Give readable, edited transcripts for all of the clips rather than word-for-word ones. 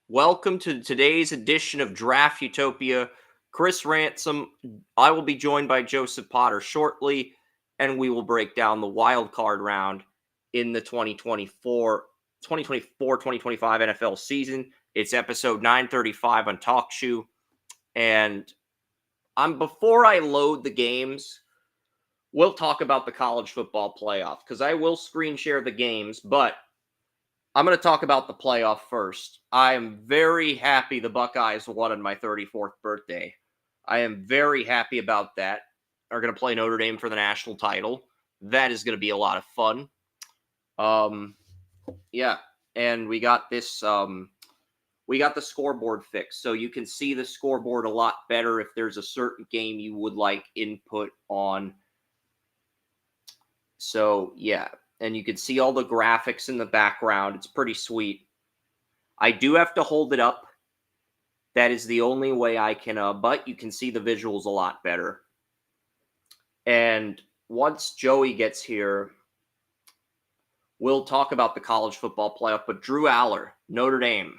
Welcome to today's edition of Draft Utopia. Chris Ransom. I will be joined by Joseph Potter shortly, and we will break down the wild card round in the 2024-2025 NFL season. It's episode 935 on TalkShoe. And before I load the games, we'll talk about the college football playoff because I will screen share the games, but I'm going to talk about the playoff first. I am very happy the Buckeyes won on my 34th birthday. I am very happy about that. Are going to play Notre Dame for the national title. That is going to be a lot of fun. Yeah, and we got this. We got the scoreboard fixed, so you can see the scoreboard a lot better if there's a certain game you would like input on. So yeah, and you can see all the graphics in the background. It's pretty sweet. I do have to hold it up. That is the only way I can, but you can see the visuals a lot better. And once Joey gets here, we'll talk about the college football playoff. But Drew Aller, Notre Dame.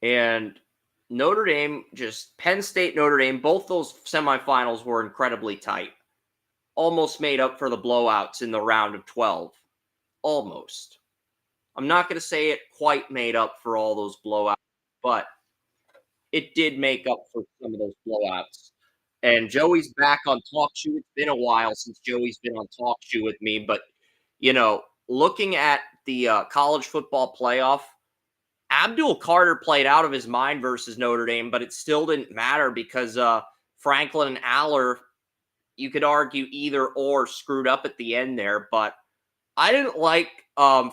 And Notre Dame, just Penn State, Notre Dame, both those semifinals were incredibly tight. Almost made up for the blowouts in the round of 12. Almost. I'm not going to say it quite made up for all those blowouts, but it did make up for some of those blowouts. And Joey's back on Talk Shoe. It's been a while since Joey's been on Talk Shoe with me, but looking at the college football playoff, Abdul Carter played out of his mind versus Notre Dame, but it still didn't matter because Franklin and Aller, you could argue either or screwed up at the end there, but I didn't like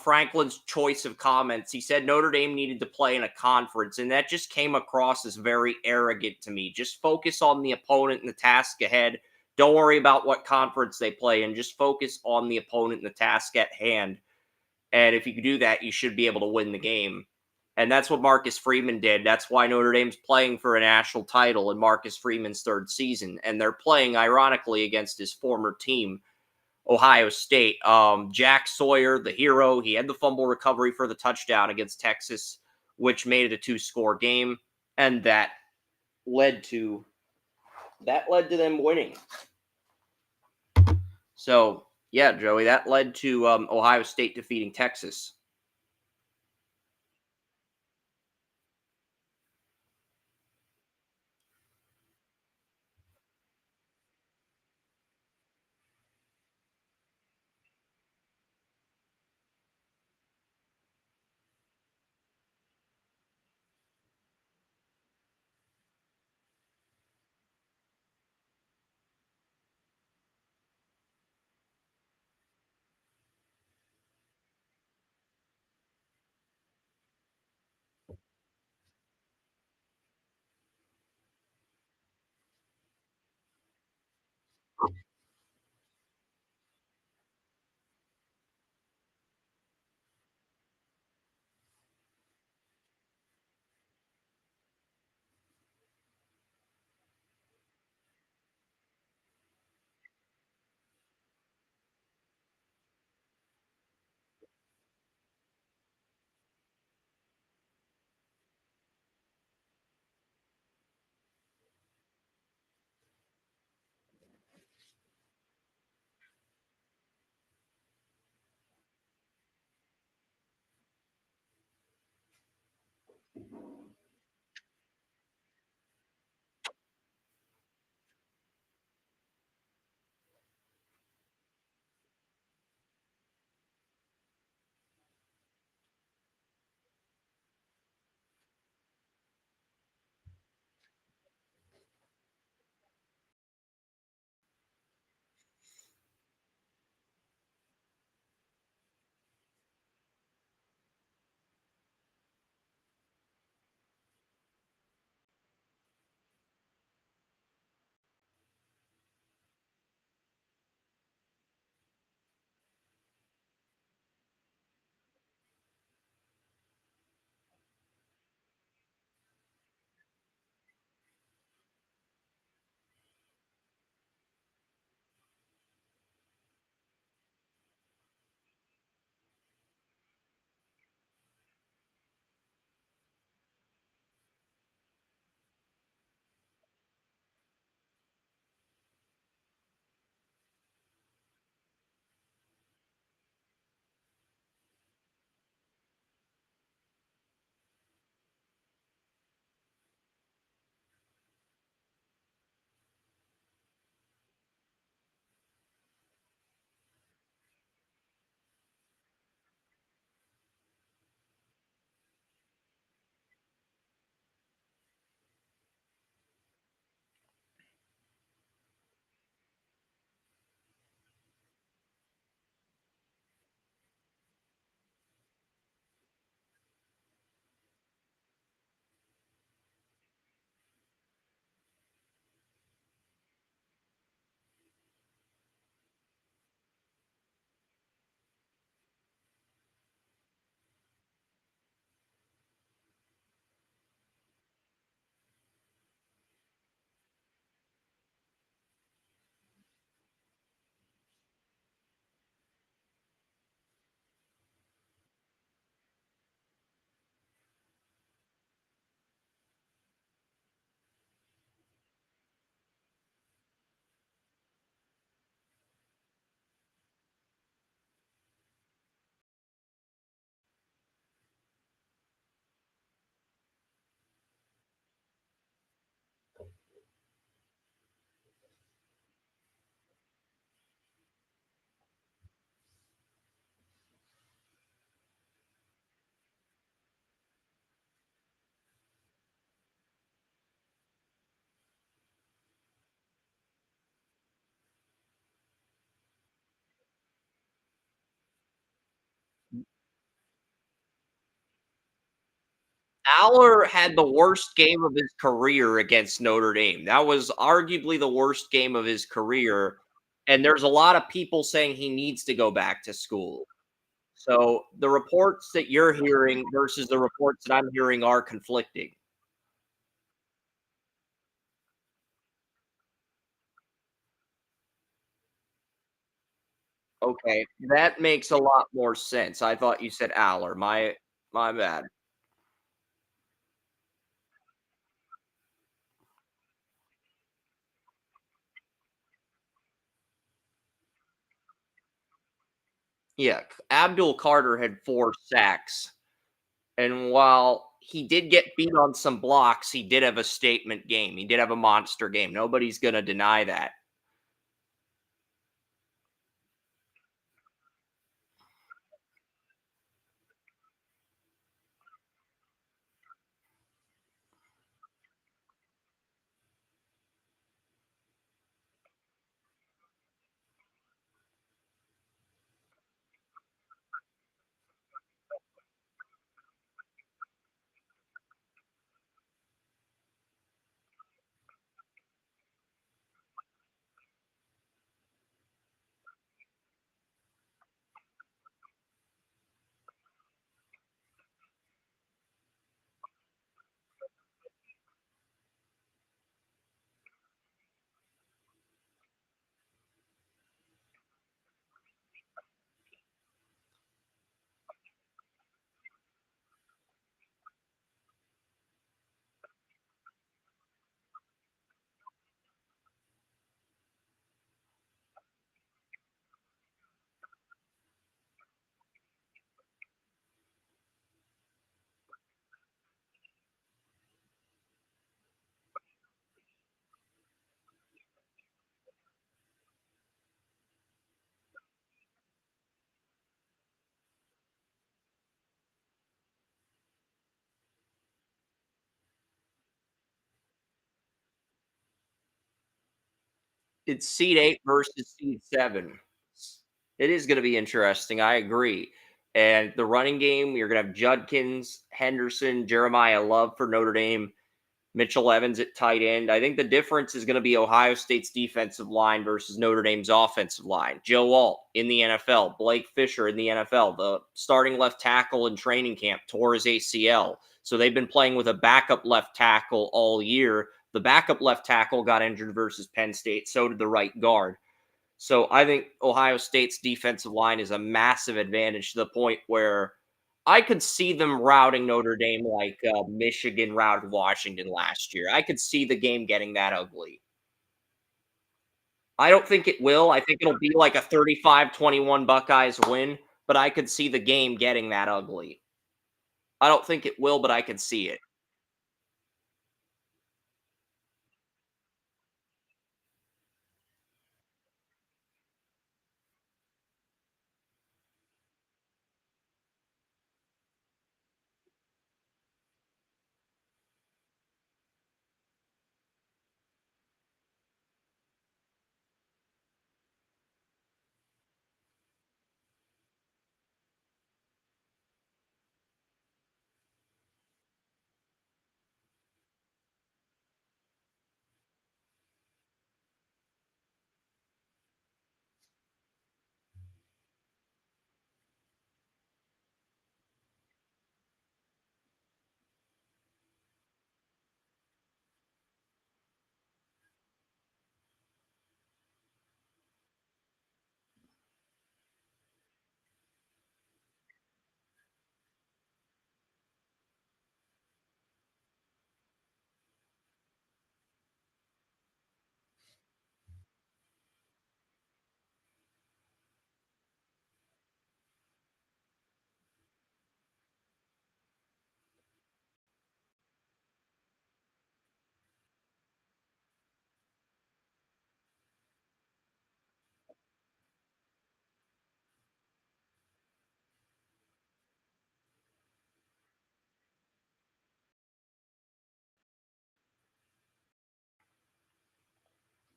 Franklin's choice of comments. He said Notre Dame needed to play in a conference, and that just came across as very arrogant to me. Just focus on the opponent and the task ahead. Don't worry about what conference they play in. Just focus on the opponent and the task at hand. And if you can do that, you should be able to win the game. And that's what Marcus Freeman did. That's why Notre Dame's playing for a national title in Marcus Freeman's third season. And they're playing, ironically, against his former team, Ohio State. Jack Sawyer, the hero, he had the fumble recovery for the touchdown against Texas, which made it a two-score game, and that led to them winning. So yeah, Joey, that led to Ohio State defeating Texas. Aller had the worst game of his career against Notre Dame. That was arguably the worst game of his career, and there's a lot of people saying he needs to go back to school. So, the reports that you're hearing versus the reports that I'm hearing are conflicting. Okay, that makes a lot more sense. I thought you said Aller. My bad. Yeah, Abdul Carter had 4 sacks, and while he did get beat on some blocks, he did have a statement game. He did have a monster game. Nobody's gonna deny that. It's seed 8 versus seed 7. It is gonna be interesting, I agree. And the running game, you're gonna have Judkins, Henderson, Jeremiah Love for Notre Dame, Mitchell Evans at tight end. I think the difference is gonna be Ohio State's defensive line versus Notre Dame's offensive line. Joe Alt in the NFL, Blake Fisher in the NFL. The starting left tackle in training camp tore his ACL. So they've been playing with a backup left tackle all year. The backup left tackle got injured versus Penn State. So did the right guard. So I think Ohio State's defensive line is a massive advantage to the point where I could see them routing Notre Dame like Michigan routed Washington last year. I could see the game getting that ugly. I don't think it will. I think it'll be like a 35-21 Buckeyes win, but I could see the game getting that ugly. I don't think it will, but I can see it.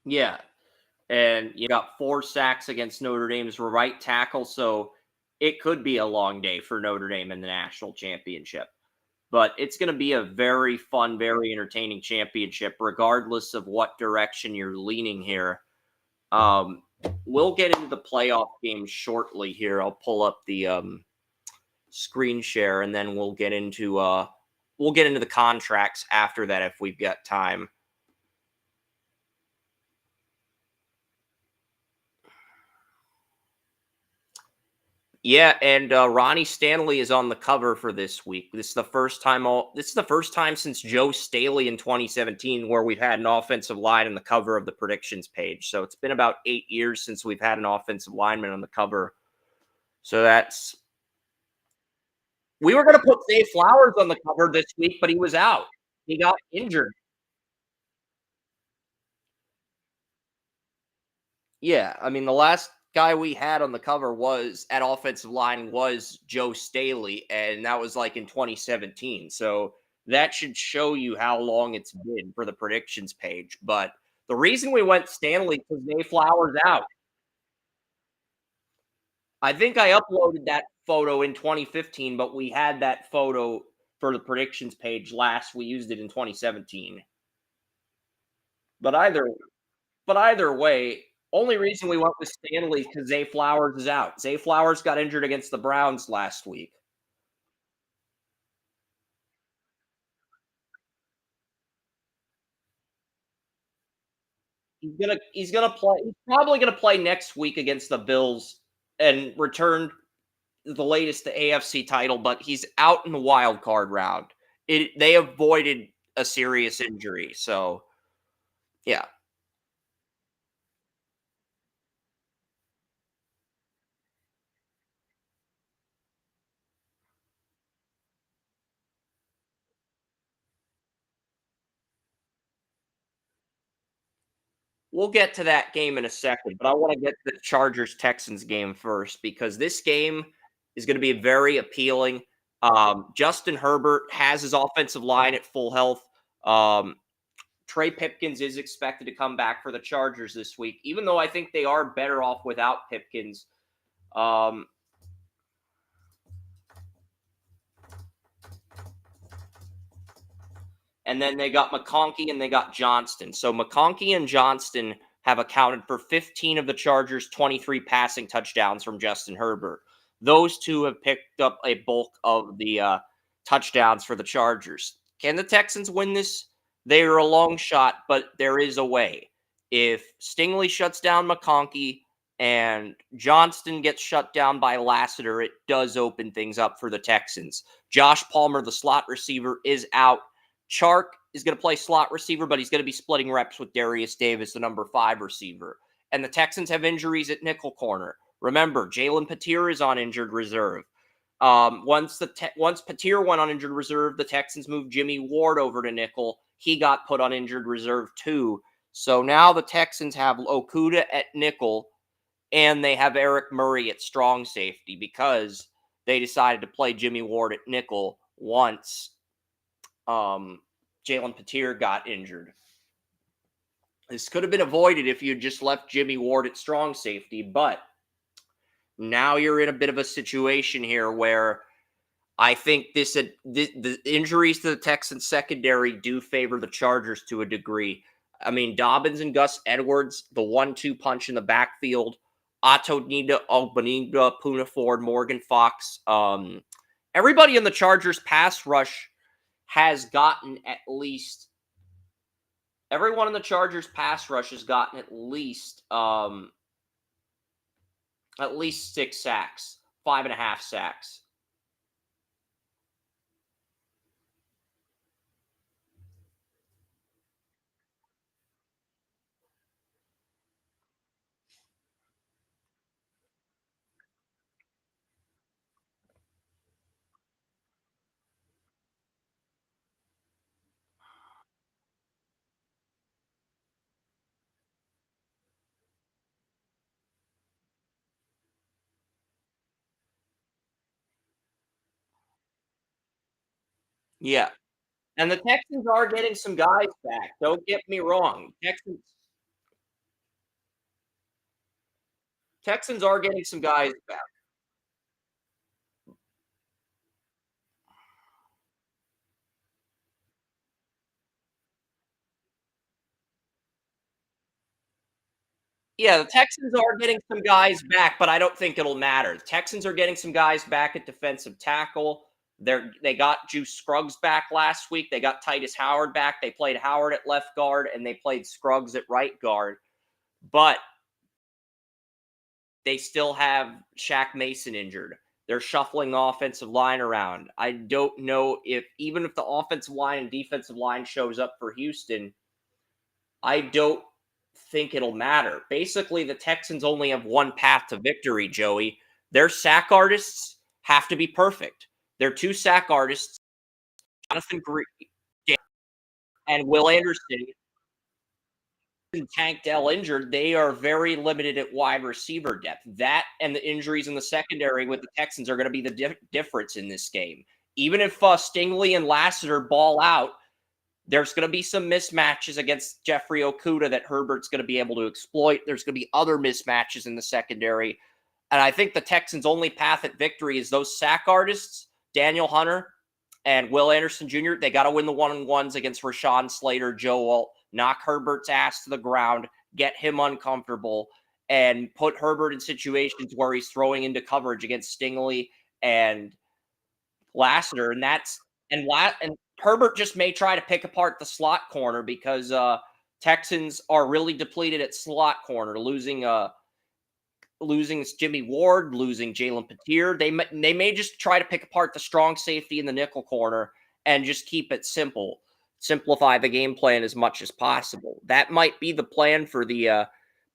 Yeah. And you got 4 sacks against Notre Dame's right tackle, so it could be a long day for Notre Dame in the national championship. But it's going to be a very fun, very entertaining championship, regardless of what direction you're leaning here. Um, we'll get into the playoff games shortly here. I'll pull up the screen share, and then we'll get into the contracts after that if we've got time. Yeah, and Ronnie Stanley is on the cover for this week. This is the first time since Joe Staley in 2017 where we've had an offensive line on the cover of the predictions page. So it's been about 8 years since we've had an offensive lineman on the cover. So that's we were going to put Zay Flowers on the cover this week, but he was out. He got injured. Yeah, I mean the last guy we had on the cover was at offensive line was Joe Staley, and that was like in 2017. So that should show you how long it's been for the predictions page. But the reason we went Stanley because Zay Flowers out. I think I uploaded that photo in 2015, but we had that photo for the predictions page last. We used it in 2017. But either way, only reason we went with Stanley because Zay Flowers is out. Zay Flowers got injured against the Browns last week. He's gonna play. He's probably gonna play next week against the Bills and return the latest the AFC title, but he's out in the wild card round. They avoided a serious injury, so yeah. We'll get to that game in a second, but I want to get to the Chargers Texans game first because this game is going to be very appealing. Justin Herbert has his offensive line at full health. Um, Trey Pipkins is expected to come back for the Chargers this week, even though I think they are better off without Pipkins. Um, And then they got McConkey and they got Johnston. So McConkey and Johnston have accounted for 15 of the Chargers' 23 passing touchdowns from Justin Herbert. Those two have picked up a bulk of the touchdowns for the Chargers. Can the Texans win this? They are a long shot, but there is a way. If Stingley shuts down McConkey and Johnston gets shut down by Lassiter, it does open things up for the Texans. Josh Palmer, the slot receiver, is out. Chark is going to play slot receiver, but he's going to be splitting reps with Darius Davis, the number 5 receiver. And the Texans have injuries at nickel corner. Remember, Jalen Petir is on injured reserve. Once Petir went on injured reserve, the Texans moved Jimmy Ward over to nickel. He got put on injured reserve too. So now the Texans have Okuda at nickel, and they have Eric Murray at strong safety because they decided to play Jimmy Ward at nickel once Jalen Petir got injured. This could have been avoided if you just left Jimmy Ward at strong safety, but now you're in a bit of a situation here where I think the injuries to the Texans secondary do favor the Chargers to a degree. I mean, Dobbins and Gus Edwards, the 1-2 punch in the backfield, Otto Nida, Ogbonigba, Puna Ford, Morgan Fox. Everybody in the Chargers pass rush has gotten everyone in the Chargers pass rush has gotten at least 6 sacks, 5.5 sacks. Yeah. And the Texans are getting some guys back. Don't get me wrong. Texans are getting some guys back. Yeah, the Texans are getting some guys back, but I don't think it'll matter. The Texans are getting some guys back at defensive tackle. They got Juice Scruggs back last week. They got Titus Howard back. They played Howard at left guard and they played Scruggs at right guard. But they still have Shaq Mason injured. They're shuffling the offensive line around. I don't know if even if the offensive line and defensive line shows up for Houston, I don't think it'll matter. Basically, the Texans only have one path to victory, Joey. Their sack artists have to be perfect. Their two sack artists, Jonathan Green and Will Anderson, and Tank Dell injured, they are very limited at wide receiver depth. That and the injuries in the secondary with the Texans are going to be the difference in this game. Even if Stingley and Lassiter ball out, there's going to be some mismatches against Jeffrey Okuda that Herbert's going to be able to exploit. There's going to be other mismatches in the secondary. And I think the Texans' only path at victory is those sack artists, Daniel Hunter and Will Anderson Jr. They got to win the one-on-ones against Rashawn Slater, Joe Alt, knock Herbert's ass to the ground, get him uncomfortable, and put Herbert in situations where he's throwing into coverage against Stingley and Lassiter. And Herbert just may try to pick apart the slot corner because Texans are really depleted at slot corner, losing Jimmy Ward, losing Jalen Petir. They may just try to pick apart the strong safety in the nickel corner and just keep it simple. Simplify the game plan as much as possible. That might be the plan for the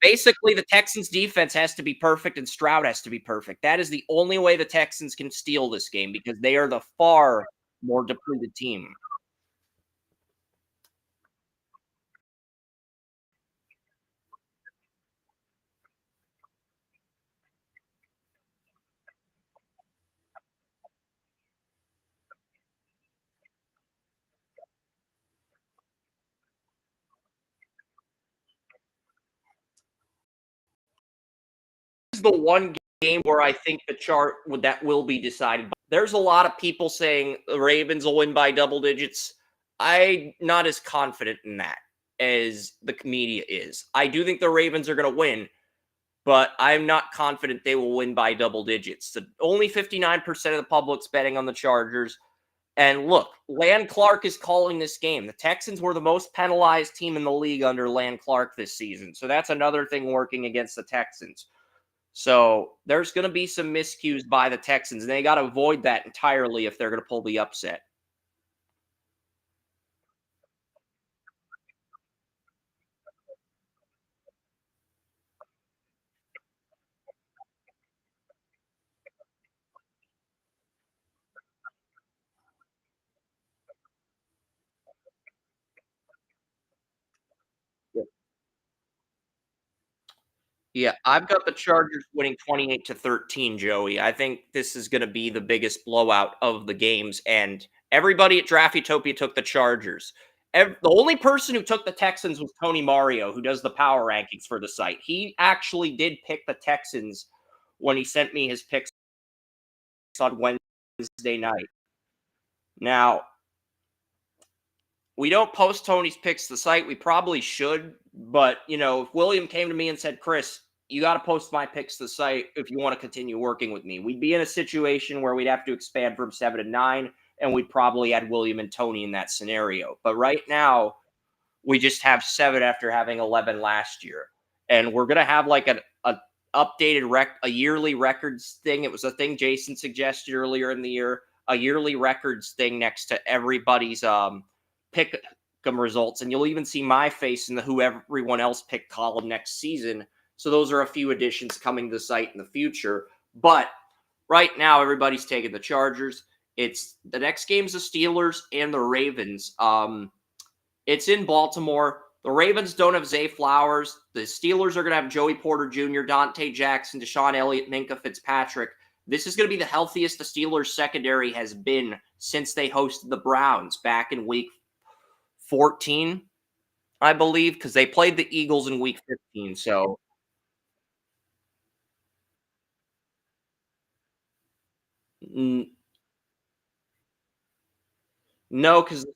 basically the Texans defense has to be perfect and Stroud has to be perfect. That is the only way the Texans can steal this game because they are the far more depleted team. This is the one game where I think the chart that will be decided. There's a lot of people saying the Ravens will win by double digits. I'm not as confident in that as the media is. I do think the Ravens are going to win, but I'm not confident they will win by double digits. Only 59% of the public's betting on the Chargers. And look, Land Clark is calling this game. The Texans were the most penalized team in the league under Land Clark this season. So that's another thing working against the Texans. So there's going to be some miscues by the Texans, and they got to avoid that entirely if they're going to pull the upset. Yeah, I've got the Chargers winning 28-13, Joey. I think this is going to be the biggest blowout of the games, and everybody at Draft Utopia took the Chargers. The only person who took the Texans was Tony Mario, who does the power rankings for the site. He actually did pick the Texans when he sent me his picks on Wednesday night. Now, we don't post Tony's picks to the site. We probably should, but if William came to me and said, "Chris, you got to post my picks to the site if you want to continue working with me," we'd be in a situation where we'd have to expand from 7 to 9, and we'd probably add William and Tony in that scenario. But right now, we just have 7 after having 11 last year, and we're gonna have like a updated a yearly records thing. It was a thing Jason suggested earlier in the year, a yearly records thing next to everybody's pick 'em results, and you'll even see my face in the who everyone else picked column next season. So those are a few additions coming to the site in the future. But right now, everybody's taking the Chargers. It's the next game's the Steelers and the Ravens. It's in Baltimore. The Ravens don't have Zay Flowers. The Steelers are going to have Joey Porter Jr., Dante Jackson, Deshaun Elliott, Minka Fitzpatrick. This is going to be the healthiest the Steelers secondary has been since they hosted the Browns back in week 14, I believe, because they played the Eagles in week 15. So, mm, No, because the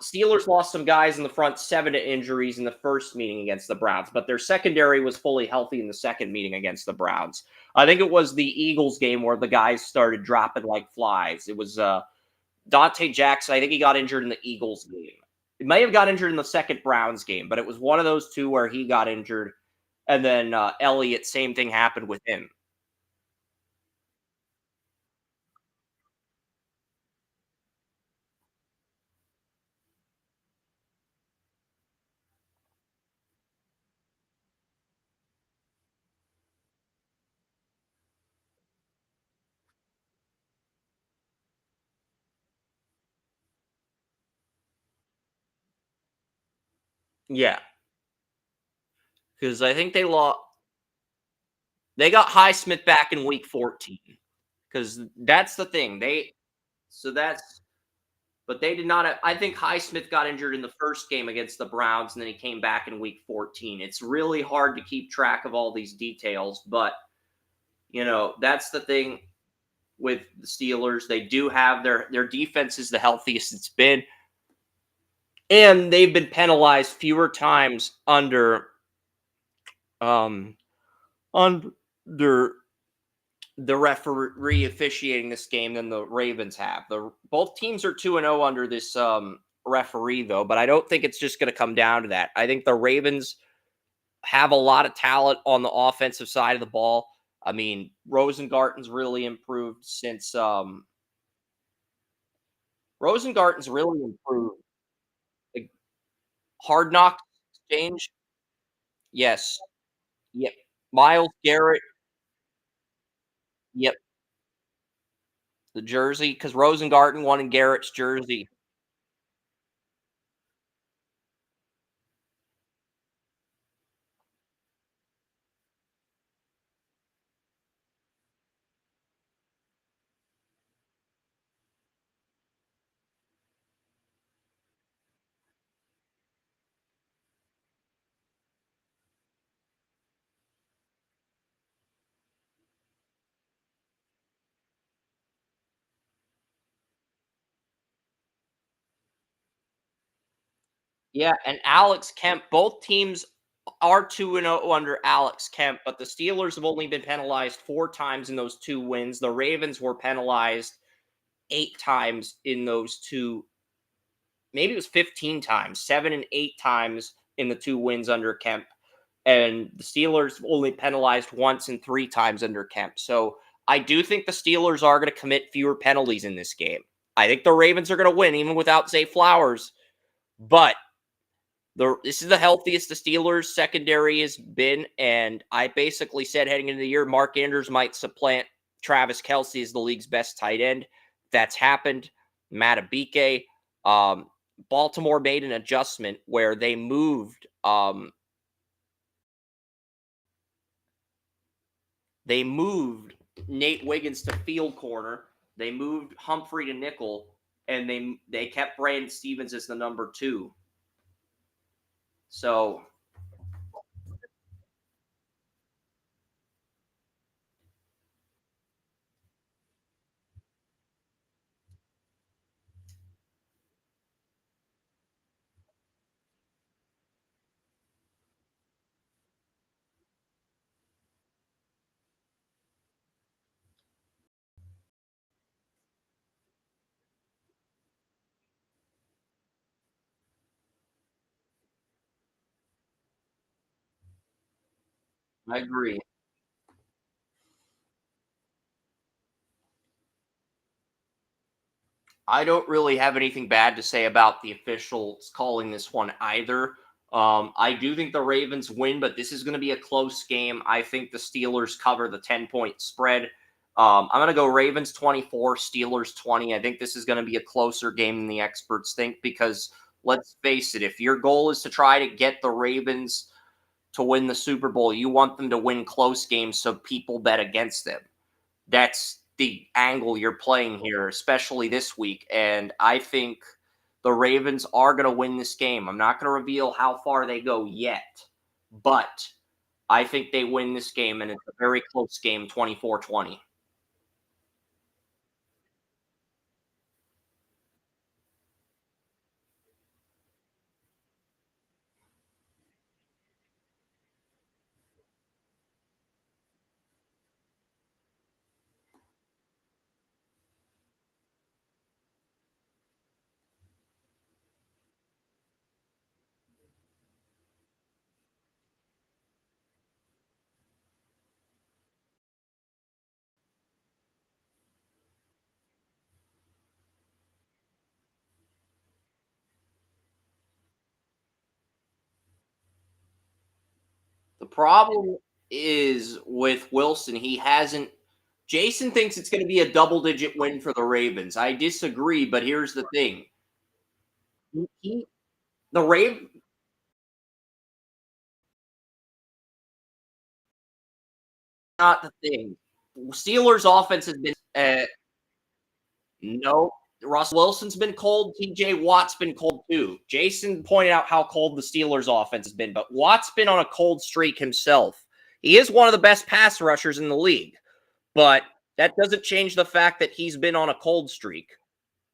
Steelers lost some guys in the front 7 to injuries in the first meeting against the Browns, but their secondary was fully healthy in the second meeting against the Browns. I think it was the Eagles game where the guys started dropping like flies. It was Dante Jackson. I think he got injured in the Eagles game. He may have got injured in the second Browns game, but it was one of those two where he got injured, and then Elliott, same thing happened with him. Yeah, because I think they got Highsmith back in week 14. Because that's the thing. So that's but they did not have, I think Highsmith got injured in the first game against the Browns and then he came back in week 14. It's really hard to keep track of all these details, but that's the thing with the Steelers. They do have their defense is the healthiest it's been, and they've been penalized fewer times um under the referee officiating this game than the Ravens have. The both teams are 2-0 under this referee though, but I don't think it's just going to come down to that. I think the Ravens have a lot of talent on the offensive side of the ball. I mean, Rosengarten's really improved since Rosengarten's really improved. Like, Hard Knocks exchange. Yes. Yep. Miles Garrett. Yep. The jersey because Rosengarten wanted Garrett's jersey. Yeah, and Alex Kemp, both teams are 2-0 under Alex Kemp, but the Steelers have only been penalized 4 times in those 2 wins. The Ravens were penalized 8 times in those 2, maybe it was 15 times, 7 and 8 times in the 2 wins under Kemp. And the Steelers only penalized once and 3 times under Kemp. So I do think the Steelers are going to commit fewer penalties in this game. I think the Ravens are going to win even without Zay Flowers, but this is the healthiest the Steelers secondary has been, and I basically said heading into the year, Mark Andrews might supplant Travis Kelce as the league's best tight end. That's happened. Matabike, um, Baltimore made an adjustment where they moved Nate Wiggins to field corner. They moved Humphrey to nickel, and they kept Brandon Stevens as the number 2. So I agree. I don't really have anything bad to say about the officials calling this one either. I do think the Ravens win, but this is going to be a close game. I think the Steelers cover the 10-point spread. I'm going to go Ravens 24, Steelers 20. I think this is going to be a closer game than the experts think because let's face it, if your goal is to try to get the Ravens to win the Super Bowl, you want them to win close games so people bet against them. That's the angle you're playing here, especially this week. And I think the Ravens are going to win this game. I'm not going to reveal how far they go yet, but I think they win this game, and it's a very close game, 24-20. The problem is with Wilson, he hasn't. Jason thinks it's going to be a double digit win for the Ravens. I disagree, but here's the thing. The Ravens, not the thing. Steelers offense has been no. Russell Wilson's been cold. TJ Watt's been cold too. Jason pointed out how cold the Steelers offense has been, but Watt's been on a cold streak himself. He is one of the best pass rushers in the league, but that doesn't change the fact that he's been on a cold streak.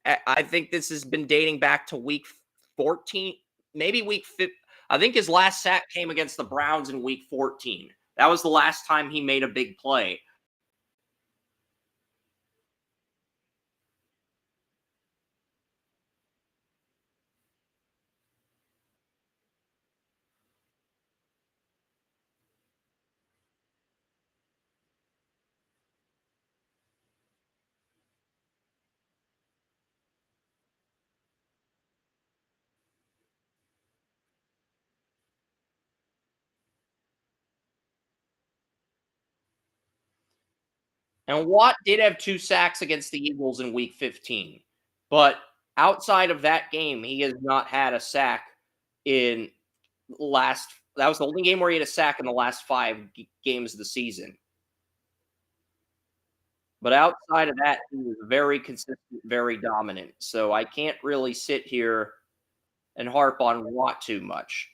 I think this has been dating back to week 14, maybe week 15. I think his last sack came against the Browns in week 14. That was the last time he made a big play. And Watt did have 2 sacks against the Eagles in week 15. But outside of that game, he has not had a sack in last that was the only game where he had a sack in the last 5 games of the season. But outside of that, he was very consistent, very dominant. So I can't really sit here and harp on Watt too much.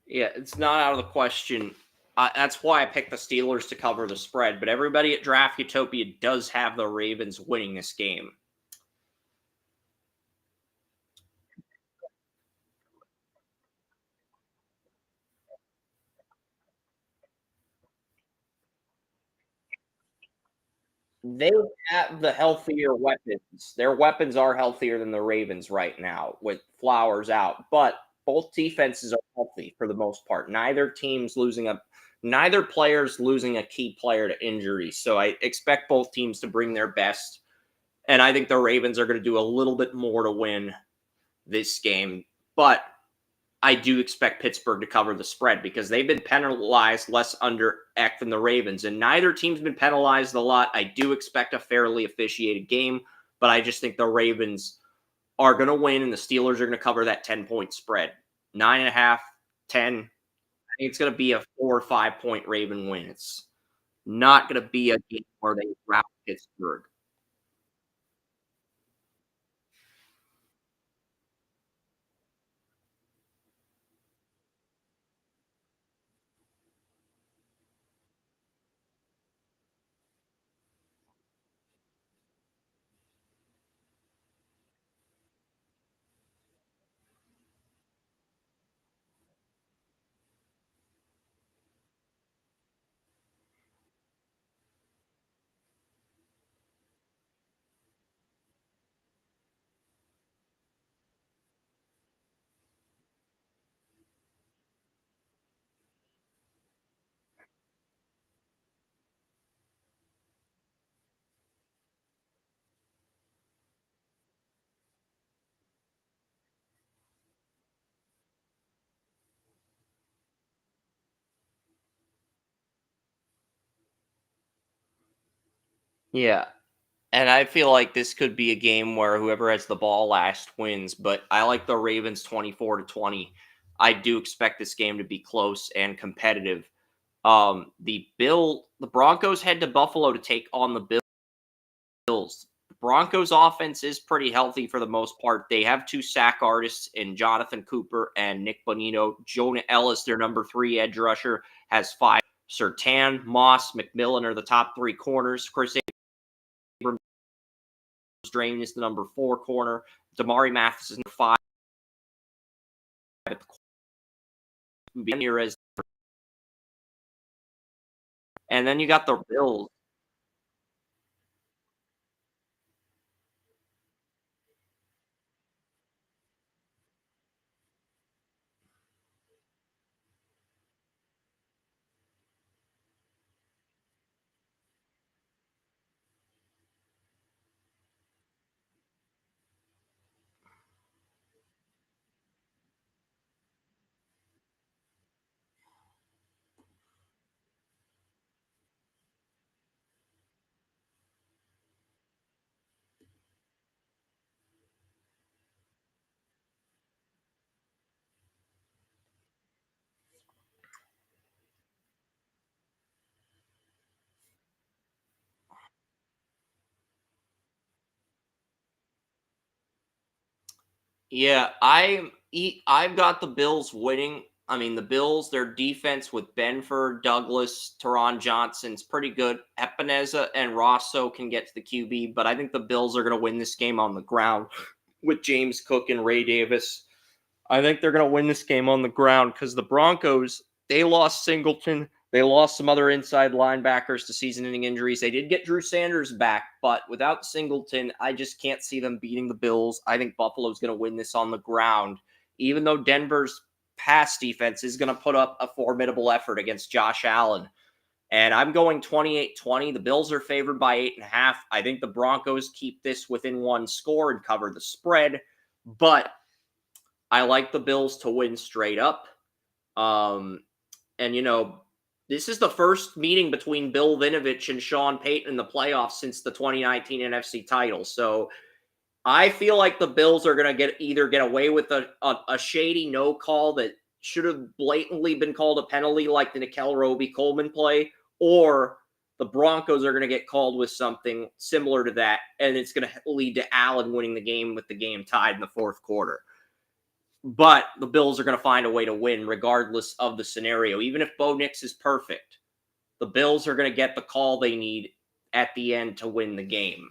Yeah, it's not out of the question. That's why I picked the Steelers to cover the spread. But everybody at Draft Utopia does have the Ravens winning this game. They have the healthier weapons. Their weapons are healthier than the Ravens right now, with Flowers out. But both defenses are healthy for the most part. Neither player's losing a key player to injury. So I expect both teams to bring their best. And I think the Ravens are going to do a little bit more to win this game. But I do expect Pittsburgh to cover the spread because they've been penalized less under Eck than the Ravens, and neither team's been penalized a lot. I do expect a fairly officiated game, but I just think the Ravens are going to win, and the Steelers are going to cover that 10-point spread. 9.5, 10. I think it's going to be a 4 or 5 point Raven win. It's not going to be a game where they rout Pittsburgh. Yeah. And I feel like this could be a game where whoever has the ball last wins, but I like the Ravens 24-20. I do expect this game to be close and competitive. The Broncos head to Buffalo to take on the Bills. The Broncos offense is pretty healthy for the most part. They have two sack artists in Jonathan Cooper and Nick Bonino. Jonah Ellis, their number 3 edge rusher, has 5. Surtain, Moss, McMillan are the top 3 corners. Chris Abrams Drain is the number 4 corner. Damari Mathis is number 5 at the corner. And then you got the Bills. Yeah, I've got the Bills winning. I mean, the Bills, their defense with Benford, Douglas, Teron Johnson's pretty good. Epineza and Rosso can get to the QB, but I think the Bills are going to win this game on the ground with James Cook and Ray Davis. I think they're going to win this game on the ground because the Broncos, they lost Singleton. They lost some other inside linebackers to season-ending injuries. They did get Drew Sanders back, but without Singleton, I just can't see them beating the Bills. I think Buffalo's going to win this on the ground, even though Denver's pass defense is going to put up a formidable effort against Josh Allen. And I'm going 28-20. The Bills are favored by 8.5. I think the Broncos keep this within one score and cover the spread, but I like the Bills to win straight up. Um, and, this is the first meeting between Bill Vinovich and Sean Payton in the playoffs since the 2019 NFC title. So I feel like the Bills are going to get away with a shady no call that should have blatantly been called a penalty like the Nickel Roby Coleman play, or the Broncos are going to get called with something similar to that, and it's going to lead to Allen winning the game with the game tied in the fourth quarter. But the Bills are going to find a way to win regardless of the scenario. Even if Bo Nix is perfect, the Bills are going to get the call they need at the end to win the game.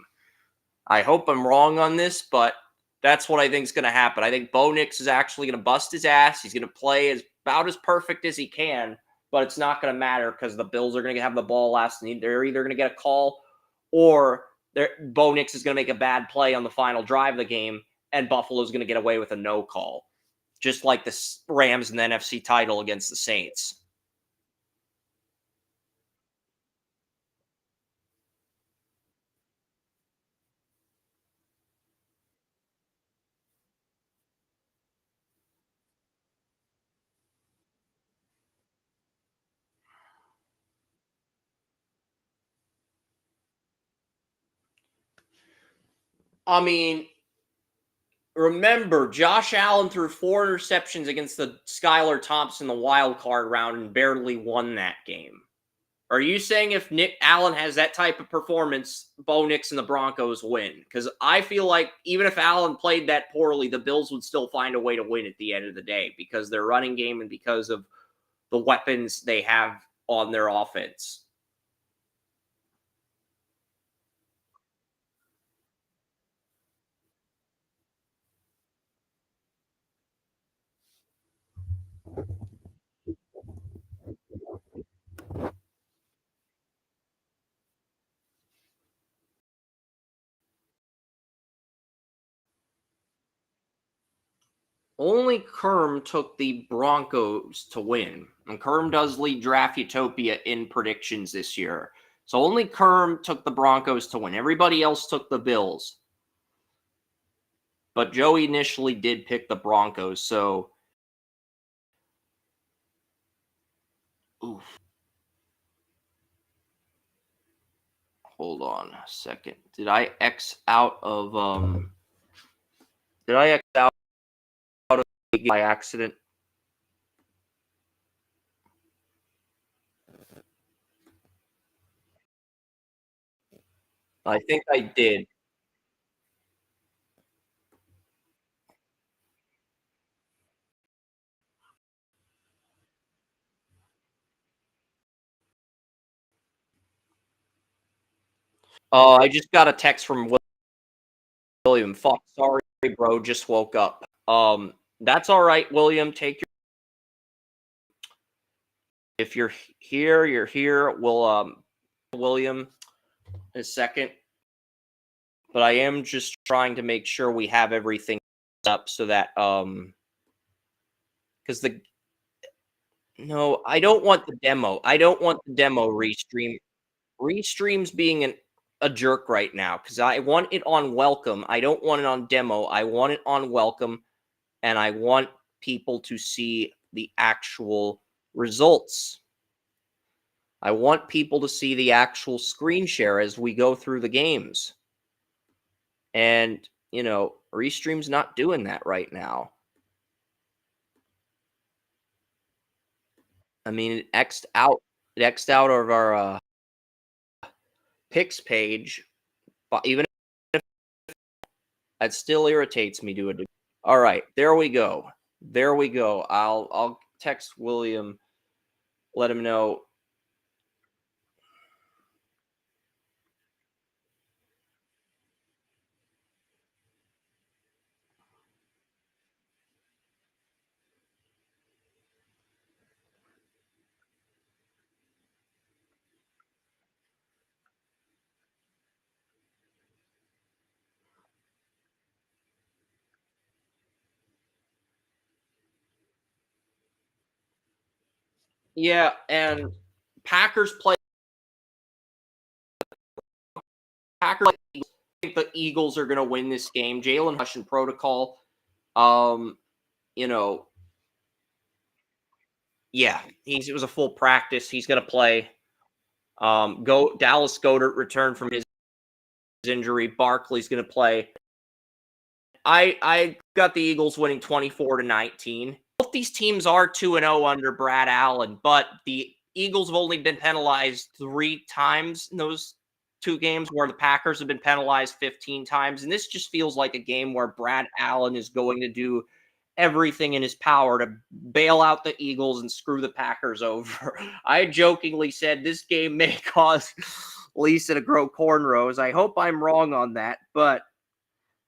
I hope I'm wrong on this, but that's what I think is going to happen. I think Bo Nix is actually going to bust his ass. He's going to play about as perfect as he can, but it's not going to matter because the Bills are going to have the ball last, and they're either going to get a call or Bo Nix is going to make a bad play on the final drive of the game, and Buffalo's going to get away with a no call, just like the Rams in the NFC title against the Saints. I mean, remember, Josh Allen threw 4 interceptions against the Skylar Thompson the wild card round and barely won that game. Are you saying if Nick Allen has that type of performance, Bo Nix and the Broncos win? Because I feel like even if Allen played that poorly, the Bills would still find a way to win at the end of the day because their running game and because of the weapons they have on their offense. Only Kerm took the Broncos to win. And Kerm does lead Draft Utopia in predictions this year. So only Kerm took the Broncos to win. Everybody else took the Bills. But Joey initially did pick the Broncos. So, oof. Hold on a second. Did I X out of did I X out of by accident? I think I did. Oh, I just got a text from William. Fuck, sorry, bro. Just woke up. That's all right, William. Take your. If you're here, you're here. We'll William in a second. But I am just trying to make sure we have everything up so that because the no, I don't want the demo. I don't want the demo restream. Restream's being a jerk right now because I want it on welcome. I don't want it on demo. I want it on welcome, and I want people to see the actual results. I want people to see the actual screen share as we go through the games. And, Restream's not doing that right now. I mean, it X'd out of our picks page, but even if that still irritates me to a degree. All right, there we go. There we go. I'll text William, let him know. Yeah, and Packers play Packers. I think the Eagles are going to win this game. Jalen Hush and protocol. Um, you know, yeah, it was a full practice. He's going to play. Go Dallas Goedert returned from his injury. Barkley's going to play. I got the Eagles winning 24-19. Both these teams are 2-0 under Brad Allen, but the Eagles have only been penalized 3 times in those 2 games, where the Packers have been penalized 15 times. And this just feels like a game where Brad Allen is going to do everything in his power to bail out the Eagles and screw the Packers over. I jokingly said this game may cause Lisa to grow cornrows. I hope I'm wrong on that, but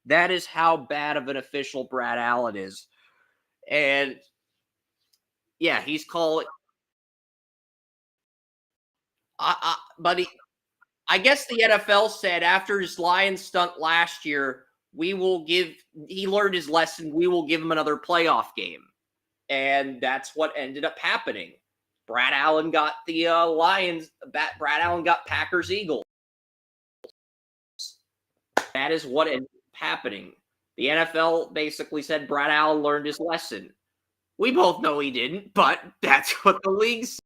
that is how bad of an official Brad Allen is. And yeah, he's calling. But I guess the NFL said after his Lions stunt last year, we will give. He learned his lesson. We will give him another playoff game, and that's what ended up happening. Brad Allen got the Lions. Brad Allen got Packers Eagles. That is what ended up happening. The NFL basically said Brad Allen learned his lesson. We both know he didn't, but that's what the league said.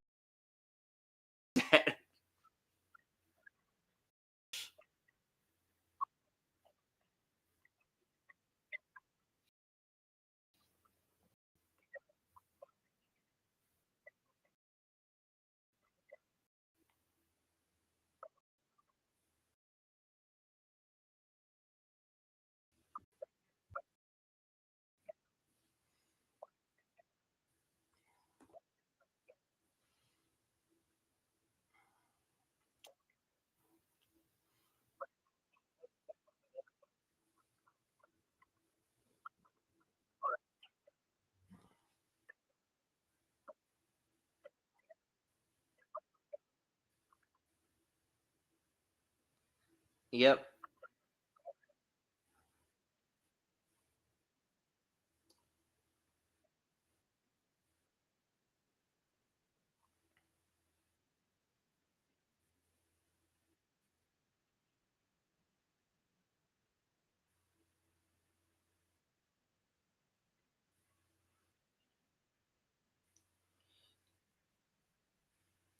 Yep.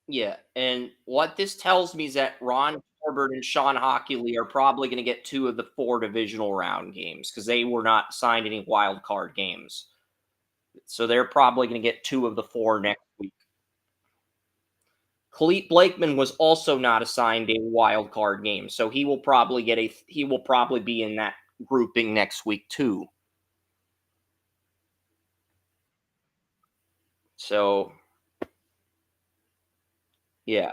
Yeah, and what this tells me is that Ron Corbett and Sean Hockley are probably going to get 2 of the 4 divisional round games because they were not signed any wild card games. So they're probably going to get 2 of the 4 next week. Khalid Blakeman was also not assigned a wild card game, so he will probably be in that grouping next week too. So yeah,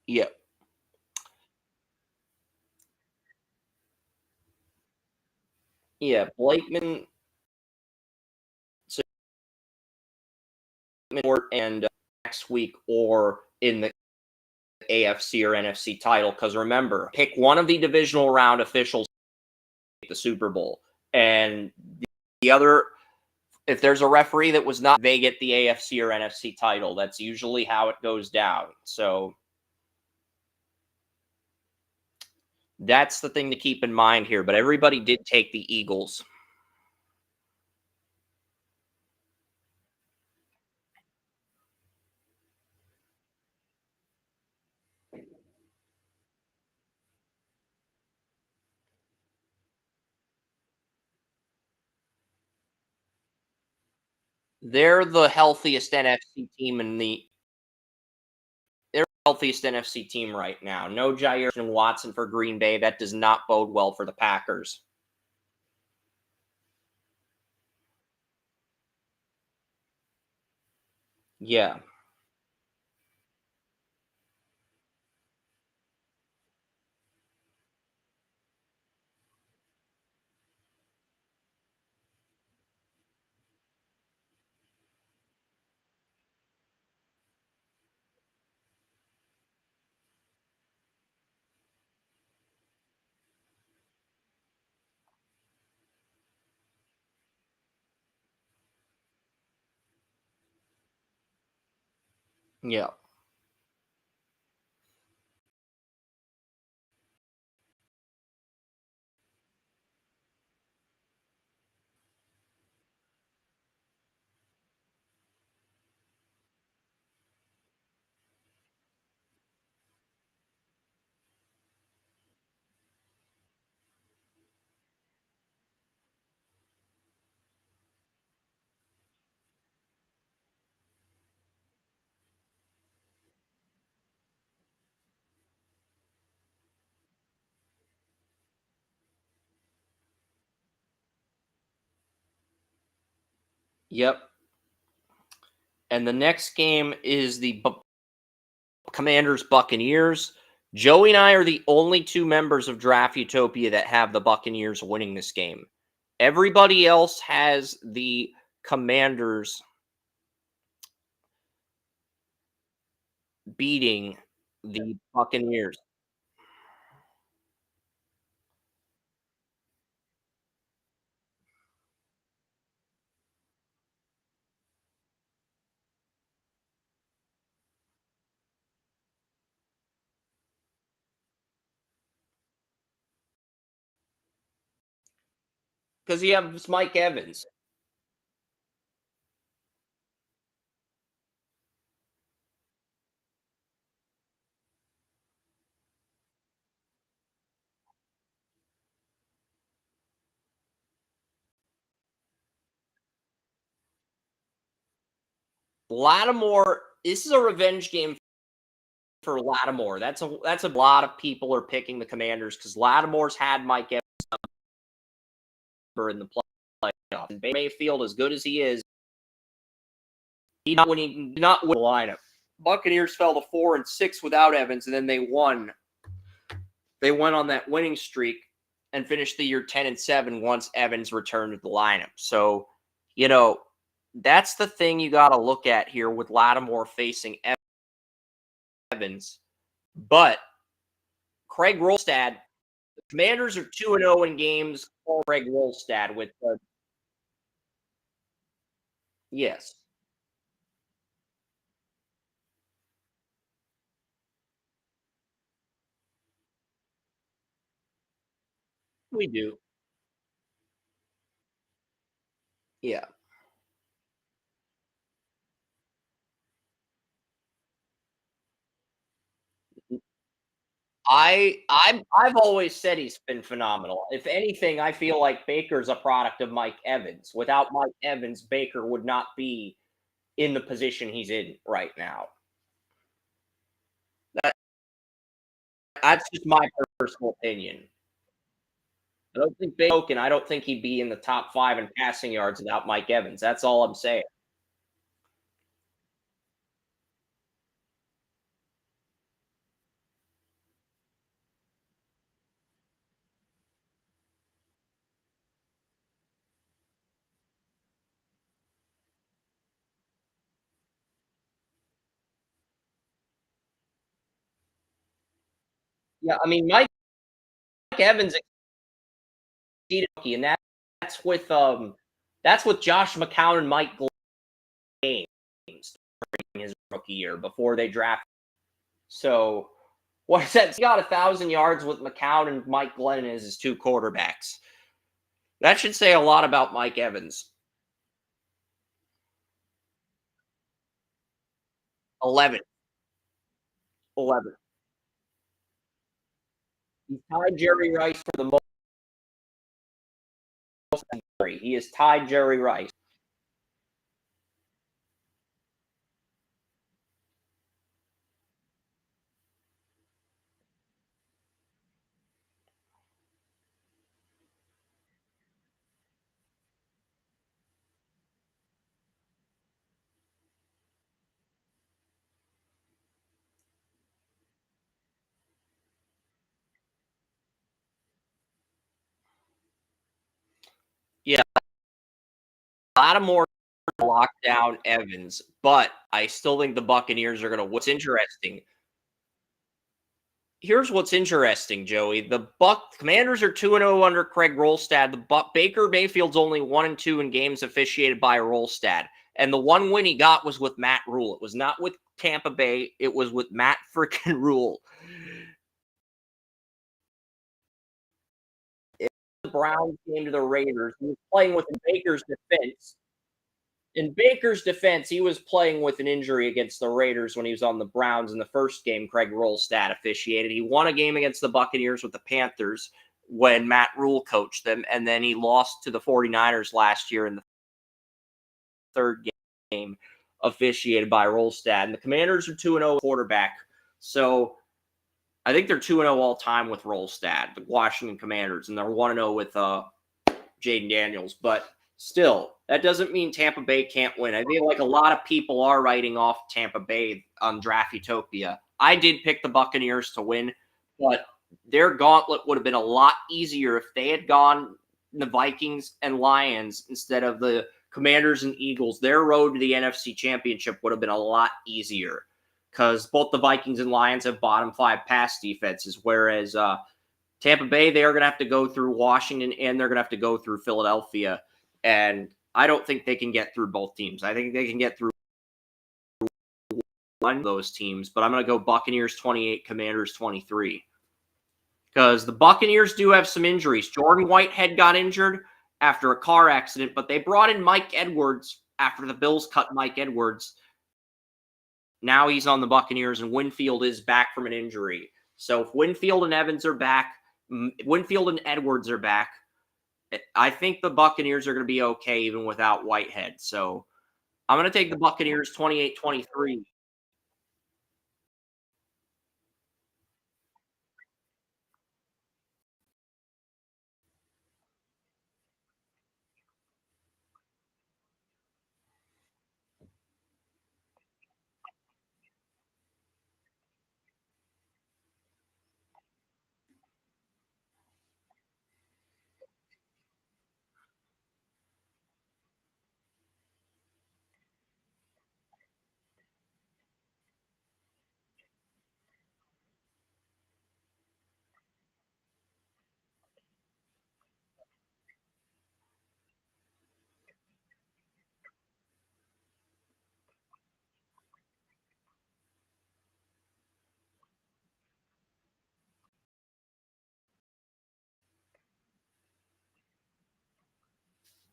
yeah, yeah. Blakeman and next week or in the AFC or NFC title. Because remember, pick one of the divisional round officials at the Super Bowl, and the other. If there's a referee that was not, they get the AFC or NFC title. That's usually how it goes down. So that's the thing to keep in mind here. But everybody did take the Eagles. They're the healthiest NFC team in the they're the healthiest NFC team right now. No Jair and Watson for Green Bay. That does not bode well for the Packers. Yeah. Yeah. Yep. And the next game is the Commanders Buccaneers. Joey and I are the only 2 members of Draft Utopia that have the Buccaneers winning this game. Everybody else has the Commanders beating the Buccaneers because you have Mike Evans. Lattimore, this is a revenge game for Lattimore. That's a lot of people are picking the Commanders because Lattimore's had Mike Evans in the playoffs. And Mayfield, as good as he is, he did not win the lineup. Buccaneers fell to 4-6 without Evans, and then they won. They went on that winning streak and finished the year 10-7 once Evans returned to the lineup. So, you know, that's the thing you got to look at here with Lattimore facing Evans. But Craig Rolstad, the Commanders are 2-0 in games for Craig Rolstad with yes. We do. Yeah. I've always said he's been phenomenal. If anything, I feel like Baker's a product of Mike Evans. Without Mike Evans, Baker would not be in the position he's in right now. That that's just my personal opinion. I don't think Baker, and I don't think he'd be in the top 5 in passing yards without Mike Evans. That's all I'm saying. Yeah, I mean, Mike Evans and that's with Josh McCown and Mike James during his rookie year before they drafted. So what is that? He got 1,000 yards with McCown and Mike Glennon as his two quarterbacks. That should say a lot about Mike Evans. 11, 11. He's tied Jerry Rice for the most. He is tied Jerry Rice. Yeah, Lattimore locked down Evans, but I still think the Buccaneers are going to. What's interesting Here's what's interesting, Joey. The Buck Commanders are 2-0 under Craig Rolstad. The Baker Mayfield's only 1-2 in games officiated by Rolstad. And the one win he got was with Matt Rule. It was not with Tampa Bay. It was with Matt freaking Rule. If the Browns came to the Raiders, he was playing with Baker's defense. In Baker's defense, he was playing with an injury against the Raiders when he was on the Browns in the first game Craig Rolstad officiated. He won a game against the Buccaneers with the Panthers when Matt Rule coached them, and then he lost to the 49ers last year in the third game officiated by Rolstad. And the Commanders are 2-0 quarterback. So I think they're 2-0 all time with Rolstad, the Washington Commanders, and they're 1-0 with Jaden Daniels. But still, that doesn't mean Tampa Bay can't win. I feel like a lot of people are writing off Tampa Bay on Draft Utopia. I did pick the Buccaneers to win, but their gauntlet would have been a lot easier if they had gone the Vikings and Lions instead of the Commanders and Eagles. Their road to the NFC Championship would have been a lot easier because both the Vikings and Lions have bottom 5 pass defenses, whereas Tampa Bay, they are going to have to go through Washington and they're going to have to go through Philadelphia. And I don't think they can get through both teams. I think they can get through one of those teams, but I'm going to go Buccaneers 28, Commanders 23. Because the Buccaneers do have some injuries. Jordan Whitehead got injured after a car accident, but they brought in Mike Edwards after the Bills cut Mike Edwards. Now he's on the Buccaneers, and Winfield is back from an injury. So if Winfield and Evans are back, Winfield and Edwards are back, I think the Buccaneers are going to be okay even without Whitehead. So I'm going to take the Buccaneers 28-23.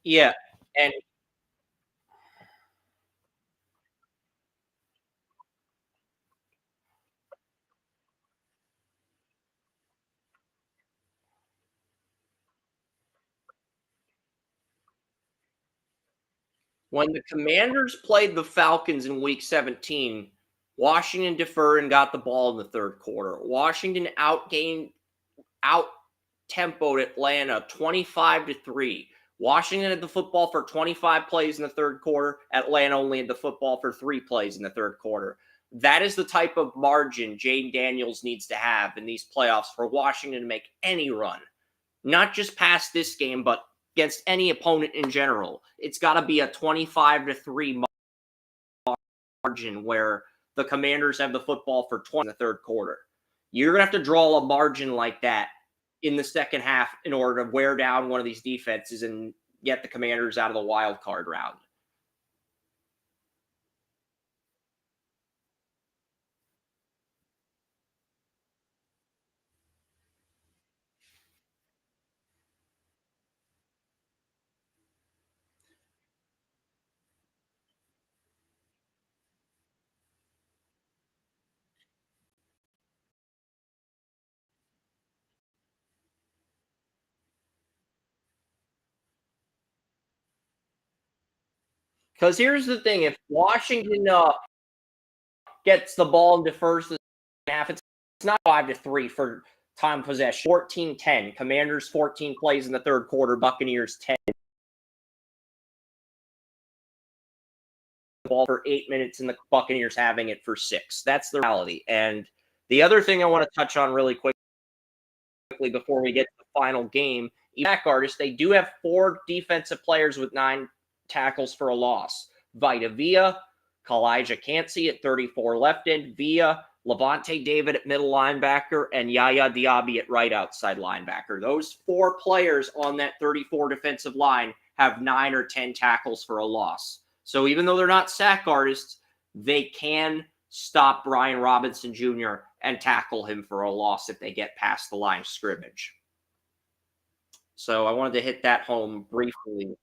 Yeah, and when the Commanders played the Falcons in Week 17, Washington deferred and got the ball in the third quarter. Washington out tempoed Atlanta 25-3. Washington had the football for 25 plays in the third quarter. Atlanta only had the football for 3 plays in the third quarter. That is the type of margin Jane Daniels needs to have in these playoffs for Washington to make any run. Not just past this game, but against any opponent in general. It's got to be a 25-3 margin where the Commanders have the football for 20 in the third quarter. You're going to have to draw a margin like that in the second half in order to wear down one of these defenses and get the Commanders out of the wild card round. Because here's the thing: if Washington gets the ball and defers the half, it's not 5-3 for time possession. 14-10. Commanders 14 plays in the third quarter. Buccaneers 10. Ball for 8 minutes and the Buccaneers having it for 6. That's the reality. And the other thing I want to touch on really quickly before we get to the final game, back artists, they do have 4 defensive players with 9 tackles for a loss. Vita Villa, Kalijah Cansey at 34 left end, Villa, Levante David at middle linebacker, and Yaya Diaby at right outside linebacker. Those 4 players on that 34 defensive line have 9 or 10 tackles for a loss. So even though they're not sack artists, they can stop Brian Robinson Jr. and tackle him for a loss if they get past the line of scrimmage. So I wanted to hit that home briefly.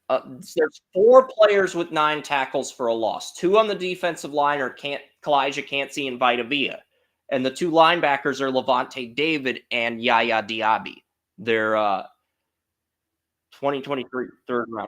There's 4 players with 9 tackles for a loss. 2 on the defensive line are Kalijah Cansey and Vita Villa. And the 2 linebackers are Levante David and Yaya Diaby. They're 2023 third round.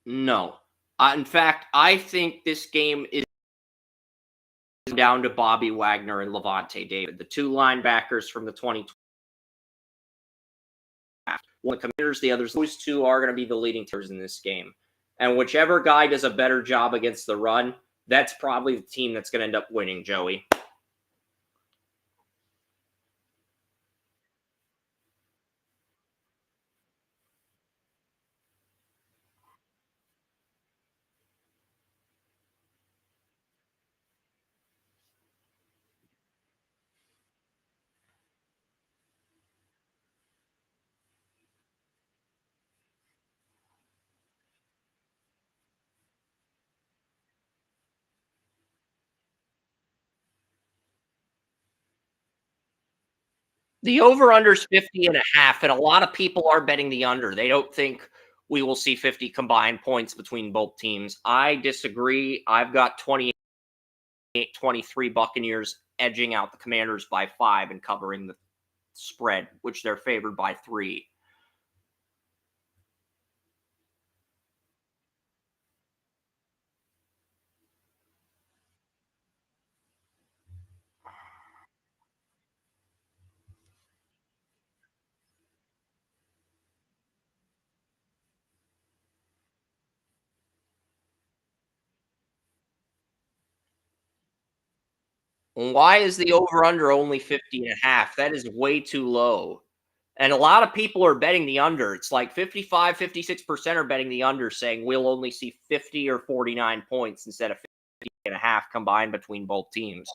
No. In fact, I think this game is down to Bobby Wagner and Levante David, the 2 linebackers from the 2020 draft. One of the Commanders, the others, those 2 are going to be the leading teams in this game. And whichever guy does a better job against the run, that's probably the team that's going to end up winning, Joey. The over-under is 50 and a half, and a lot of people are betting the under. They don't think we will see 50 combined points between both teams. I disagree. I've got 28-23 Buccaneers edging out the Commanders by 5 and covering the spread, which they're favored by 3. Why is the over-under only 50 and a half? That is way too low. And a lot of people are betting the under. It's like 55, 56% are betting the under, saying we'll only see 50 or 49 points instead of 50 and a half combined between both teams.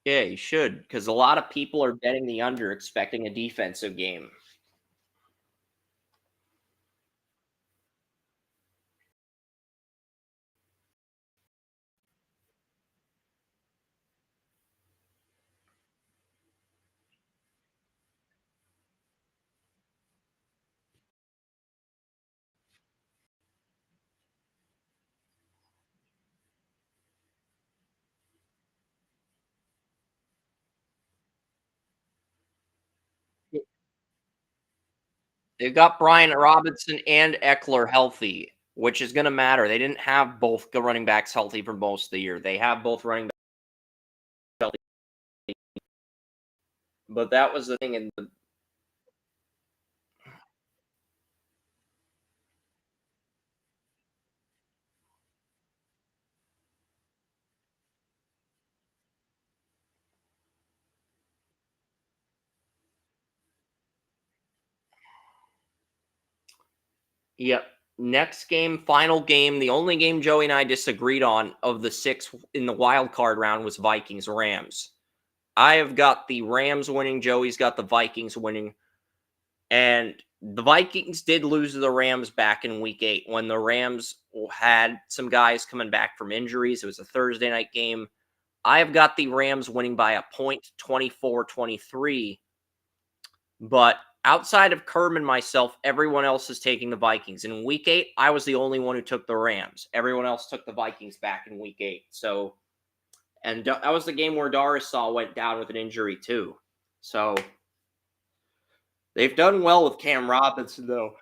Yeah, you should, because a lot of people are betting the under, expecting a defensive game. They've got Brian Robinson and Eckler healthy, which is going to matter. They didn't have both running backs healthy for most of the year. They have both running backs healthy, but that was the thing. Yep. Next game, final game, the only game Joey and I disagreed on of the six in the wild card round was Vikings Rams. I have got the Rams winning. Joey's got the Vikings winning. And the Vikings did lose to the Rams back in week 8 when the Rams had some guys coming back from injuries. It was a Thursday night game. I have got the Rams winning by a point, 24-23. But outside of Kerm and myself, everyone else is taking the Vikings. In week 8, I was the only one who took the Rams. Everyone else took the Vikings back in week 8. So, and that was the game where Darisaw went down with an injury too. So they've done well with Cam Robinson, though.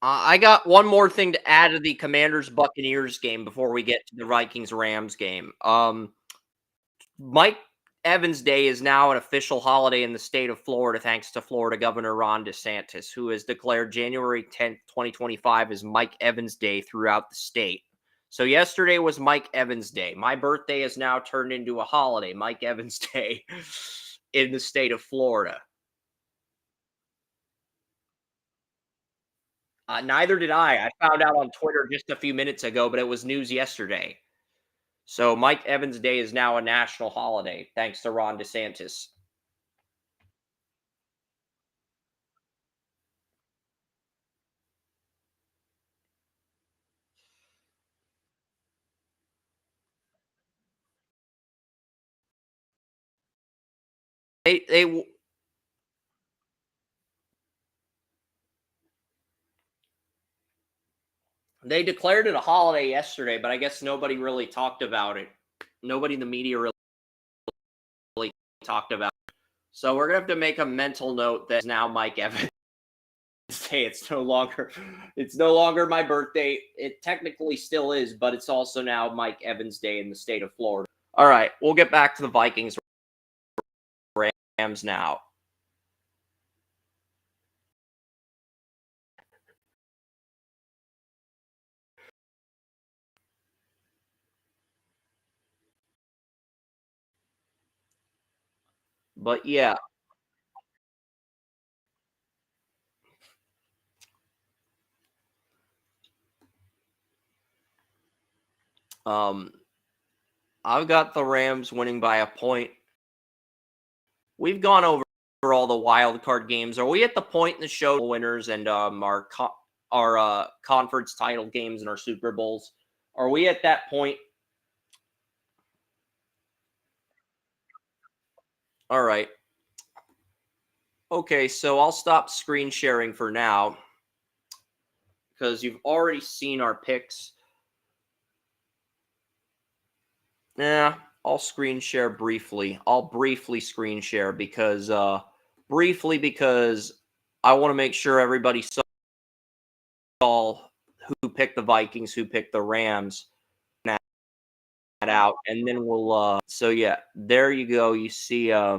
I got one more thing to add to the Commanders Buccaneers game before we get to the Vikings Rams game. Mike Evans Day is now an official holiday in the state of Florida, thanks to Florida Governor Ron DeSantis, who has declared January 10th, 2025 as Mike Evans Day throughout the state. So yesterday was Mike Evans Day. My birthday is now turned into a holiday, Mike Evans Day, in the state of Florida. Neither did I. I found out on Twitter just a few minutes ago, but it was news yesterday. So Mike Evans Day is now a national holiday, thanks to Ron DeSantis. They They declared it a holiday yesterday, but I guess nobody really talked about it. Nobody in the media really talked about it. So we're gonna have to make a mental note that now Mike Evans birthday. It's no longer my birthday. It technically still is, but it's also now Mike Evans Day in the state of Florida. All right, we'll get back to the Vikings Rams now. But yeah, um, I've got the Rams winning by a point. We've gone over all the wild card games. Are we at the point in the show winners and our conference title games and our Super Bowls? Are we at that point? All right. Okay, so I'll stop screen sharing for now because you've already seen our picks. Yeah, I'll screen share briefly. I'll briefly screen share because I want to make sure everybody saw who picked the Vikings, who picked the Rams that out, and then we'll so yeah, there you go. You see yeah,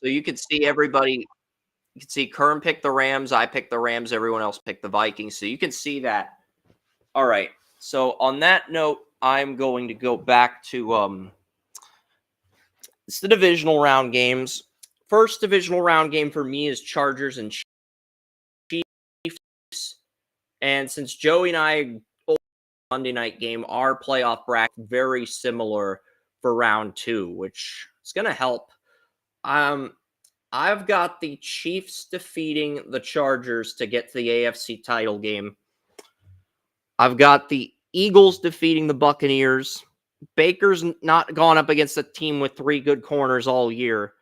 so you can see everybody. You can see Kern picked the Rams, I picked the Rams, everyone else picked the Vikings. So you can see that. All right. So on that note, I'm going to go back to it's the divisional round games. First divisional round game for me is Chargers and Chiefs. And since Joey and I Monday night game, our playoff bracket very similar for round 2, which is going to help. I've got the Chiefs defeating the Chargers to get to the AFC title game. I've got the Eagles defeating the Buccaneers. Baker's not gone up against a team with 3 good corners all year.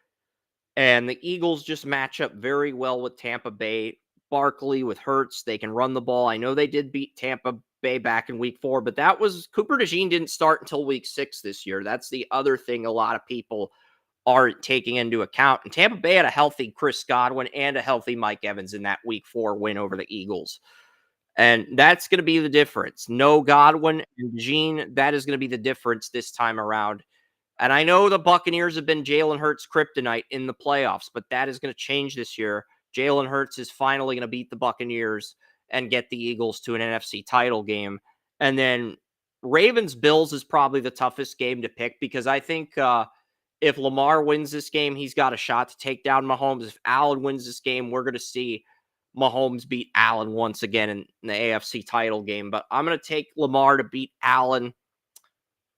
And the Eagles just match up very well with Tampa Bay. Barkley with Hurts, they can run the ball. I know they did beat Tampa Bay back in week 4, but that was Cooper DeJean didn't start until week 6 this year. That's the other thing a lot of people aren't taking into account. And Tampa Bay had a healthy Chris Godwin and a healthy Mike Evans in that week 4 win over the Eagles. And that's going to be the difference. No Godwin and Gene, that is going to be the difference this time around. And I know the Buccaneers have been Jalen Hurts' kryptonite in the playoffs, but that is going to change this year. Jalen Hurts is finally going to beat the Buccaneers and get the Eagles to an NFC title game. And then Ravens Bills is probably the toughest game to pick because I think if Lamar wins this game, he's got a shot to take down Mahomes. If Allen wins this game, we're going to see Mahomes beat Allen once again in the AFC title game. But I'm going to take Lamar to beat Allen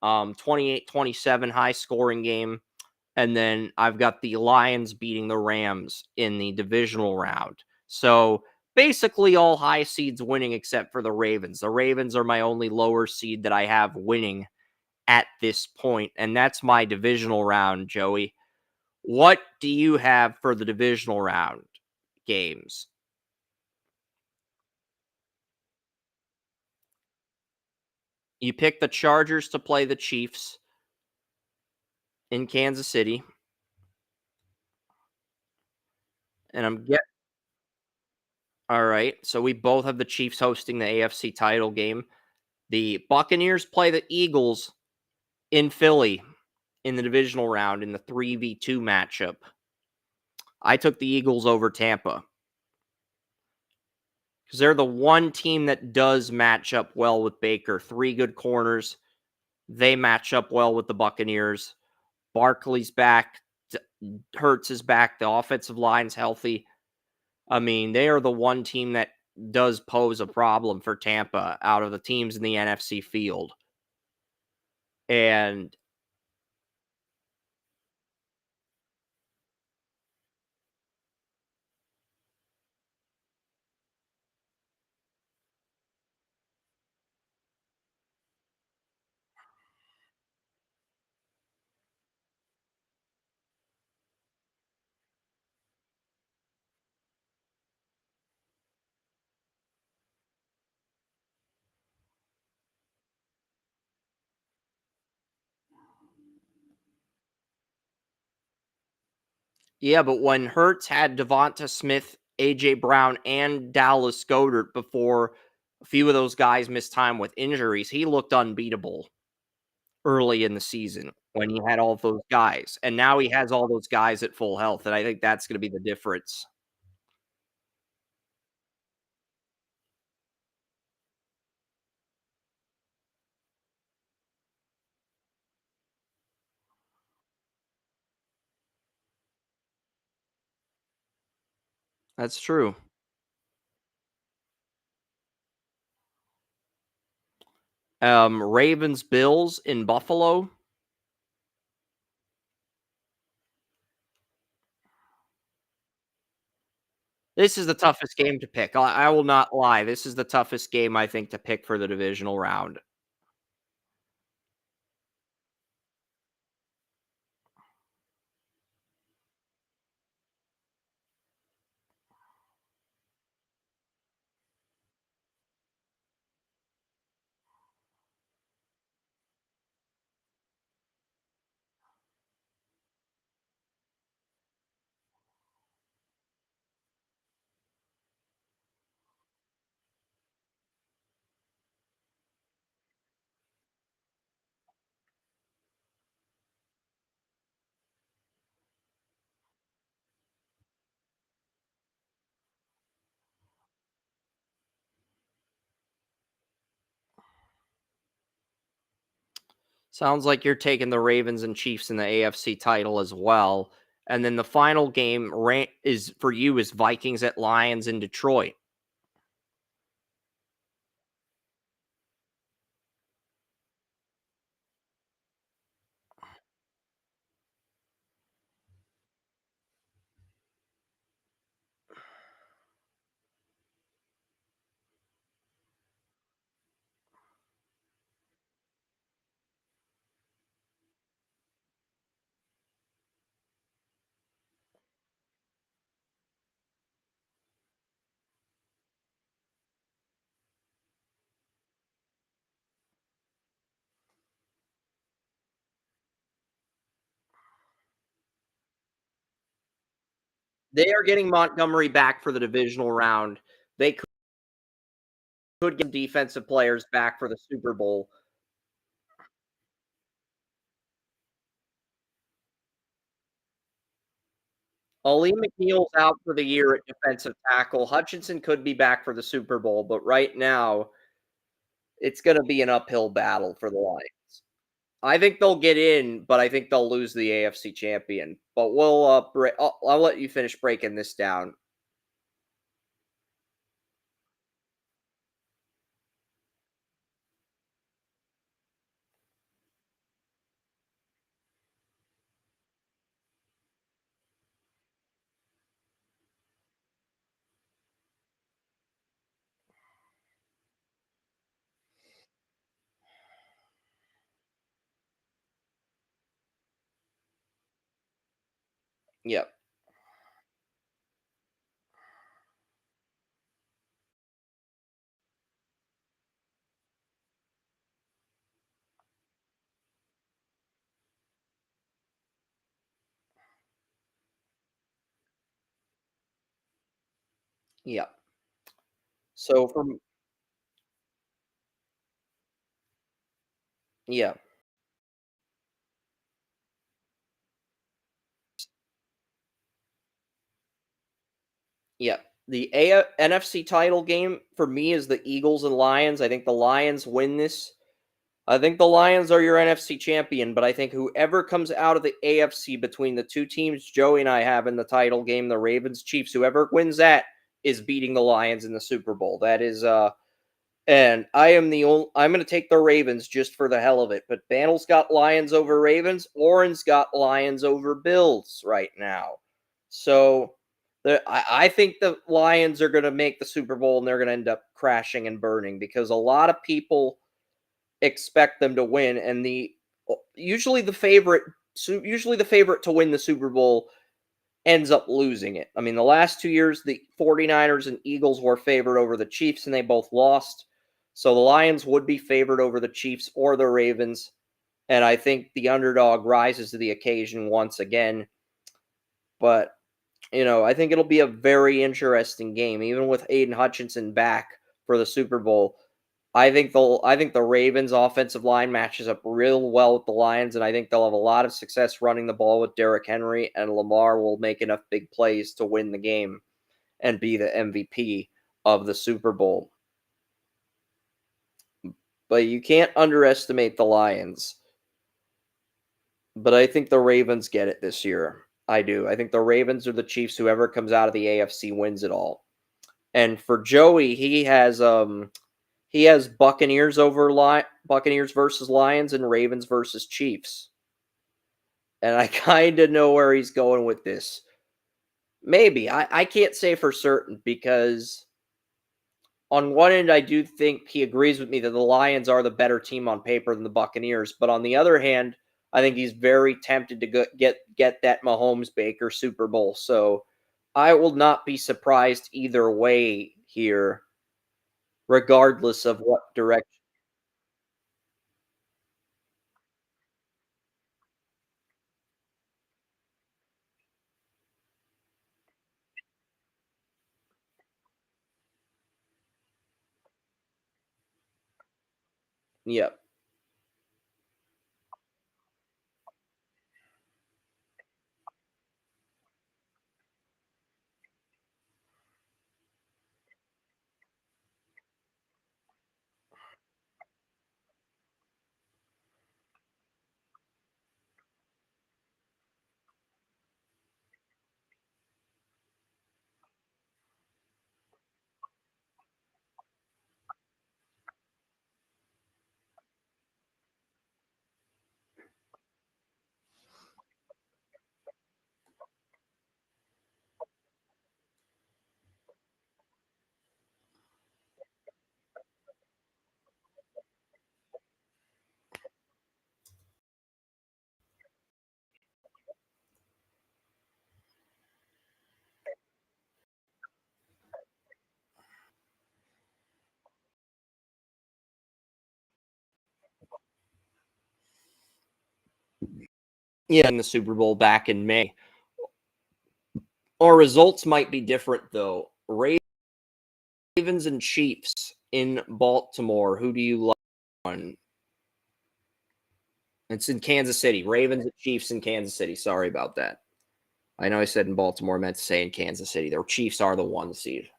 28-27 high scoring game. And then I've got the Lions beating the Rams in the divisional round. So basically all high seeds winning except for the Ravens. The Ravens are my only lower seed that I have winning at this point. And that's my divisional round, Joey. What do you have for the divisional round games? You pick the Chargers to play the Chiefs in Kansas City. And I'm get all right. So we both have the Chiefs hosting the AFC title game. The Buccaneers play the Eagles in Philly in the divisional round in the 3v2 matchup. I took the Eagles over Tampa because they're the one team that does match up well with Baker. 3 good corners. They match up well with the Buccaneers. Barkley's back. Hurts is back. The offensive line's healthy. I mean, they are the one team that does pose a problem for Tampa out of the teams in the NFC field. And Yeah, but when Hurts had Devonta Smith, AJ Brown, and Dallas Goedert before a few of those guys missed time with injuries, he looked unbeatable early in the season when he had all of those guys. And now he has all those guys at full health. And I think that's going to be the difference. That's true. Ravens Bills in Buffalo. This is the toughest game to pick. I will not lie. This is the toughest game I think to pick for the divisional round. Sounds like you're taking the Ravens and Chiefs in the AFC title as well. And then the final game is for you is Vikings at Lions in Detroit. They are getting Montgomery back for the divisional round. They could get defensive players back for the Super Bowl. Ali McNeil's out for the year at defensive tackle. Hutchinson could be back for the Super Bowl, but right now it's going to be an uphill battle for the Lions. I think they'll get in, but I think they'll lose the AFC champion. But we'll I'll let you finish breaking this down. Yep. Yep. So from yeah, yeah. The NFC title game for me is the Eagles and Lions. I think the Lions win this. I think the Lions are your NFC champion, but I think whoever comes out of the AFC between the two teams Joey and I have in the title game, the Ravens Chiefs, whoever wins that is beating the Lions in the Super Bowl. That is and I am the only I'm gonna take the Ravens just for the hell of it. But Bandel's got Lions over Ravens, Oren's got Lions over Bills right now. So I think the Lions are gonna make the Super Bowl and they're gonna end up crashing and burning because a lot of people expect them to win, and usually the favorite usually the favorite to win the Super Bowl ends up losing it. I mean, the last 2 years, the 49ers and Eagles were favored over the Chiefs, and they both lost. So the Lions would be favored over the Chiefs or the Ravens, and I think the underdog rises to the occasion once again. but I think it'll be a very interesting game, even with Aiden Hutchinson back for the Super Bowl. I think the Ravens offensive line matches up real well with the Lions, and I think they'll have a lot of success running the ball with Derrick Henry, and Lamar will make enough big plays to win the game and be the MVP of the Super Bowl. But you can't underestimate the Lions. But I think the Ravens get it this year. I do. I think the Ravens or the Chiefs, whoever comes out of the AFC wins it all. And for Joey, he has Buccaneers versus Lions and Ravens versus Chiefs. And I kind of know where he's going with this. Maybe. I can't say for certain because on one end, I do think he agrees with me that the Lions are the better team on paper than the Buccaneers. But on the other hand, I think he's very tempted to get that Mahomes Baker Super Bowl. So I will not be surprised either way here, regardless of what direction. Yep. Yeah, in the Super Bowl back in May. Our results might be different though. Ravens and Chiefs in Baltimore. Who do you like? It's in Kansas City. Ravens and Chiefs in Kansas City. Sorry about that. I know I said in Baltimore. I meant to say in Kansas City. The Chiefs are the 1 seed.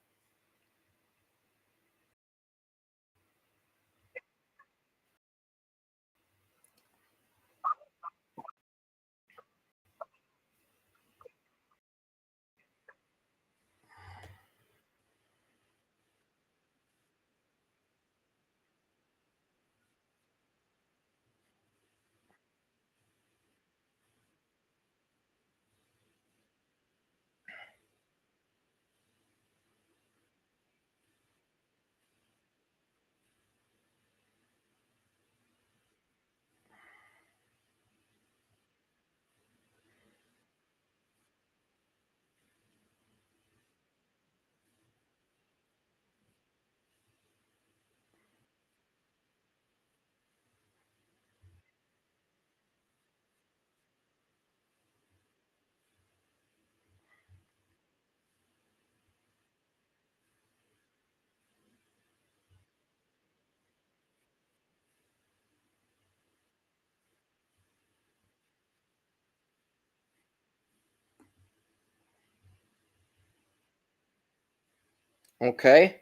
Okay.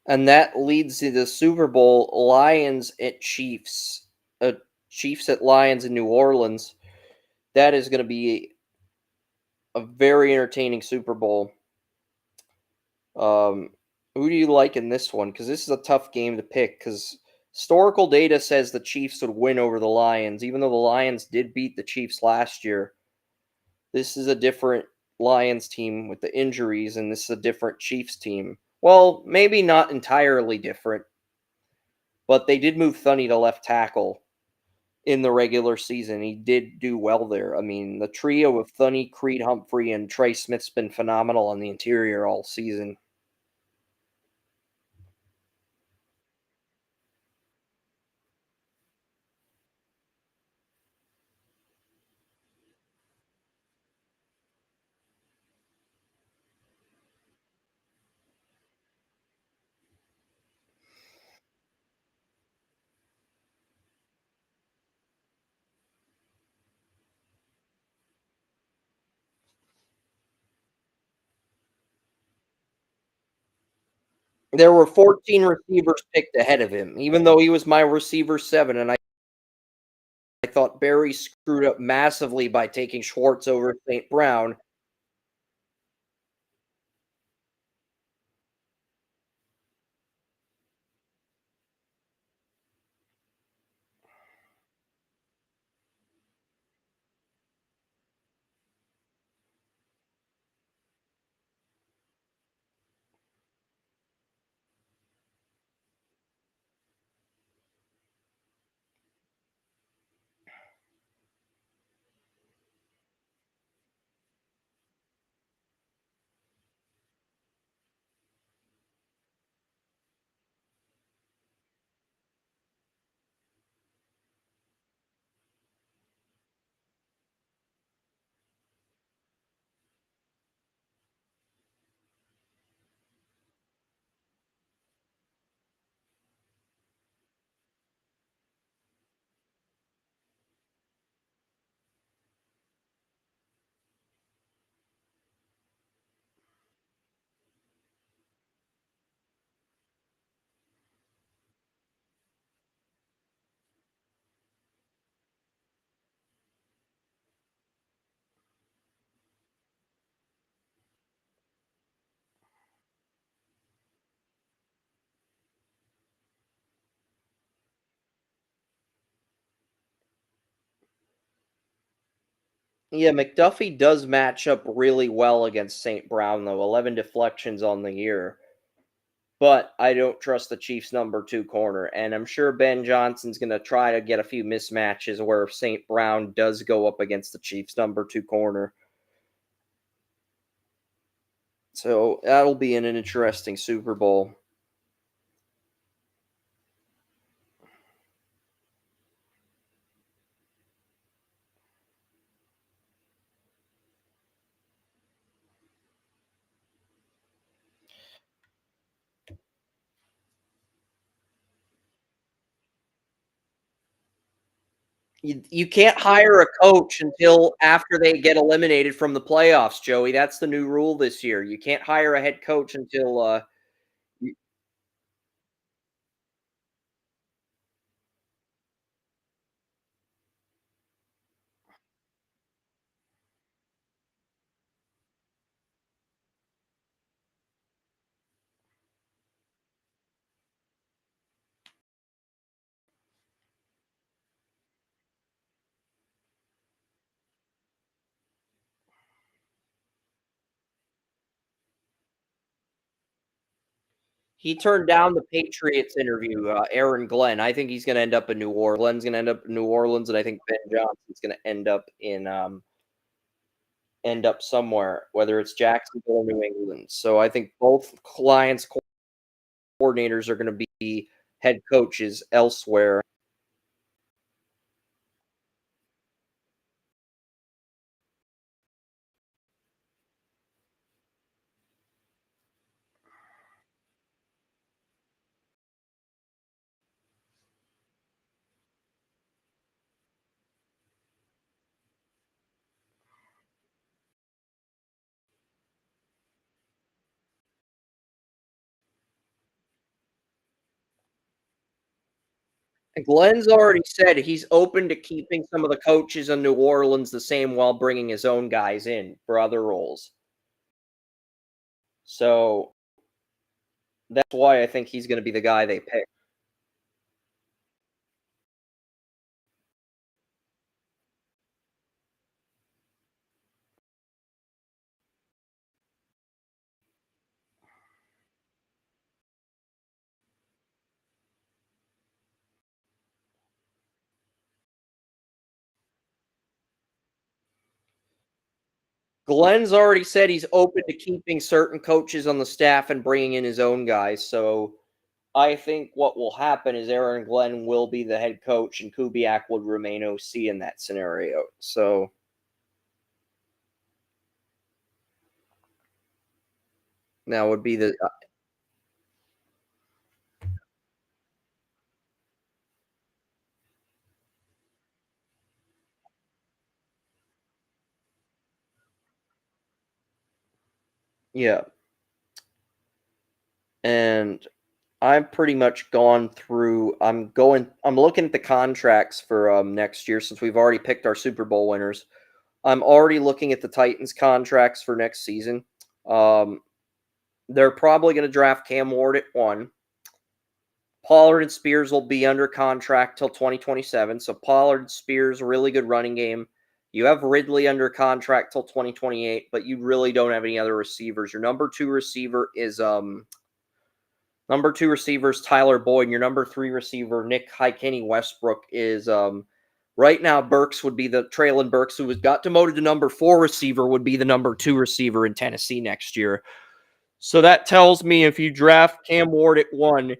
And that leads to the Super Bowl Lions at Chiefs. Chiefs at Lions in New Orleans. That is going to be a very entertaining Super Bowl. Um, who do you like in this one? Because this is a tough game to pick. Because historical data says the Chiefs would win over the Lions, even though the Lions did beat the Chiefs last year. This is a different Lions team with the injuries, and this is a different Chiefs team. Well, maybe not entirely different, but they did move Thuney to left tackle in the regular season. He did do well there. I mean, the trio of Thuney, Creed Humphrey, and Trey Smith's been phenomenal on the interior all season. There were 14 receivers picked ahead of him, even though he was my receiver 7, and I thought Barry screwed up massively by taking Schwartz over St. Brown. Yeah, McDuffie does match up really well against St. Brown, though. 11 deflections on the year. But I don't trust the Chiefs' number 2 corner, and I'm sure Ben Johnson's going to try to get a few mismatches where St. Brown does go up against the Chiefs' number 2 corner. So that'll be an interesting Super Bowl. You can't hire a coach until after they get eliminated from the playoffs, Joey. That's the new rule this year. You can't hire a head coach until y- he turned down the Patriots interview, Aaron Glenn. I think he's going to end up in New Orleans. Glenn's going to end up in New Orleans, and I think Ben Johnson's going to end up somewhere, whether it's Jacksonville or New England. So I think both Lions coordinators are going to be head coaches elsewhere. Glenn's already said he's open to keeping some of the coaches in New Orleans the same while bringing his own guys in for other roles. So that's why I think he's going to be the guy they pick. Glenn's already said he's open to keeping certain coaches on the staff and bringing in his own guys. So I think what will happen is Aaron Glenn will be the head coach and Kubiak would remain OC in that scenario. So that would be the yeah. and I've pretty much gone through. I'm looking at the contracts for next year since we've already picked our Super Bowl winners. I'm already looking at the Titans contracts for next season. Um, they're probably going to draft Cam Ward at 1. Pollard and Spears will be under contract till 2027. So Pollard, Spears, really good running game. You have Ridley under contract till 2028, but you really don't have any other receivers. Your number 2 receiver is Tyler Boyd, and your number 3 receiver, Nick Highkenny Westbrook, is right now Burks would be the Traylon Burks, who was got demoted to number 4 receiver, would be the number 2 receiver in Tennessee next year. So that tells me if you draft Cam Ward at 1,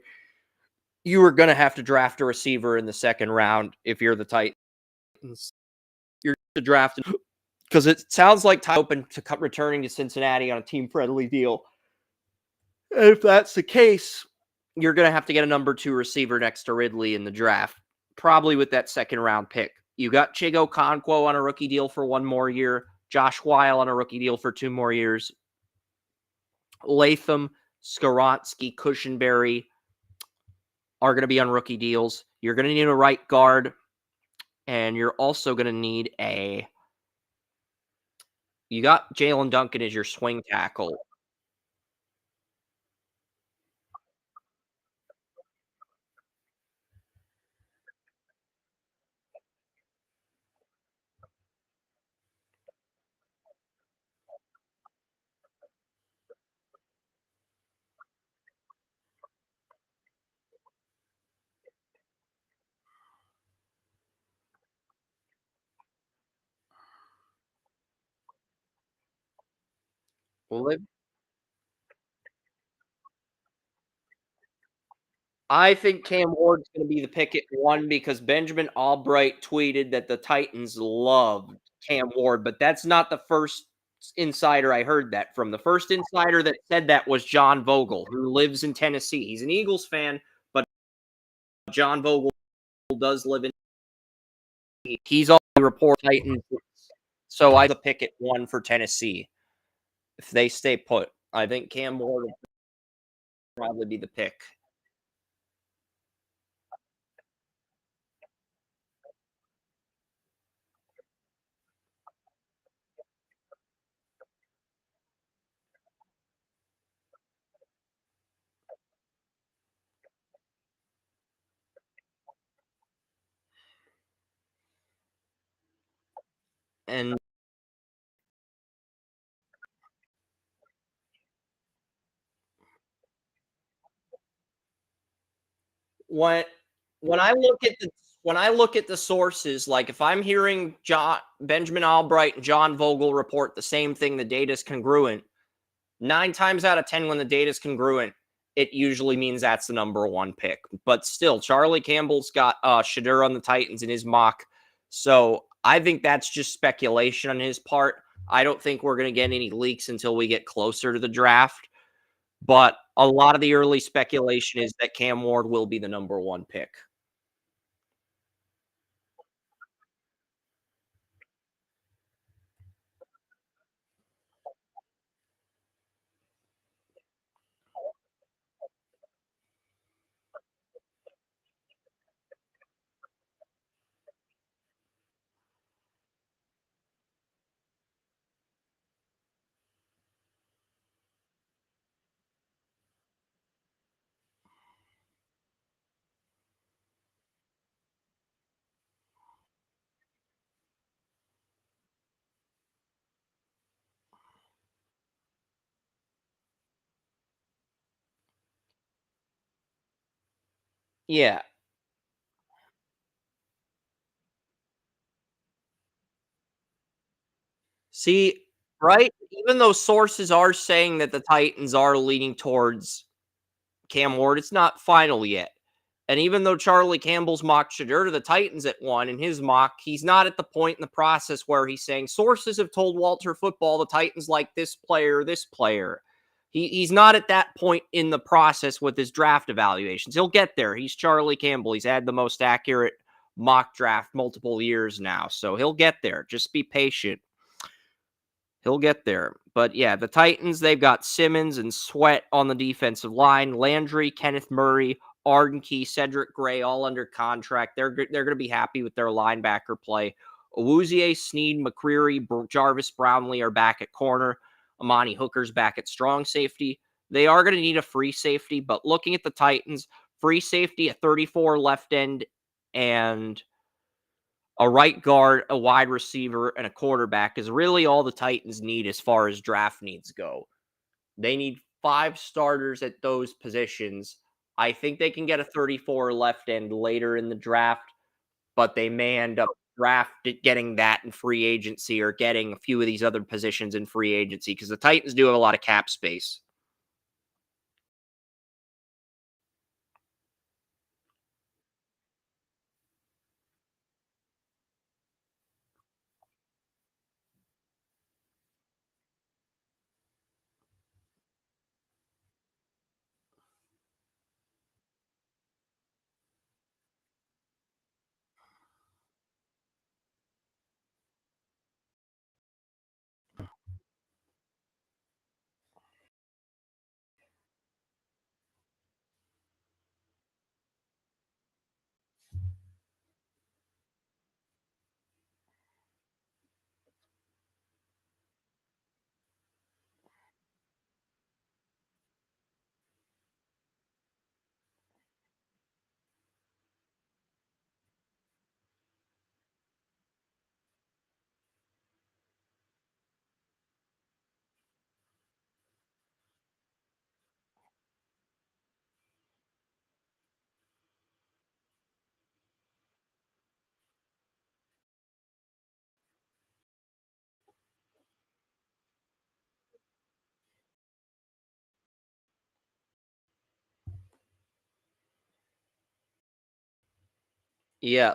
you are going to have to draft a receiver in the second round if you're the Titans. You're to draft because it sounds like Ty open to returning to Cincinnati on a team-friendly deal. And if that's the case, you're going to have to get a number 2 receiver next to Ridley in the draft, probably with that second-round pick. You got Chigo Okonkwo on a rookie deal for 1 more year, Josh Weil on a rookie deal for 2 more years, Latham, Skoronski, Cushenberry are going to be on rookie deals. You're going to need a right guard, and you're also going to need you got Jalen Duncan as your swing tackle. Well, I think Cam Ward's going to be the pick at 1 because Benjamin Albright tweeted that the Titans loved Cam Ward, but that's not the first insider I heard that from. The first insider that said that was John Vogel, who lives in Tennessee. He's an Eagles fan, but John Vogel does live in. He's on the report Titans, so I the pick at 1 for Tennessee if they stay put. I think Cam Ward will probably be the pick. And when when I look at the sources, like if I'm hearing Benjamin Albright and John Vogel report the same thing, the data is congruent. 9 times out of 10, when the data is congruent, it usually means that's the number 1 pick. But still, Charlie Campbell's got Shadur on the Titans in his mock, so I think that's just speculation on his part. I don't think we're going to get any leaks until we get closer to the draft. But a lot of the early speculation is that Cam Ward will be the number 1 pick. Yeah. See, right? Even though sources are saying that the Titans are leaning towards Cam Ward, it's not final yet. And even though Charlie Campbell's mocked Shadur to the Titans at 1 in his mock, he's not at the point in the process where he's saying sources have told Walter Football the Titans like this player, this player. He's not at that point in the process with his draft evaluations. He'll get there. He's Charlie Campbell. He's had the most accurate mock draft multiple years now. So he'll get there. Just be patient. He'll get there. But yeah, the Titans, they've got Simmons and Sweat on the defensive line, Landry, Kenneth Murray, Arden Key, Cedric Gray, all under contract. They're going to be happy with their linebacker play. Awuzie, Sneed, McCreary, Jarvis Brownlee are back at corner. Amani Hooker's back at strong safety. They are going to need a free safety, but looking at the Titans, free safety at 34 left end and a right guard, a wide receiver, and a quarterback is really all the Titans need as far as draft needs go. They need 5 starters at those positions. I think they can get a 34 left end later in the draft, but they may end up getting that in free agency or getting a few of these other positions in free agency because the Titans do have a lot of cap space. Yeah.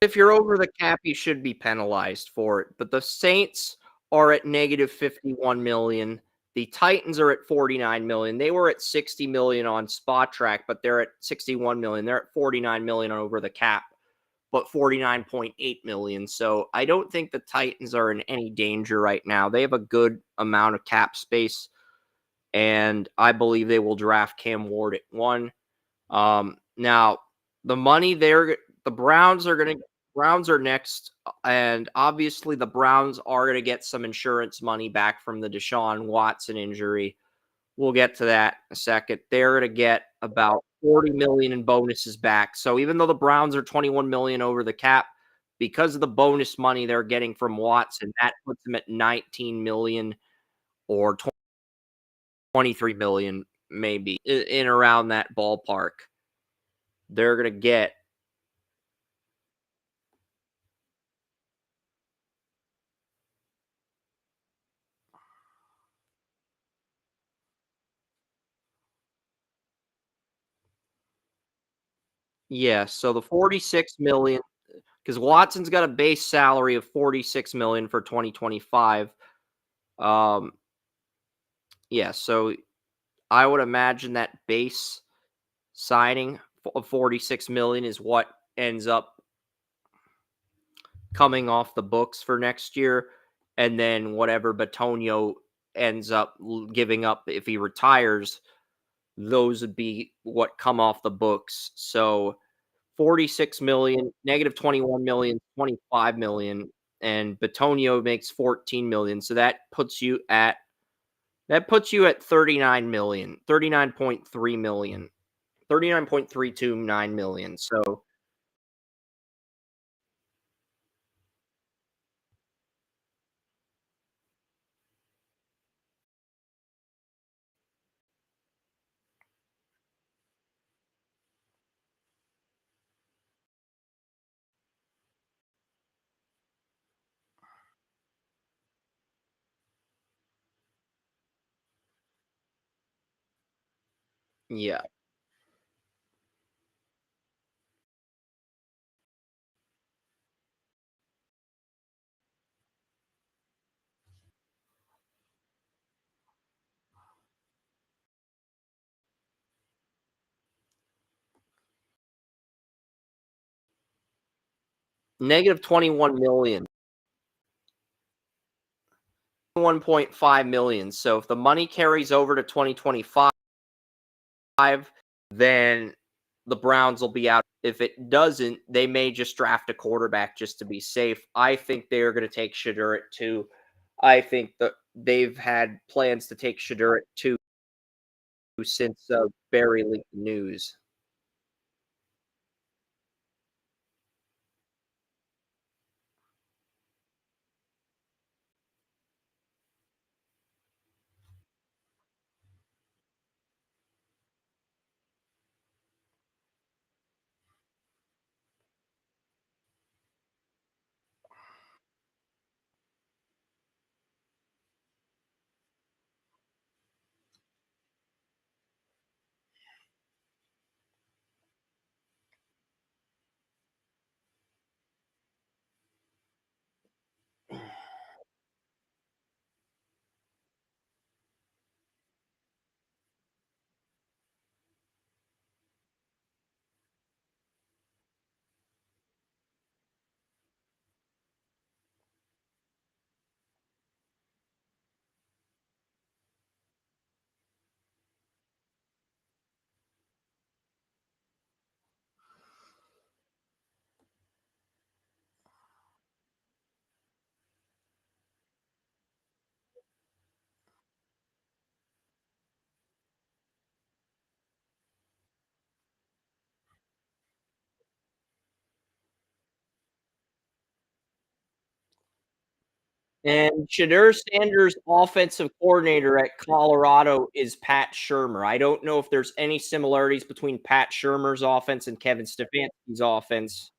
If you're over the cap, you should be penalized for it. But the Saints are at negative 51 million. The Titans are at 49 million. They were at 60 million on Spot Track, but they're at 61 million. They're at 49 million over the cap, but 49.8 million. So I don't think the Titans are in any danger right now. They have a good amount of cap space, and I believe they will draft Cam Ward at 1. Now the money the Browns are next, and obviously the Browns are gonna get some insurance money back from the Deshaun Watson injury. We'll get to that in a second. They're gonna get about 40 million in bonuses back. So even though the Browns are 21 million over the cap, because of the bonus money they're getting from Watson, that puts them at 19 million or 23 million, maybe in around that ballpark. They're gonna get. Yeah, so the 46 million, because Watson's got a base salary of 46 million for 2025. Um, yeah, so I would imagine that base signing of 46 million is what ends up coming off the books for next year, and then whatever Batonio ends up giving up if he retires, those would be what come off the books. So 46 million, negative 21 million, 25 million, and Batonio makes 14 million. So that puts you at 39 million, 39.3 million, 39.329 million. So yeah. Negative 21 million. 1.5 million. So if the money carries over to 2025, then the Browns will be out. If it doesn't, they may just draft a quarterback just to be safe. I think they're going to take Shadur at 2. I think that they've had plans to take Shadur at 2 since Barry leaked the news. And Shadur Sanders' offensive coordinator at Colorado is Pat Shurmur. I don't know if there's any similarities between Pat Shurmur's offense and Kevin Stefanski's offense.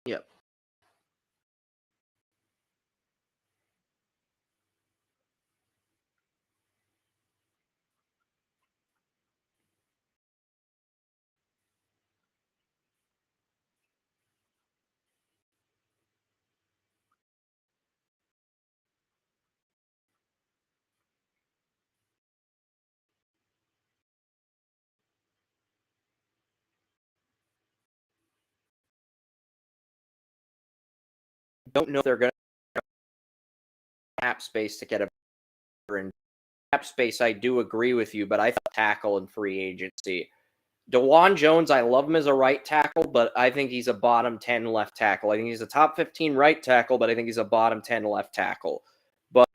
Yep. Don't know if they're going to cap space to get a veteran. Cap space, I do agree with you, but I thought tackle in free agency. DeJuan Jones, I love him as a right tackle, but I think he's a bottom 10 left tackle. I think he's a top 15 right tackle, but I think he's a bottom 10 left tackle. But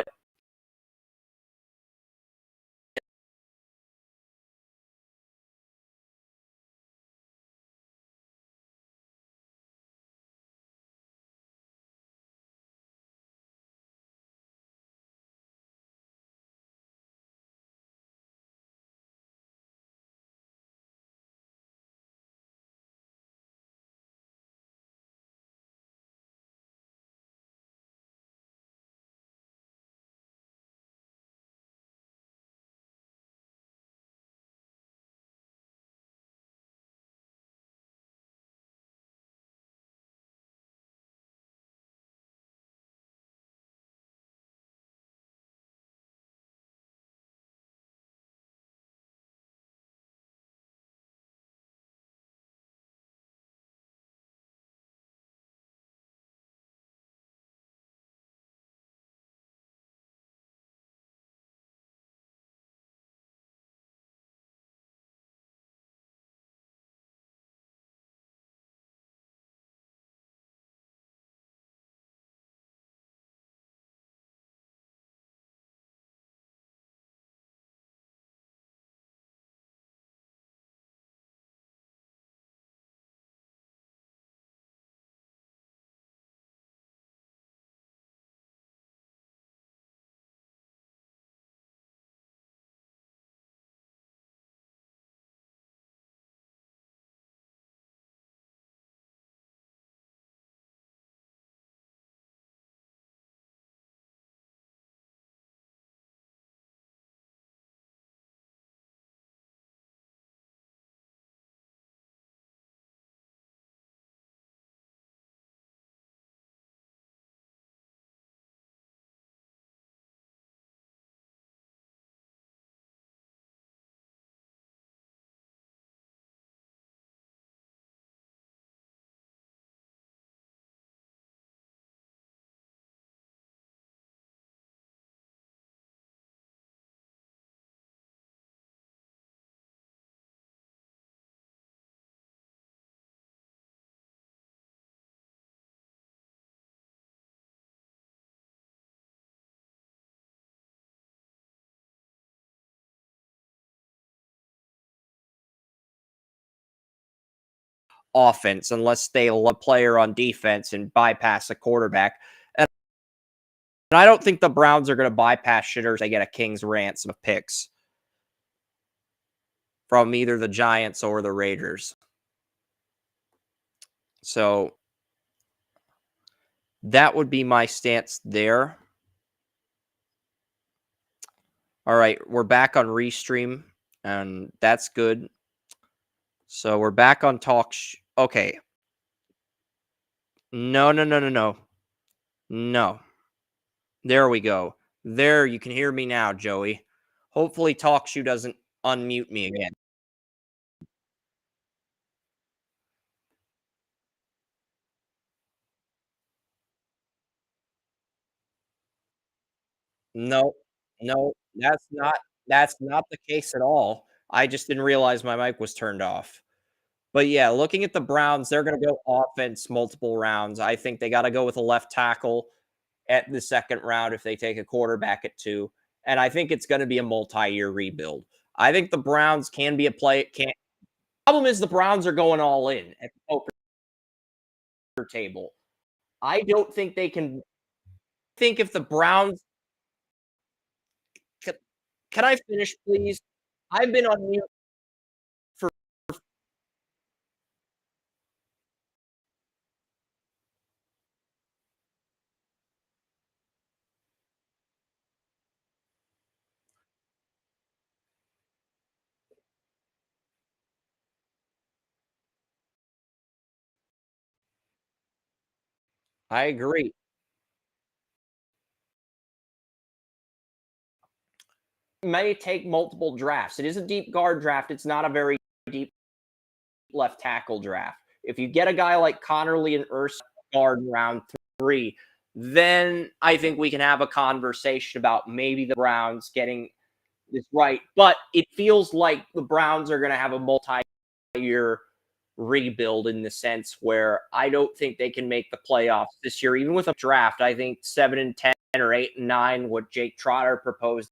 offense unless they love a player on defense and bypass a quarterback. And I don't think the Browns are going to bypass shitters. They get a king's ransom of picks from either the Giants or the Raiders. So that would be my stance there. All right, we're back on Restream, and that's good. So we're back on Talk. Okay. No. No. There we go. There, you can hear me now, Joey. Hopefully, TalkShoe doesn't unmute me again. No, no, that's not the case at all. I just didn't realize my mic was turned off. But yeah, looking at the Browns, they're going to go offense multiple rounds. I think they got to go with a left tackle at the second round if they take a quarterback at 2. And I think it's going to be a multi-year rebuild. I think the Browns can be a play. Can't. Problem is the Browns are going all in at the poker table. I don't think they can. Think if the Browns can, can I finish, please? I've been on mute for. I agree. May take multiple drafts. It is a deep guard draft. It's not a very deep left tackle draft. If you get a guy like Connerly and Erskine guard in round 3, then I think we can have a conversation about maybe the Browns getting this right. But it feels like the Browns are going to have a multi-year rebuild in the sense where I don't think they can make the playoffs this year, even with a draft. I think 7-10 or 8-9, what Jake Trotter proposed,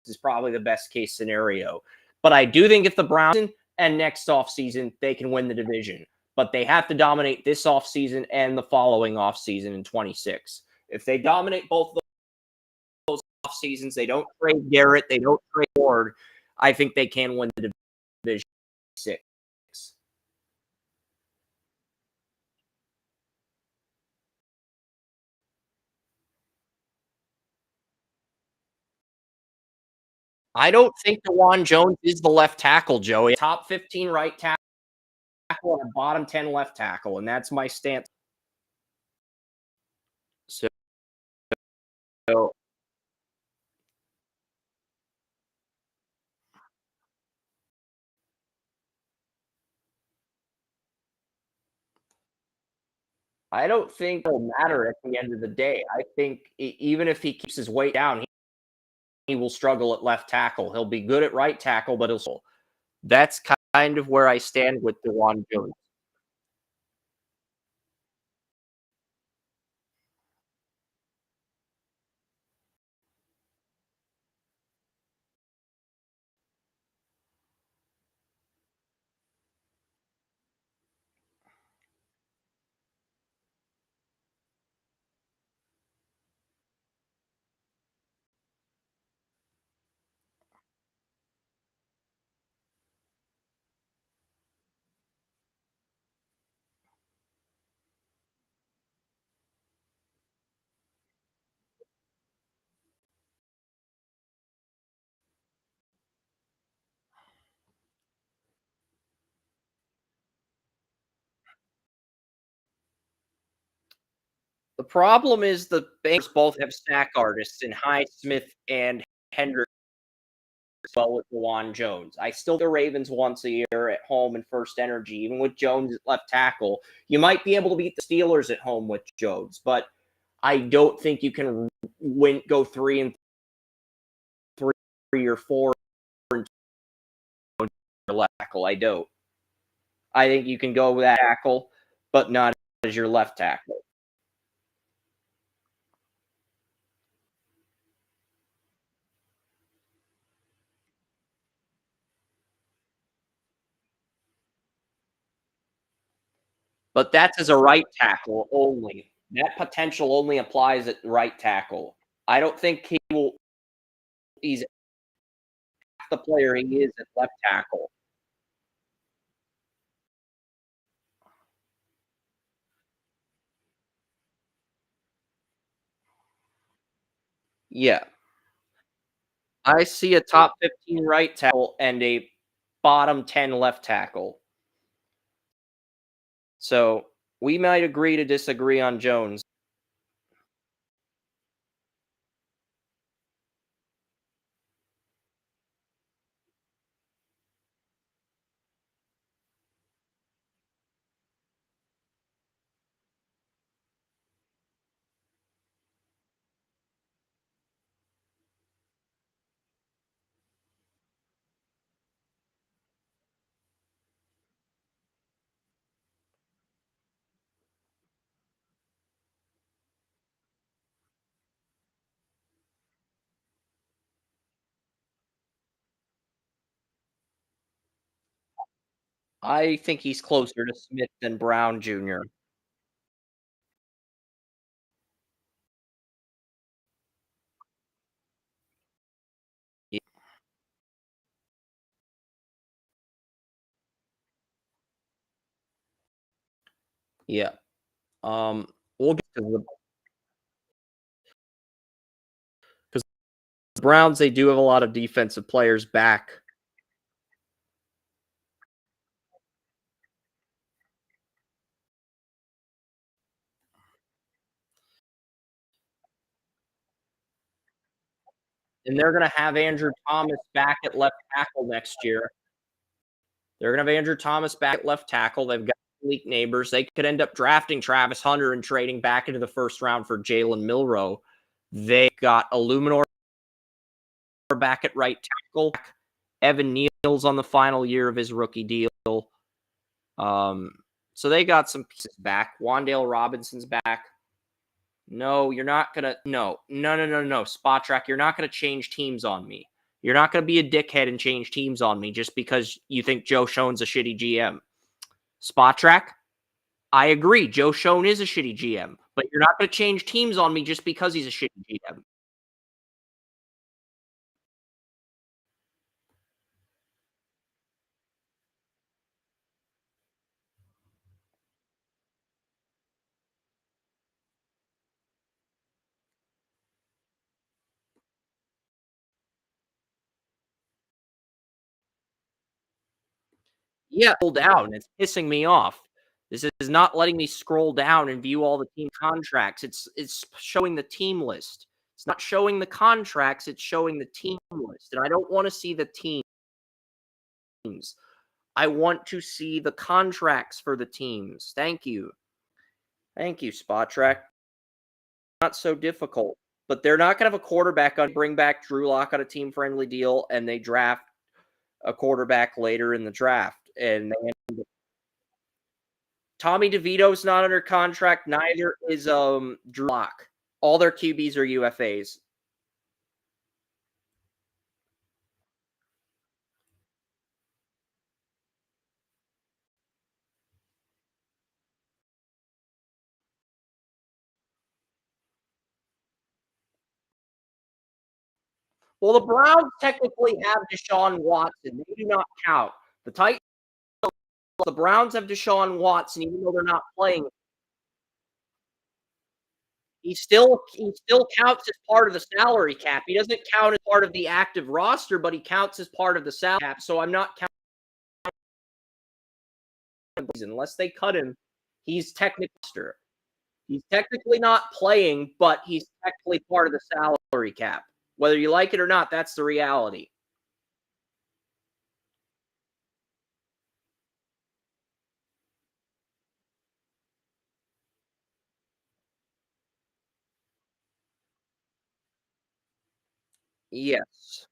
is probably the best case scenario. But I do think if the Browns and next offseason, they can win the division. But they have to dominate this offseason and the following offseason in 26. If they dominate both of those off seasons, they don't trade Garrett, they don't trade Ward, I think they can win the division 6. I don't think DeJuan Jones is the left tackle, Joey. Top 15 right tackle and bottom 10 left tackle, and that's my stance. So I don't think it'll matter at the end of the day. I think even if he keeps his weight down, he will struggle at left tackle. He'll be good at right tackle, but he'll. That's kind of where I stand with DeJuan Jones. The problem is the Bengals both have sack artists in Highsmith and Hendricks well with DeJuan Jones. I still the Ravens once a year at home in First Energy, even with Jones at left tackle. You might be able to beat the Steelers at home with Jones, but I don't think you can go 3-3 or 4 and left tackle. I don't. I think you can go with that tackle, but not as your left tackle. but that's as a right tackle only. That potential only applies at right tackle. I don't think he's the player he is at left tackle. Yeah. I see a top 15 right tackle and a bottom 10 left tackle. So we might agree to disagree on Jones. I think he's closer to Smith than Brown Jr. Ye Yeah. We'll get to the 'cause the Browns, they do have a lot of defensive players back, and they're gonna have Andrew Thomas back at left tackle next year. They're gonna have Andrew Thomas back at left tackle. They've got Malik Neighbors. They could end up drafting Travis Hunter and trading back into the first round for Jalen Milroe. They got Illuminor back at right tackle. Evan Neal's on the final year of his rookie deal. Um, so they got some pieces back. Wandale Robinson's back. No, you're not gonna. No, no, no, no, no. Spot track. You're not gonna change teams on me. You're not gonna be a dickhead and change teams on me just because you think Joe Schoen's a shitty GM. Spot track. I agree. Joe Schoen is a shitty GM, but you're not gonna change teams on me just because he's a shitty GM. Yeah, scroll down. It's pissing me off. This is not letting me scroll down and view all the team contracts. It's showing the team list. It's not showing the contracts, it's showing the team list. And I don't want to see the teams. I want to see the contracts for the teams. Thank you. Thank you, Spot Track. Not so difficult. But they're not going to have a quarterback on bring back Drew Lock on a team friendly deal and they draft a quarterback later in the draft. And Tommy DeVito's not under contract. Neither is Drew Lock. All their QBs are UFAs. Well, the Browns technically have Deshaun Watson. They do not count. The Titans, the Browns have Deshaun Watson, even though they're not playing. He still counts as part of the salary cap. He doesn't count as part of the active roster, but he counts as part of the salary cap. So I'm not counting unless they cut him. He's technically He's technically not playing, but he's technically part of the salary cap. Whether you like it or not, that's the reality. Yes.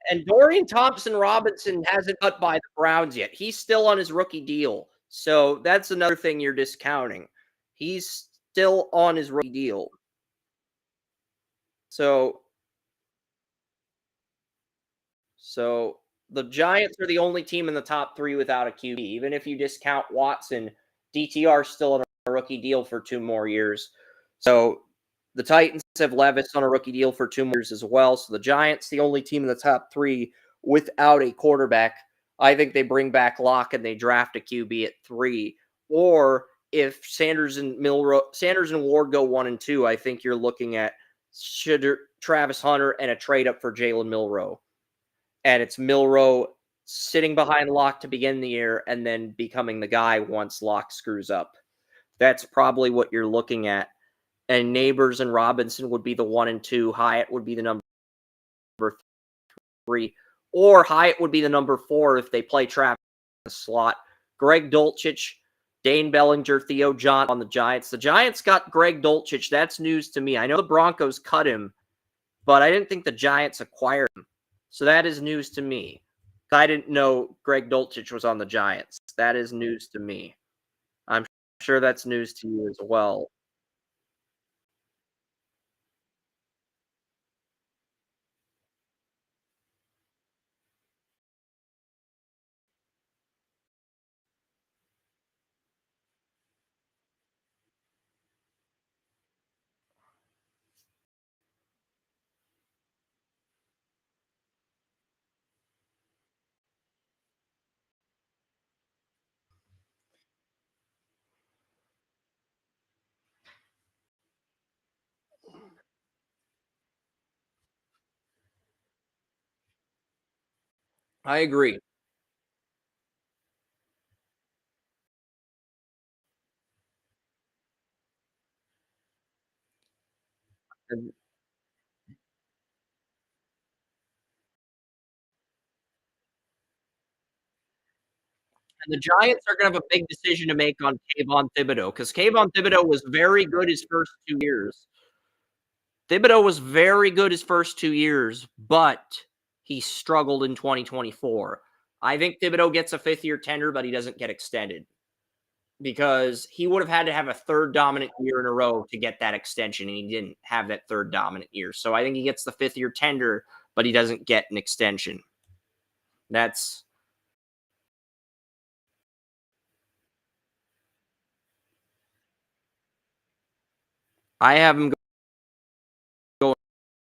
And Dorian Thompson Robinson hasn't cut by the Browns yet. He's still on his rookie deal. So that's another thing you're discounting. He's still on his rookie deal. So So the Giants are the only team in the top 3 without a QB. Even if you discount Watson, DTR is still on a rookie deal for 2 more years. So the Titans have Levis on a rookie deal for 2 more years as well. So the Giants, the only team in the top 3 without a quarterback. I think they bring back Locke and they draft a QB at 3. Or if Sanders and Ward go 1 and 2, I think you're looking at Travis Hunter and a trade up for Jalen Milroe. And it's Milroe sitting behind Locke to begin the year and then becoming the guy once Locke screws up. That's probably what you're looking at. And Neighbors and Robinson would be the 1 and 2. Hyatt would be the number 3. Or Hyatt would be the number 4 if they play Travis in the slot. Greg Dulcich, Dane Bellinger, Theo John on the Giants. The Giants got Greg Dulcich. That's news to me. I know the Broncos cut him, but I didn't think the Giants acquired him. So that is news to me. I didn't know Greg Dulcich was on the Giants. That is news to me. I'm sure that's news to you as well. I agree. And the Giants are going to have a big decision to make on Kayvon Thibodeau because Kayvon Thibodeau was very good his first 2 years. Thibodeau was very good his first 2 years, but he struggled in 2024. I think Thibodeau gets a 5th-year tender, but he doesn't get extended because he would have had to have a 3rd dominant year in a row to get that extension, and he didn't have that 3rd dominant year. So I think he gets the 5th-year tender, but he doesn't get an extension. That's I have him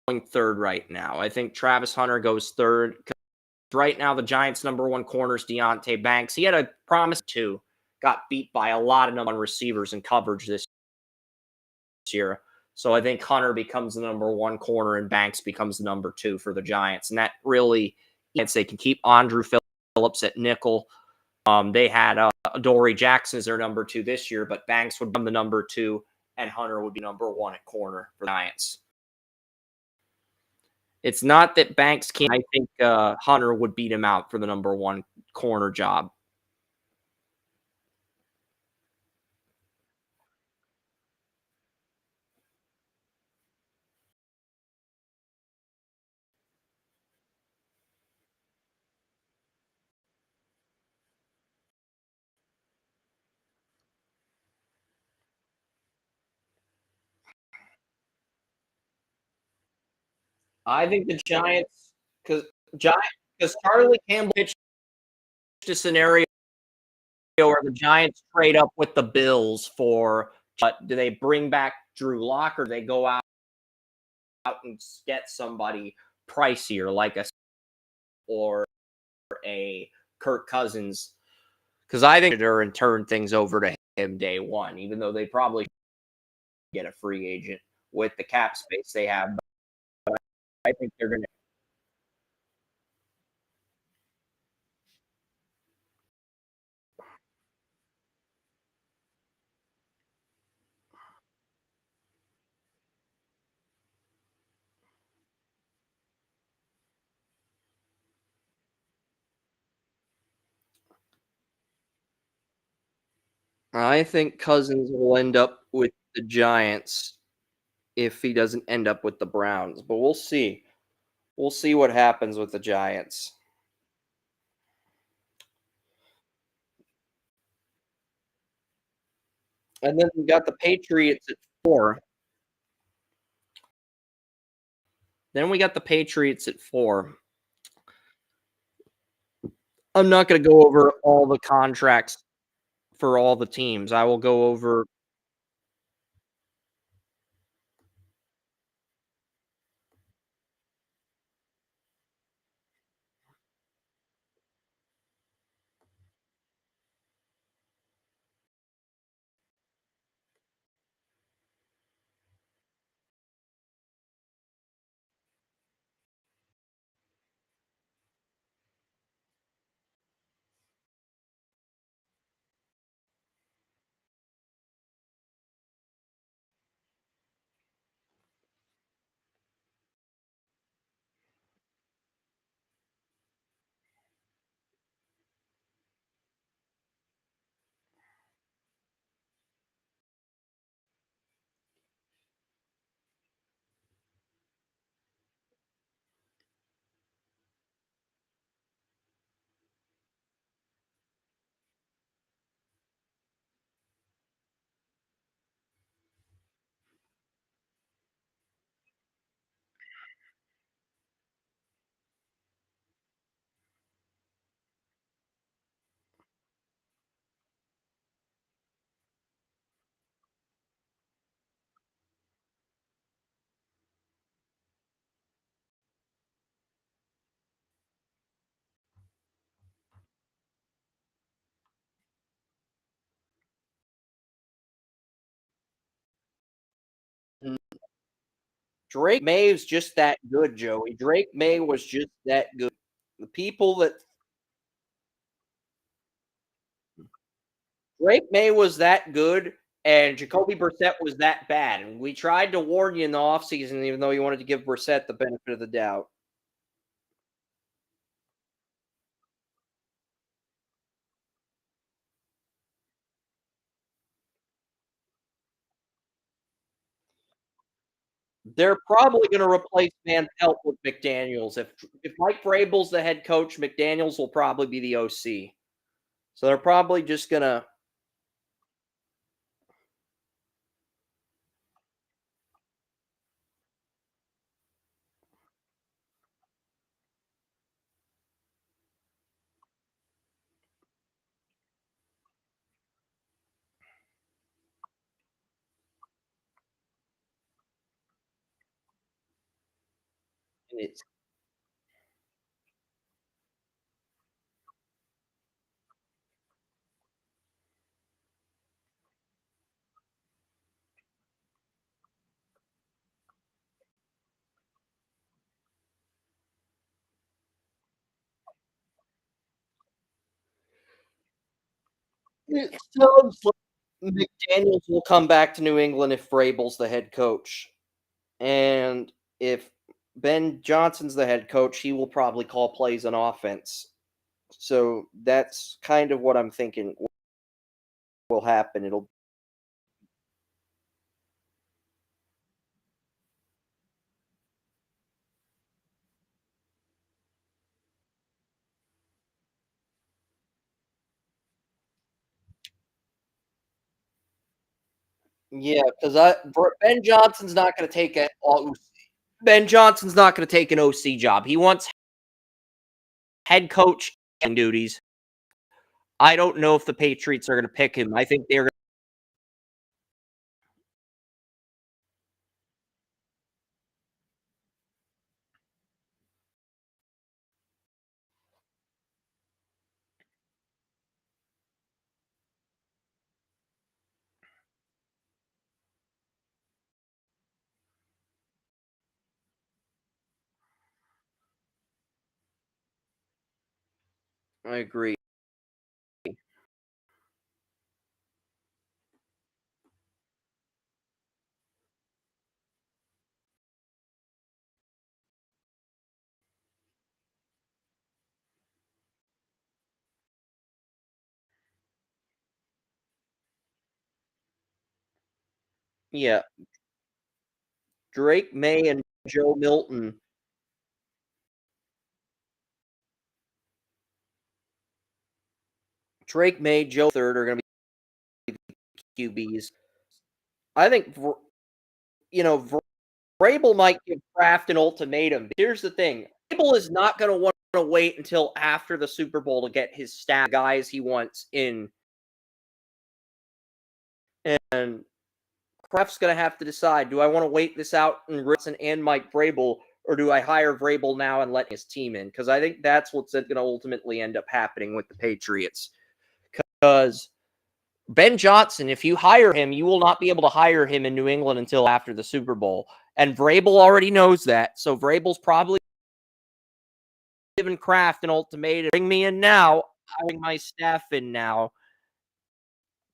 going 3rd right now. I think Travis Hunter goes 3rd. Right now, the Giants' number 1 corner is Deonte Banks. He had a promise to, got beat by a lot of number 1 receivers in coverage this year. So I think Hunter becomes the number 1 corner and Banks becomes the number 2 for the Giants. And that really, they can keep Andrew Phillips at nickel. They had Dory Jackson as their number 2 this year, but Banks would become the number 2 and Hunter would be number 1 at corner for the Giants. It's not that Banks can't. I think Hunter would beat him out for the number 1 corner job. I think the Giants, because Charlie Campbell pitched a scenario where the Giants trade up with the Bills for, but do they bring back Drew Lock or do they go out and get somebody pricier like a or a Kirk Cousins? Because I think they're and turn things over to him day one, even though they probably get a free agent with the cap space they have. But I think they're going to. I think Cousins will end up with the Giants if he doesn't end up with the Browns, but we'll see. We'll see what happens with the Giants. And then we got the Patriots at 4. Then we got the Patriots at 4. I'm not gonna go over all the contracts for all the teams. I will go over Drake May is just that good, Joey. Drake May was just that good. The people that Drake May was that good, and Jacoby Brissett was that bad. And we tried to warn you in the offseason, even though you wanted to give Brissett the benefit of the doubt. They're probably going to replace Van Pelt with McDaniels. If Mike Vrabel's the head coach, McDaniels will probably be the OC. So they're probably just going to. It's It sounds like McDaniels will come back to New England if Vrabel's the head coach. And if Ben Johnson's the head coach, he will probably call plays on offense. So that's kind of what I'm thinking will happen. It'll yeah, because Ben Johnson's not going to take a Ben Johnson's not going to take an OC job. He wants head coach duties. I don't know if the Patriots are going to pick him. I think they're. I agree. Yeah, Drake May and Joe Milton. Drake May, Joe Third are going to be QBs. I think you know Vrabel might give Kraft an ultimatum. Here's the thing: Vrabel is not going to want to wait until after the Super Bowl to get his staff guys he wants in, and Kraft's going to have to decide: do I want to wait this out in Ransom and Mike Vrabel, or do I hire Vrabel now and let his team in? Because I think that's what's going to ultimately end up happening with the Patriots. Because Ben Johnson, if you hire him, you will not be able to hire him in New England until after the Super Bowl. And Vrabel already knows that. So Vrabel's probably giving Kraft an ultimatum. Bring me in now. I bring my staff in now.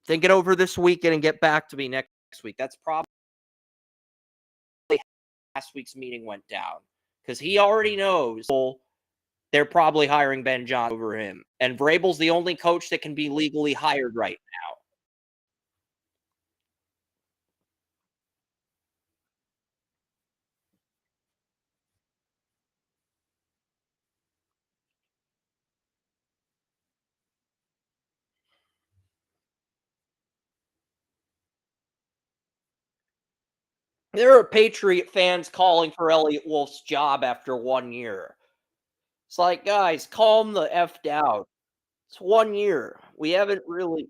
Think it over this weekend and get back to me next week. That's probably how last week's meeting went down. Because he already knows they're probably hiring Ben Johnson over him. And Vrabel's the only coach that can be legally hired right now. There are Patriot fans calling for Elliott Wolf's job after 1 year. It's like, guys, calm the F down. It's 1 year. We haven't really.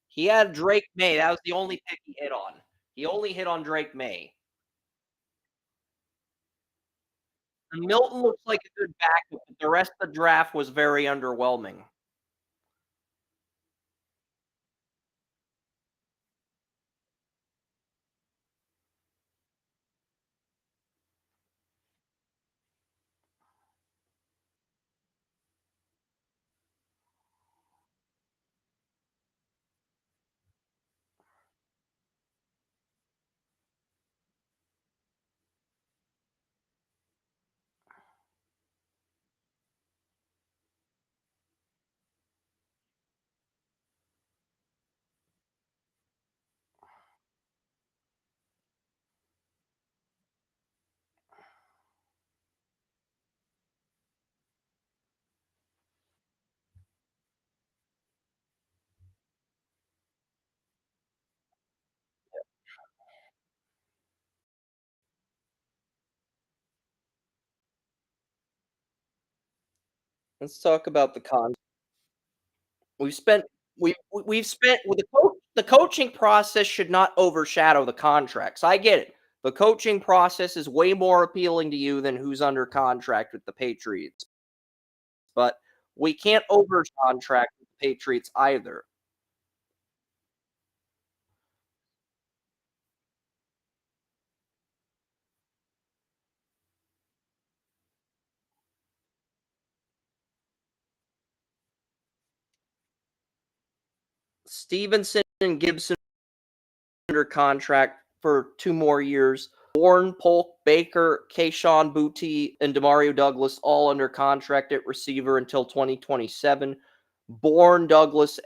He had Drake May. That was the only pick he hit on. He only hit on Drake May. And Milton looks like a good backup, but the rest of the draft was very underwhelming. Let's talk about the con. We've spent we've spent with the coaching process should not overshadow the contracts. I get it. The coaching process is way more appealing to you than who's under contract with the Patriots. But we can't over contract with the Patriots either. Stevenson and Gibson under contract for 2 more years. Bourne, Polk, Baker, Kayshawn Booty, and Demario Douglas all under contract at receiver until 2027. Bourne, Douglas,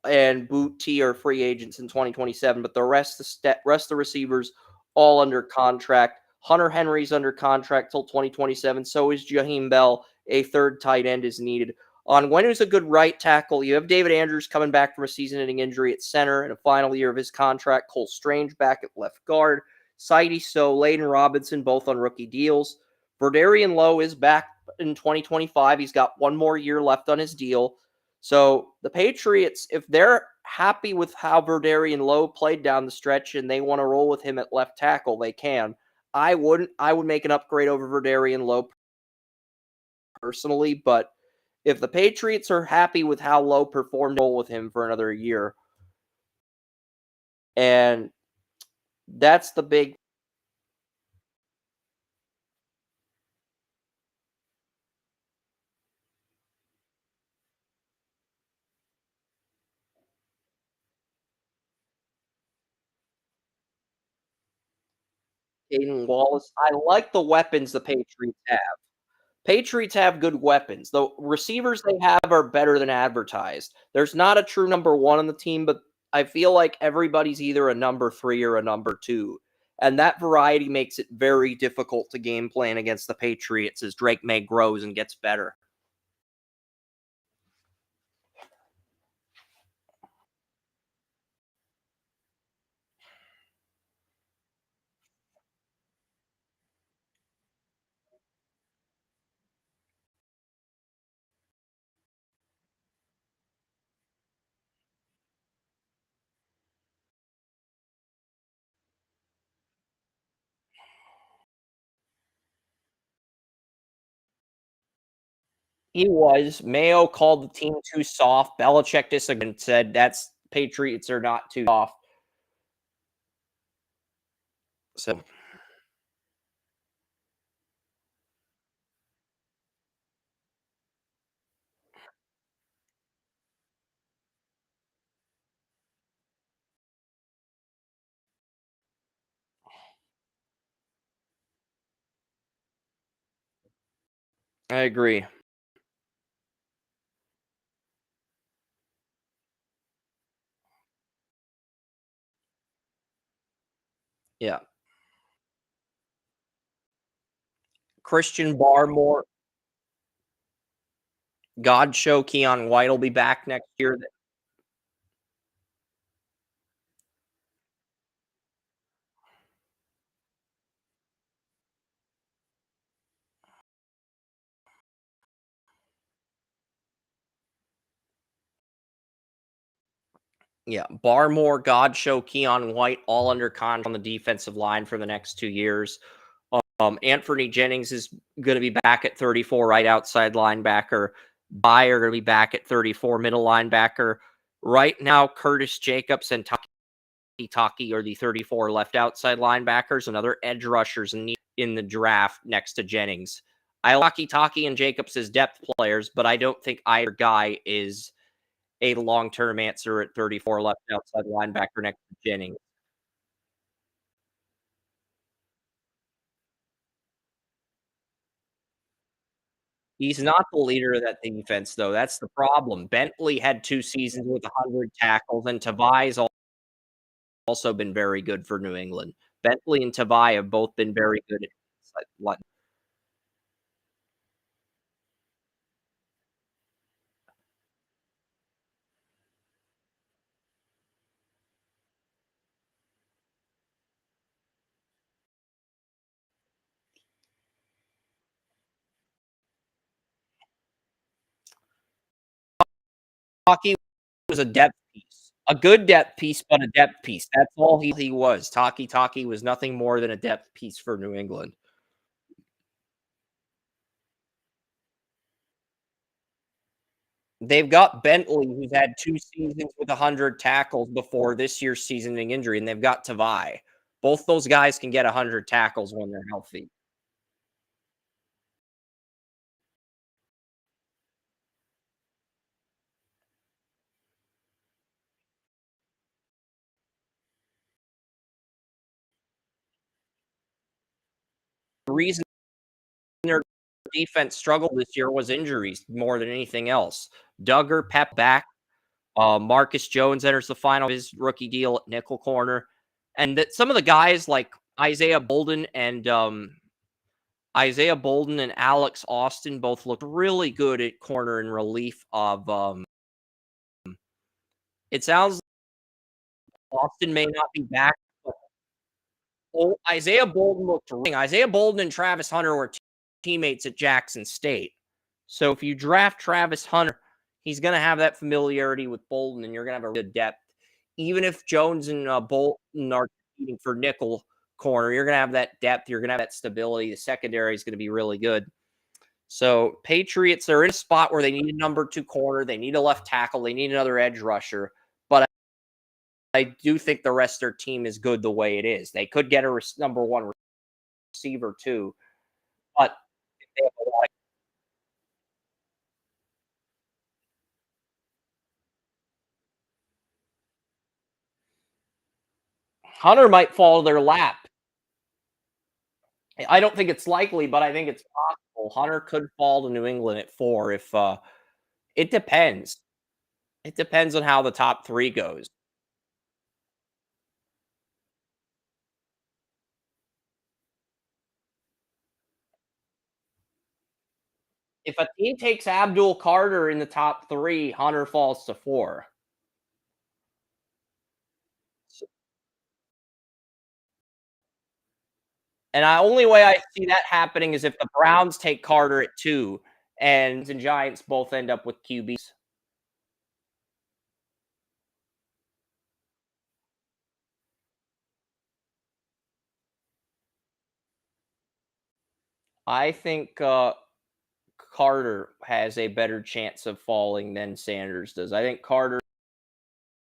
and Booty are free agents in 2027, but the rest of the receivers all under contract. Hunter Henry's under contract till 2027. So is Jaheim Bell. A third tight end is needed. On when who's a good right tackle, you have David Andrews coming back from a season-ending injury at center in a final year of his contract. Cole Strange back at left guard. Sidey So, Layden Robinson, both on rookie deals. Verdarian Lowe is back in 2025. He's got 1 more year left on his deal. So the Patriots, if they're happy with how Verdarian Lowe played down the stretch and they want to roll with him at left tackle, they can. I wouldn't. I would make an upgrade over Verdarian Lowe personally, but if the Patriots are happy with how Lowe performed, roll with him for another year. And that's the big Aiden Wallace. I like the weapons the Patriots have. Patriots have good weapons. The receivers they have are better than advertised. There's not a true number one on the team, but I feel like everybody's either a number three or a number two. And that variety makes it very difficult to game plan against the Patriots as Drake May grows and gets better. He was. Mayo called the team too soft. Belichick disagreed and said that's Patriots are not too soft. So I agree. Yeah. Christian Barmore, God show Keon White will be back next year. Yeah, Barmore, Godshow, Keon White, all under contract on the defensive line for the next 2 years. Anthony Jennings is going to be back at 34, right outside linebacker. Byer going to be back at 34, middle linebacker. Right now, Curtis Jacobs and Taki are the 34 left outside linebackers and other edge rushers in the draft next to Jennings. I like Taki and Jacobs as depth players, but I don't think either guy is a long-term answer at 34 left outside linebacker next to Jennings. He's not the leader of that defense, though. That's the problem. Bentley had 2 seasons with 100 tackles, and Tavai's also been very good for New England. Bentley and Tavai have both been very good at Taki was a depth piece. A good depth piece, but a depth piece. That's all he was. Taki was nothing more than a depth piece for New England. They've got Bentley, who's had 2 seasons with 100 tackles before this year's seasoning injury, and they've got Tavai. Both those guys can get 100 tackles when they're healthy. The reason their defense struggled this year was injuries more than anything else. Duggar, Pep back. Marcus Jones enters the final of his rookie deal at nickel corner. And that some of the guys like Isaiah Bolden and Alex Austin both looked really good at corner in relief of it sounds like Austin may not be back. Well, Isaiah Bolden looked ring. Isaiah Bolden and Travis Hunter were teammates at Jackson State. So if you draft Travis Hunter, he's going to have that familiarity with Bolden, and you're going to have a good depth. Even if Jones and Bolton are competing for nickel corner, you're going to have that depth. You're going to have that stability. The secondary is going to be really good. So Patriots are in a spot where they need a number 2 corner. They need a left tackle. They need another edge rusher. But I do think the rest of their team is good the way it is. They could get a number 1 receiver too, but they have a lot of Hunter might fall to their lap. I don't think it's likely, but I think it's possible. Hunter could fall to New England at 4 if it depends. It depends on how the top 3 goes. If a team takes Abdul Carter in the top 3, Hunter falls to 4. And the only way I see that happening is if the Browns take Carter at 2 and Giants both end up with QBs. I think Carter has a better chance of falling than Sanders does. I think Carter,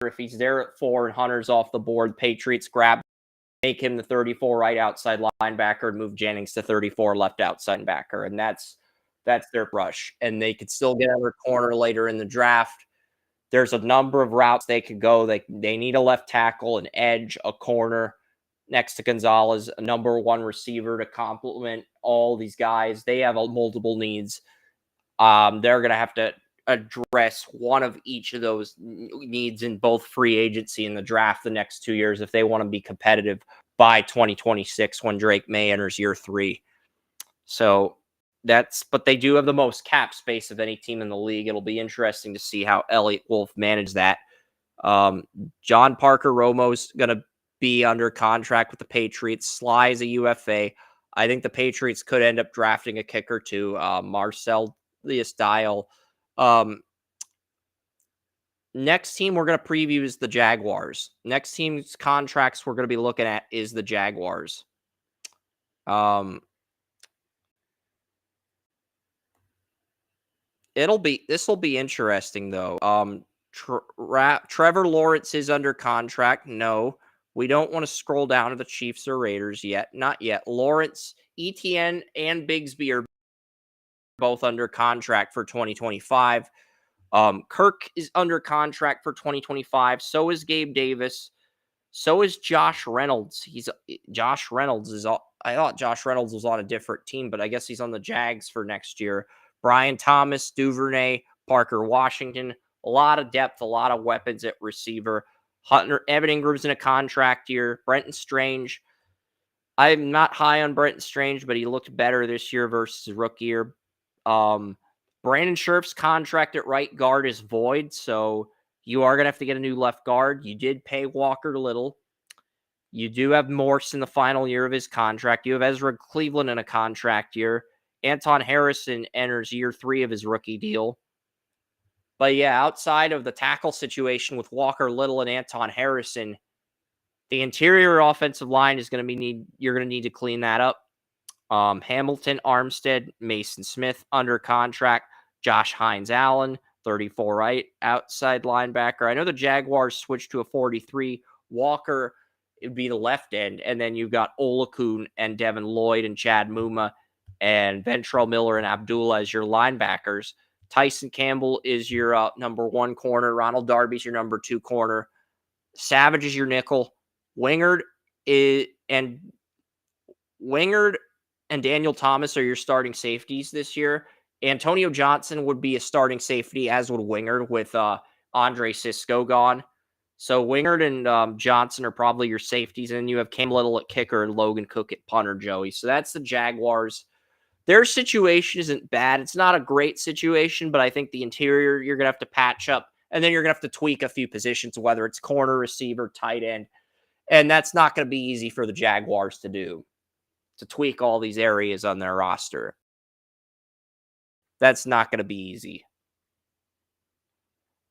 if he's there at 4 and Hunter's off the board, Patriots grab, make him the 34 right outside linebacker and move Jennings to 34 left outside backer. And that's their rush. And they could still get another corner later in the draft. There's a number of routes they could go. They need a left tackle, an edge, a corner next to Gonzalez, a number one receiver to complement all these guys. They have multiple needs. They're going to have to address one of each of those needs in both free agency and the draft the next 2 years if they want to be competitive by 2026 when Drake May enters year 3. So but they do have the most cap space of any team in the league. It'll be interesting to see how Elliott Wolf manages that. John Parker Romo's going to be under contract with the Patriots. Sly is a UFA. I think the Patriots could end up drafting a kicker too. Marcel Dial. Next team we're going to preview is the Jaguars. Next team's contracts we're going to be looking at is the Jaguars. This will be interesting though. Trevor Lawrence is under contract. No, we don't want to scroll down to the Chiefs or Raiders yet. Not yet. Lawrence, ETN, and Bigsby are both under contract for 2025. Kirk is under contract for 2025. So is Gabe Davis. So is Josh Reynolds. Josh Reynolds is. I thought Josh Reynolds was on a different team, but I guess he's on the Jags for next year. Brian Thomas, Duvernay, Parker Washington. A lot of depth, a lot of weapons at receiver. Evan Ingram's in a contract year. Brenton Strange. I'm not high on Brenton Strange, but he looked better this year versus rookie year. Brandon Scherf's contract at right guard is void, so you are going to have to get a new left guard. You did pay Walker Little. You do have Morse in the final year of his contract. You have Ezra Cleveland in a contract year. Anton Harrison enters year 3 of his rookie deal. But yeah, outside of the tackle situation with Walker Little and Anton Harrison, the interior offensive line is going to be you're going to need to clean that up. Hamilton, Armstead, Mason Smith under contract. Josh Hines Allen, 34 right outside linebacker. I know the Jaguars switched to a 43. Walker, it would be the left end. And then you've got Olakun and Devin Lloyd and Chad Muma and Ventrell Miller and Abdullah as your linebackers. Tyson Campbell is your number 1 corner. Ronald Darby's your number 2 corner. Savage is your nickel. Wingard and Daniel Thomas are your starting safeties this year. Antonio Johnson would be a starting safety, as would Wingard, with Andre Cisco gone. So Wingard and Johnson are probably your safeties, and then you have Cam Little at kicker and Logan Cook at punter, Joey. So that's the Jaguars. Their situation isn't bad. It's not a great situation, but I think the interior you're going to have to patch up, and then you're going to have to tweak a few positions, whether it's corner, receiver, tight end. And that's not going to be easy for the Jaguars to do, to tweak all these areas on their roster. That's not going to be easy.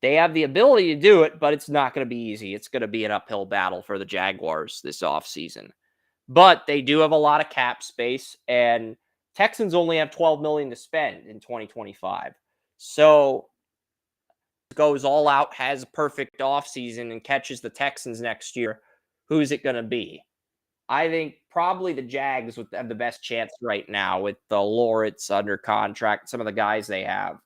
They have the ability to do it, but it's not going to be easy. It's going to be an uphill battle for the Jaguars this offseason. But they do have a lot of cap space, and Texans only have $12 million to spend in 2025. So goes all out, has a perfect offseason, and catches the Texans next year. Who's it going to be? I think probably the Jags would have the best chance right now with the Lawrence under contract, some of the guys they have.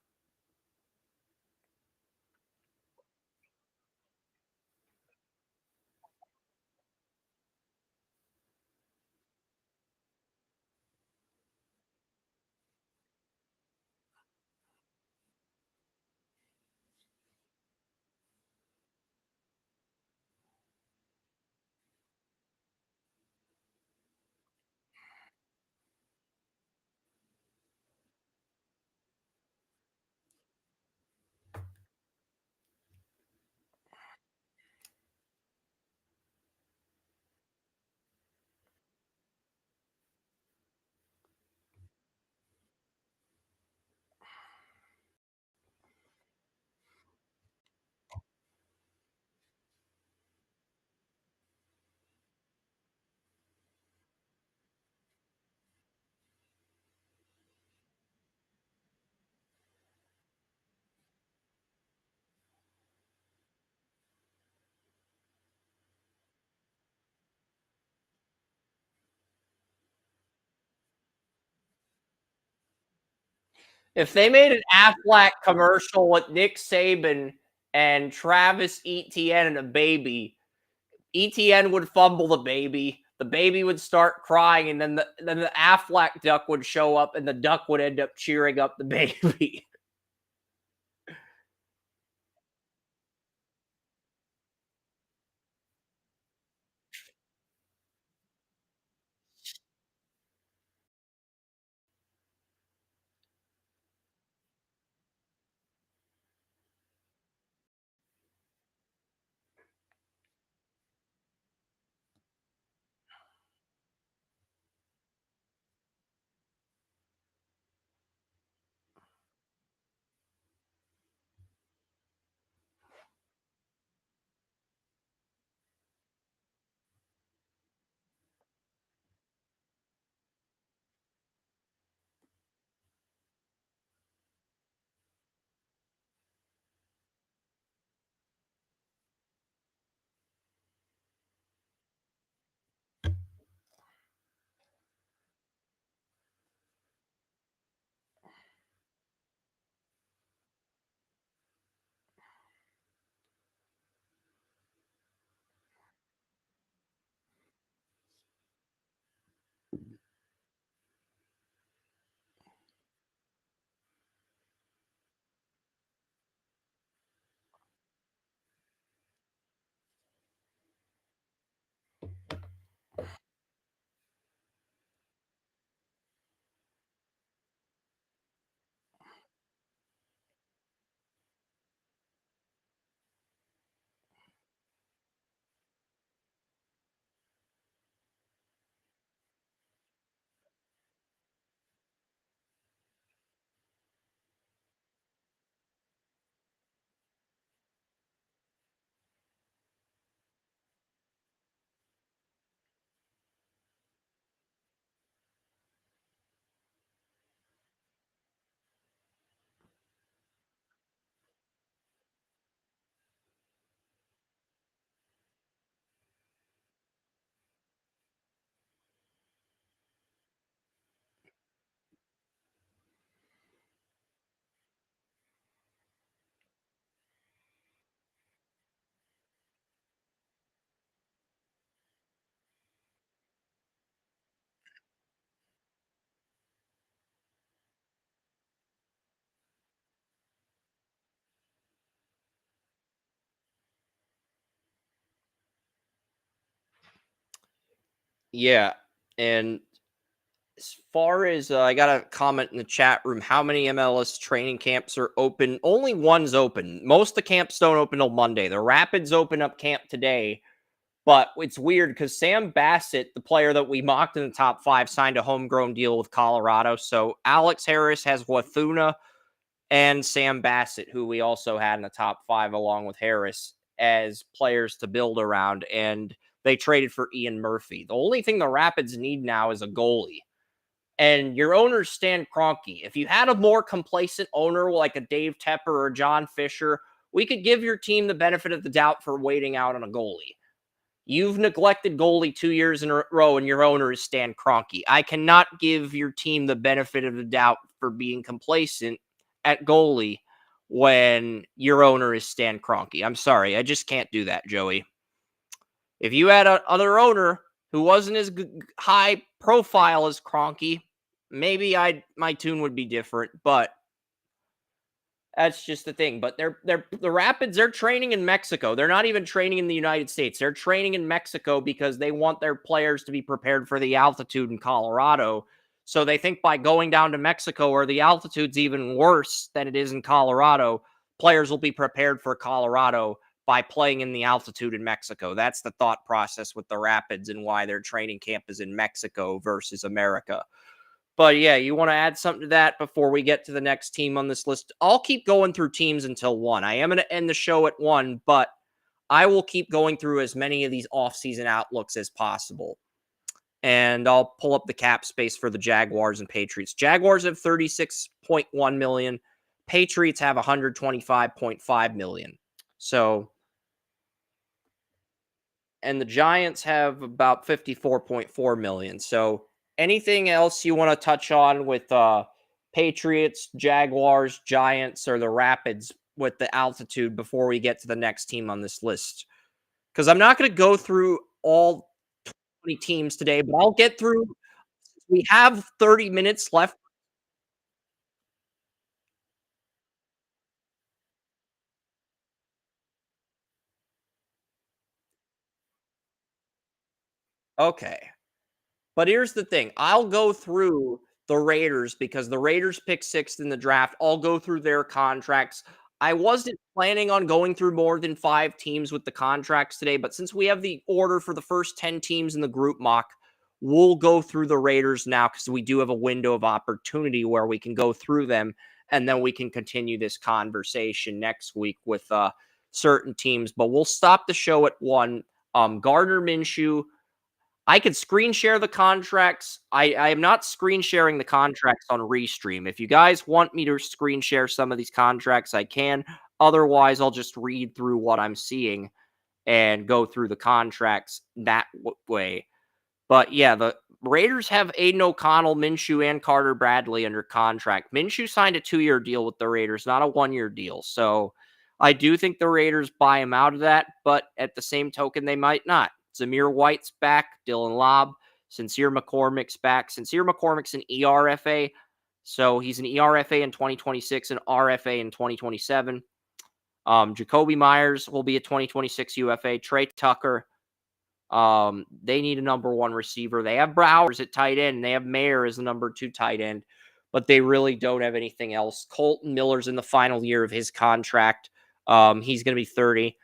If they made an Aflac commercial with Nick Saban and Travis Etienne and a baby, Etienne would fumble the baby would start crying, and then the Aflac duck would show up, and the duck would end up cheering up the baby. Yeah, and as far as I got a comment in the chat room, how many MLS training camps are open? Only one's open. Most of the camps don't open till Monday. The Rapids open up camp today, but it's weird because Sam Bassett, the player that we mocked in the top five, signed a homegrown deal with Colorado. So Alex Harris has Wathuna and Sam Bassett, who we also had in the top five along with Harris, as players to build around. And they traded for Ian Murphy. The only thing the Rapids need now is a goalie. And your owner's Stan Kroenke. If you had a more complacent owner like a Dave Tepper or John Fisher, we could give your team the benefit of the doubt for waiting out on a goalie. You've neglected goalie 2 years in a row, and your owner is Stan Kroenke. I cannot give your team the benefit of the doubt for being complacent at goalie when your owner is Stan Kroenke. I'm sorry, I just can't do that, Joey. If you had another owner who wasn't as high profile as Kroenke, maybe my tune would be different, but that's just the thing. But the Rapids, they're training in Mexico. They're not even training in the United States. They're training in Mexico because they want their players to be prepared for the altitude in Colorado. So they think by going down to Mexico, where the altitude's even worse than it is in Colorado, players will be prepared for Colorado by playing in the altitude in Mexico. That's the thought process with the Rapids and why their training camp is in Mexico versus America. But yeah, you want to add something to that before we get to the next team on this list? I'll keep going through teams until one. I am going to end the show at one, but I will keep going through as many of these offseason outlooks as possible. And I'll pull up the cap space for the Jaguars and Patriots. Jaguars have 36.1 million. Patriots have 125.5 million. So, and the Giants have about 54.4 million. So, anything else you want to touch on with Patriots, Jaguars, Giants, or the Rapids with the altitude before we get to the next team on this list. Because I'm not going to go through all 20 teams today, but I'll get through. We have 30 minutes left. Okay. But here's the thing, I'll go through the Raiders because the Raiders picked 6th in the draft. I'll go through their contracts. I wasn't planning on going through more than 5 teams with the contracts today, but since we have the order for the first 10 teams in the group mock, we'll go through the Raiders now because we do have a window of opportunity where we can go through them, and then we can continue this conversation next week with certain teams. But we'll stop the show at 1. Gardner Minshew, I could screen share the contracts. I am not screen sharing the contracts on Restream. If you guys want me to screen share some of these contracts, I can. Otherwise, I'll just read through what I'm seeing and go through the contracts that way. But yeah, the Raiders have Aiden O'Connell, Minshew, and Carter Bradley under contract. Minshew signed a 2-year deal with the Raiders, not a 1-year deal. So I do think the Raiders buy him out of that, but at the same token, they might not. Zamir White's back, Dylan Lobb, Sincere McCormick's back. Sincere McCormick's an ERFA, so he's an ERFA in 2026 and RFA in 2027. Jacoby Myers will be a 2026 UFA. Trey Tucker, they need a number 1 receiver. They have Browers at tight end. And they have Mayer as the number 2 tight end, but they really don't have anything else. Colton Miller's in the final year of his contract. He's going to be 30.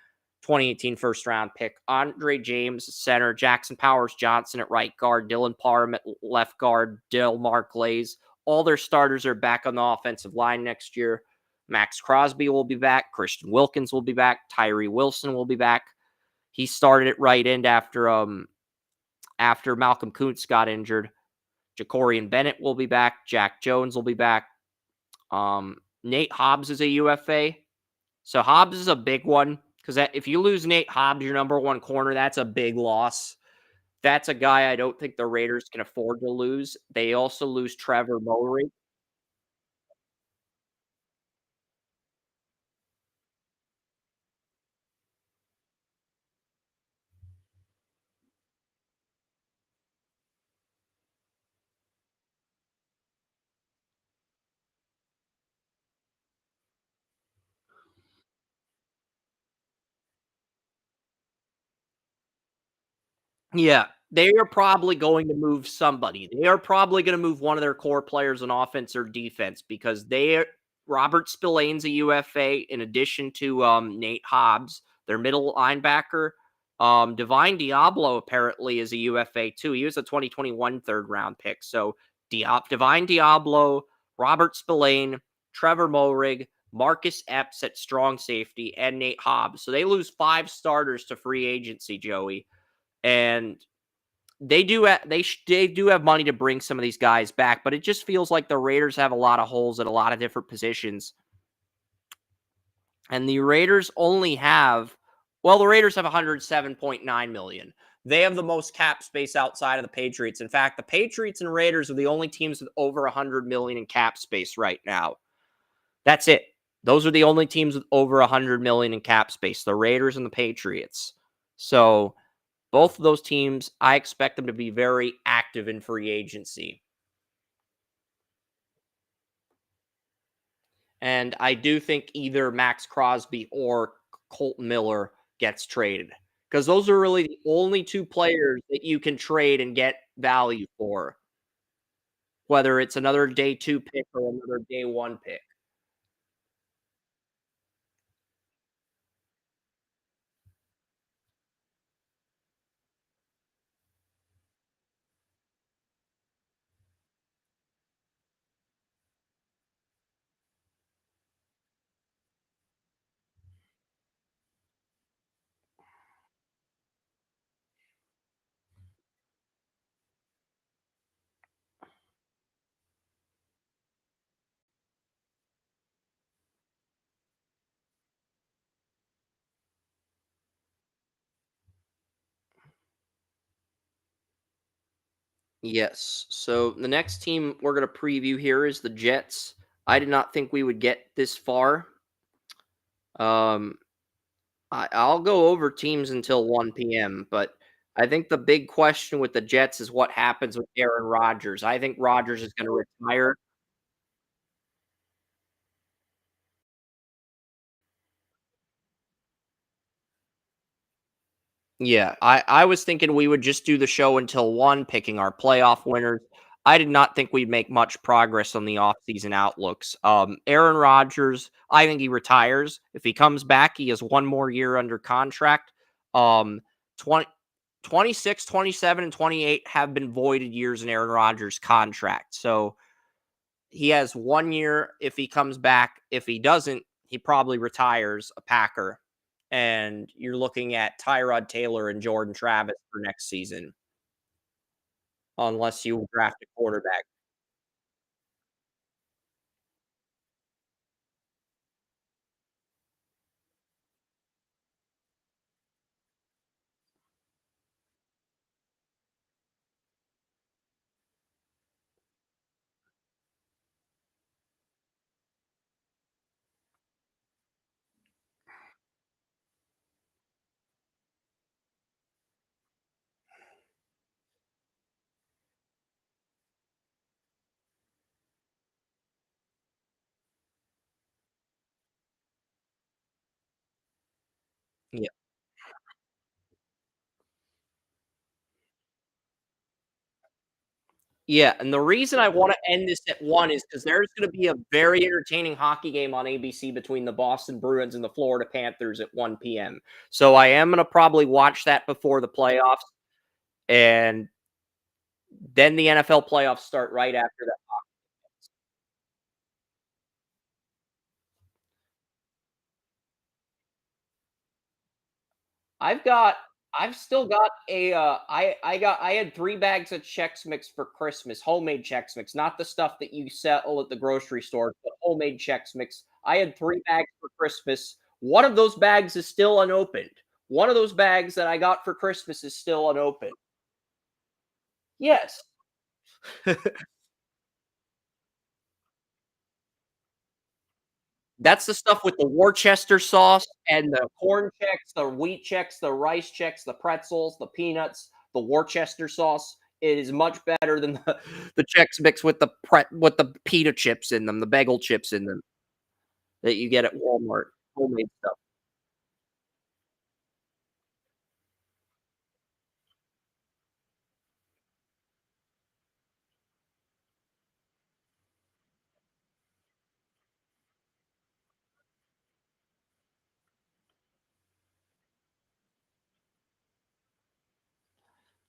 2018 first round pick. Andre James, center. Jackson Powers Johnson at right guard. Dylan Parham at left guard. Delmar Glaze. All their starters are back on the offensive line next year. Max Crosby will be back. Christian Wilkins will be back. Tyree Wilson will be back. He started at right end after Malcolm Kuntz got injured. Jacorian Bennett will be back. Jack Jones will be back. Nate Hobbs is a UFA. So Hobbs is a big one because if you lose Nate Hobbs, your number 1 corner, that's a big loss. That's a guy I don't think the Raiders can afford to lose. They also lose Trevor Mowry. Yeah, they are probably going to move somebody. They are probably going to move one of their core players on offense or defense because Robert Spillane's a UFA in addition to Nate Hobbs, their middle linebacker. Divine Diablo apparently is a UFA too. He was a 2021 third round pick. So Divine Diablo, Robert Spillane, Trevor Morig, Marcus Epps at strong safety, and Nate Hobbs. So they lose 5 starters to free agency, Joey, and they do have money to bring some of these guys back, but it just feels like the Raiders have a lot of holes at a lot of different positions. And the Raiders only have the Raiders have 107.9 million. They have the most cap space outside of the Patriots. In fact, the Patriots and Raiders are the only teams with over 100 million in cap space right now. That's it. Those are the only teams with over 100 million in cap space, the Raiders and the Patriots. So both of those teams, I expect them to be very active in free agency. And I do think either Max Crosby or Colton Miller gets traded because those are really the only 2 players that you can trade and get value for, whether it's another day 2 pick or another day 1 pick. Yes. So the next team we're going to preview here is the Jets. I did not think we would get this far. Um, I'll go over teams until 1 p.m., but I think the big question with the Jets is what happens with Aaron Rodgers. I think Rodgers is going to retire. Yeah, I was thinking we would just do the show until 1, picking our playoff winners. I did not think we'd make much progress on the offseason outlooks. Aaron Rodgers, I think he retires. If he comes back, he has 1 more year under contract. Um, 20 26, 27, and 28 have been voided years in Aaron Rodgers' contract. So he has 1 year if he comes back. If he doesn't, he probably retires a Packer. And you're looking at Tyrod Taylor and Jordan Travis for next season, unless you draft a quarterback. Yeah. Yeah, and the reason I wanna end this at 1 is because there's gonna be a very entertaining hockey game on ABC between the Boston Bruins and the Florida Panthers at 1 p.m. So I am gonna probably watch that before the playoffs, and then the NFL playoffs start right after that. I've got I've still got I had 3 bags of Chex Mix for Christmas, homemade Chex Mix, not the stuff that you sell at the grocery store, but homemade Chex Mix. I had 3 bags for Christmas. One of those bags is still unopened. One of those bags that I got for Christmas is still unopened. Yes. That's the stuff with the Worcester sauce and the corn Chex, the wheat Chex, the rice Chex, the pretzels, the peanuts, the Worcester sauce. It is much better than the Chex Mix with with the pita chips in them, the bagel chips in them that you get at Walmart, homemade stuff.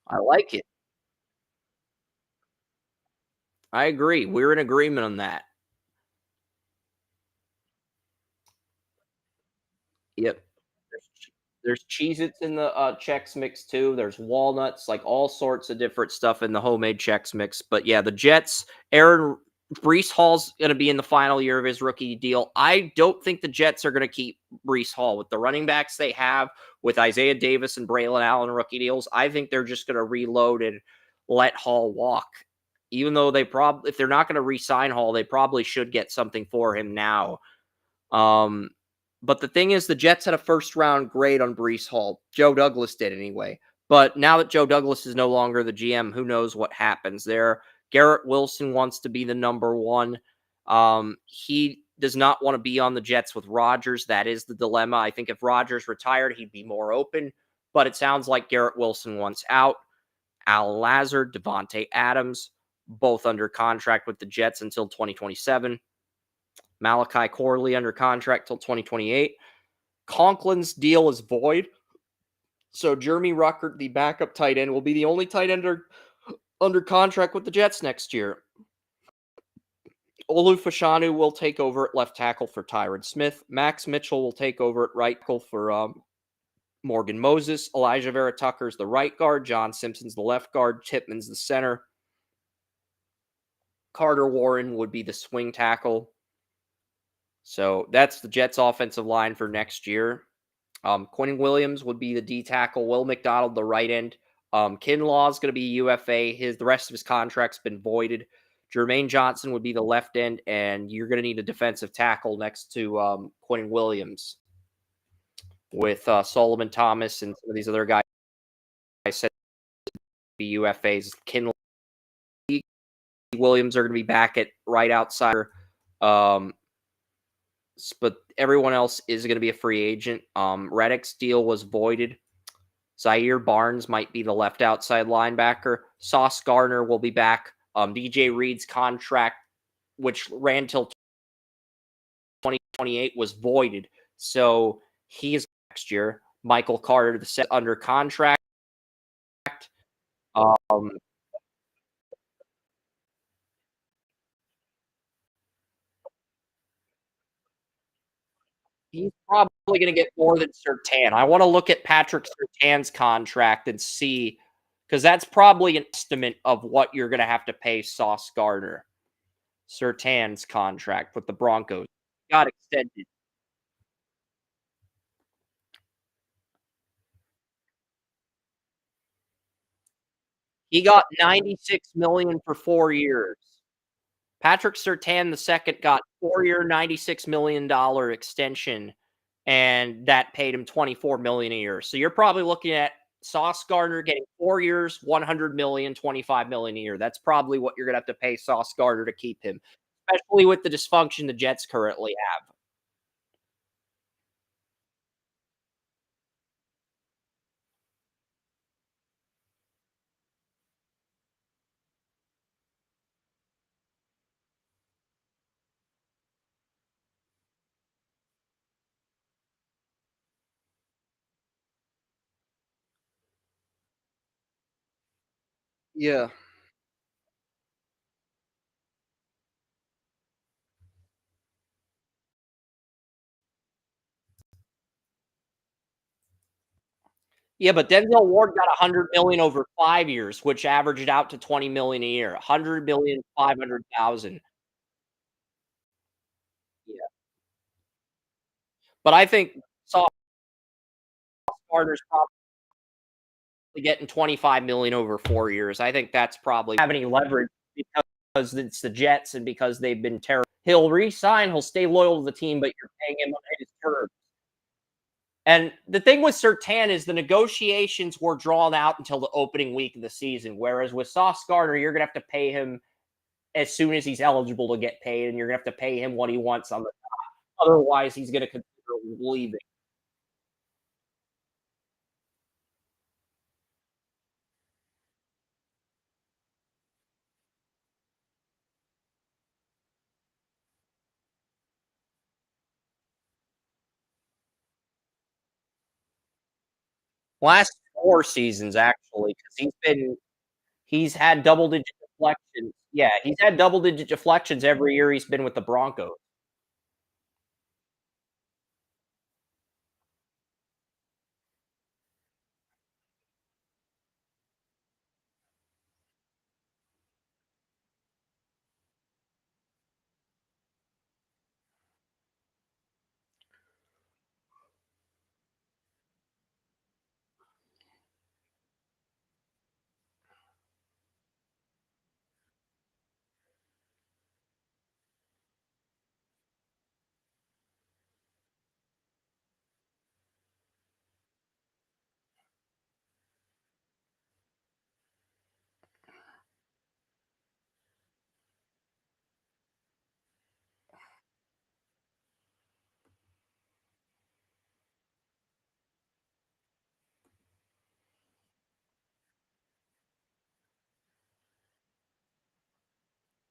I like it. I agree. We're in agreement on that. Yep. There's Cheez-Its in the, Chex Mix too, there's walnuts, like, all sorts of different stuff in the homemade Chex Mix, but yeah, the Jets, Aaron Breece Hall's gonna be in the final year of his rookie deal. I don't think the Jets are gonna keep Breece Hall. With the running backs they have, with Isaiah Davis and Braylon Allen rookie deals, I think they're just gonna reload and let Hall walk. Even though if they're not gonna re-sign Hall, they probably should get something for him now. Um, but the thing is, the Jets had a first round grade on Brees Hall. Joe Douglas did anyway. But now that Joe Douglas is no longer the GM, who knows what happens there? Garrett Wilson wants to be the number one. He does not want to be on the Jets with Rodgers. That is the dilemma. I think if Rodgers retired, he'd be more open. But it sounds like Garrett Wilson wants out. Al Lazard, Devontae Adams, both under contract with the Jets until 2027. Malachi Corley under contract till 2028. Conklin's deal is void. So Jeremy Ruckert, the backup tight end, will be the only tight end under contract with the Jets next year. Olu Fashanu will take over at left tackle for Tyron Smith. Max Mitchell will take over at right tackle for Morgan Moses. Elijah Vera Tucker's the right guard. John Simpson's the left guard. Titman's the center. Carter Warren would be the swing tackle. So that's the Jets' offensive line for next year. Quentin Williams would be the D tackle. Will McDonald, the right end. Kinlaw is going to be UFA. The rest of his contract's been voided. Jermaine Johnson would be the left end, and you're going to need a defensive tackle next to Quentin Williams with Solomon Thomas and some of these other guys I said be UFAs. Kinlaw, Williams are going to be back at right outside. Um, but everyone else is going to be a free agent. Reddick's deal was voided. Zaire Barnes might be the left outside linebacker. Sauce Gardner will be back. DJ Reed's contract, which ran till 2028, was voided. So he's next year. Michael Carter, the set under contract. Um, he's probably going to get more than Surtain. I want to look at Patrick Surtain's contract and see, because that's probably an estimate of what you're going to have to pay Sauce Gardner. Surtain's contract with the Broncos got extended. He got 96 million for 4 years. Patrick Surtain the second got 4-year, $96 million extension, and that paid him 24 million a year. So you're probably looking at Sauce Gardner getting 4 years, 100 million, 25 million a year. That's probably what you're gonna have to pay Sauce Gardner to keep him, especially with the dysfunction the Jets currently have. Yeah. Yeah, but Denzel Ward got 100 million over 5 years, which averaged out to 20 million a year. 100 million, 500,000. Yeah. But I think Sauce Gardner's probably getting 25 million over 4 years. I think that's probably have any leverage because it's the Jets and because they've been terrible. He'll resign, he'll stay loyal to the team, but you're paying him on his terms. And the thing with Surtain is the negotiations were drawn out until the opening week of the season. Whereas with Sauce Gardner, you're gonna have to pay him as soon as he's eligible to get paid, and you're gonna have to pay him what he wants on the top. Otherwise, he's gonna consider leaving. Last 4 seasons, actually, because he's had double digit deflections. Yeah, he's had double digit deflections every year he's been with the Broncos.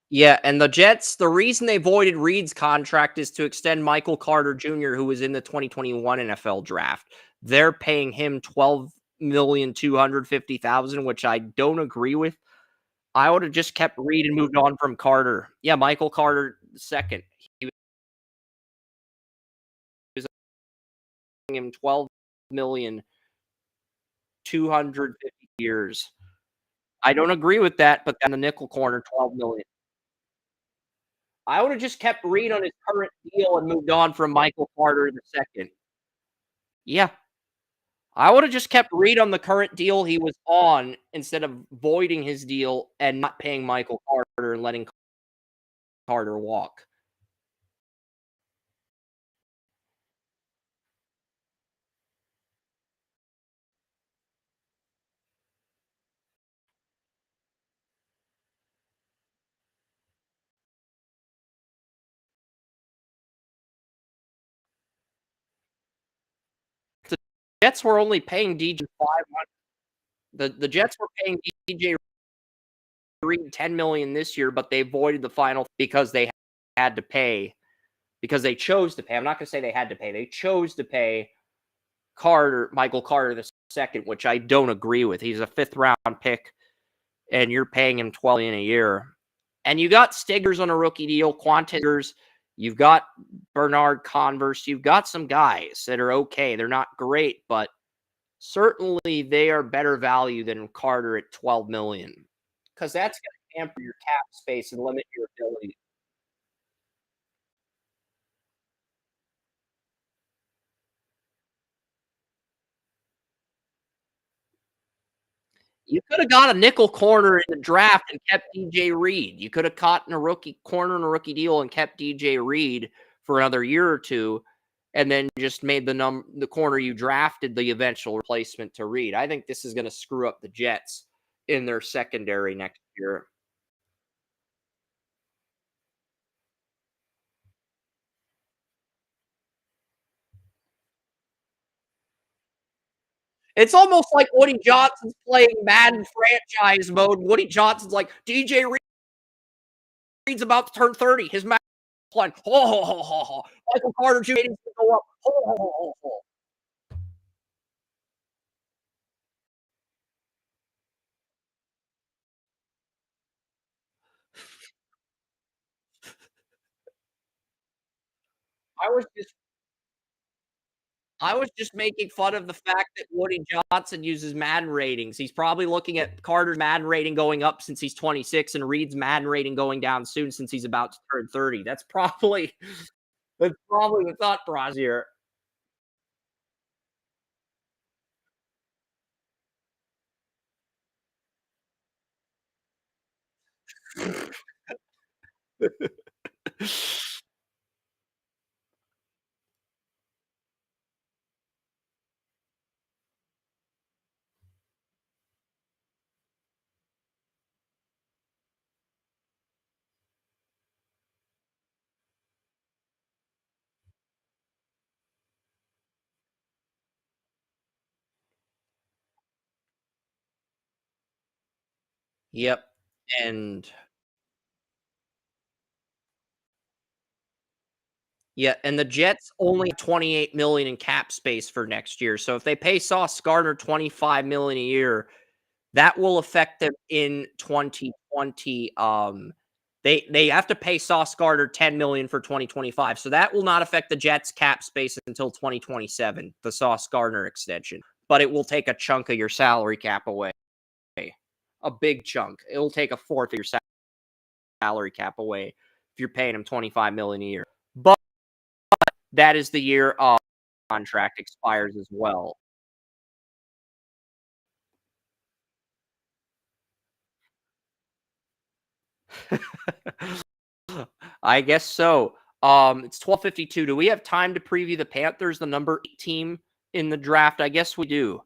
Yeah, and the Jets, the reason they voided Reed's contract is to extend Michael Carter Jr., who was in the 2021 NFL draft. They're paying him 12,250,000, which I don't agree with. I would have just kept Reed and moved on from Carter. Yeah, Michael Carter second. He was paying him 12,250 years. I don't agree with that, but on the nickel corner, 12 million. I would have just kept Reed on his current deal and moved on from Michael Carter the second. Yeah, I would have just kept Reed on the current deal he was on instead of voiding his deal and not paying Michael Carter and letting Carter walk. The Jets were only paying DJ 500. The Jets were paying DJ Reed 10 million this year, but they voided the final because they had to pay because they chose to pay. I'm not going to say they had to pay. They chose to pay Michael Carter the second, which I don't agree with. He's a 5th round pick, and you're paying him 12 million a year. And you got Stiggers on a rookie deal, Quantigers. You've got Bernard Converse. You've got some guys that are okay. They're not great, but certainly they are better value than Carter at 12 million because that's going to hamper your cap space and limit your ability. You could have got a nickel corner in the draft and kept DJ Reed. You could have caught in a rookie corner in a rookie deal and kept DJ Reed for another year or two, and then just made the corner you drafted the eventual replacement to Reed. I think this is going to screw up the Jets in their secondary next year. It's almost like Woody Johnson's playing Madden franchise mode. Woody Johnson's like, DJ Reed's about to turn 30. His Madden playing. Ho, ho, ho, ho, ho. Michael Carter Jr. needs to go up. Ho, ho, ho, ho, ho. I was just I was just making fun of the fact that Woody Johnson uses Madden ratings. He's probably looking at Carter's Madden rating going up since he's 26 and Reed's Madden rating going down soon since he's about to turn 30. That's probably the thought process here. Yep. And yeah, and the Jets only have 28 million in cap space for next year. So if they pay Sauce Gardner 25 million a year, that will affect them in 2020. They have to pay Sauce Gardner 10 million for 2025. So that will not affect the Jets cap space until 2027, the Sauce Gardner extension. But it will take a chunk of your salary cap away. A big chunk. It'll take a fourth of your salary cap away if you're paying him 25 million a year. But that is the year contract expires as well. I guess so. It's 12:52. Do we have time to preview the Panthers, the number 8 team in the draft? I guess we do,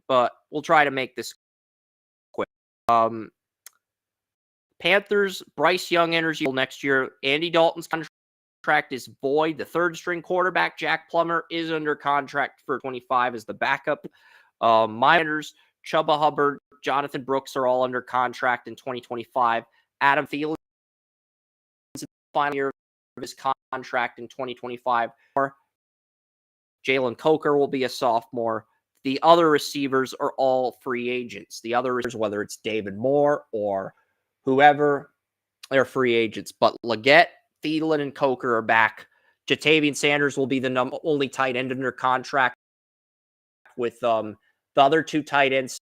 but we'll try to make this quick. Panthers, Bryce Young enters next year. Andy Dalton's contract is void. The third string quarterback, Jack Plummer, is under contract for 25 as the backup. Miners, Chuba Hubbard, Jonathan Brooks are all under contract in 2025. Adam Thielen, final year of his contract in 2025. Jalen Coker will be a sophomore. The other receivers are all free agents. The other receivers, whether it's David Moore or whoever, they're free agents. But Leggett, Thielen, and Coker are back. Jatavian Sanders will be the only tight end under contract with the other two tight ends.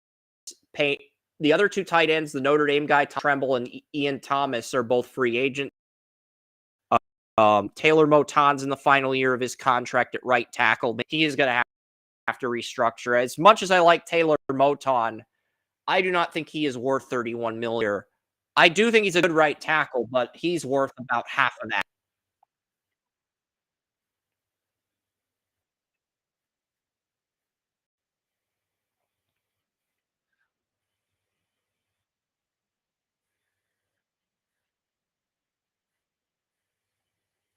The other two tight ends, the Notre Dame guy, Tom Tremble, and Ian Thomas, are both free agents. Taylor Moton's in the final year of his contract at right tackle. He is going to have have to restructure. As much as I like Taylor Moton, I do not think he is worth 31 million. I do think he's a good right tackle, but he's worth about half of that.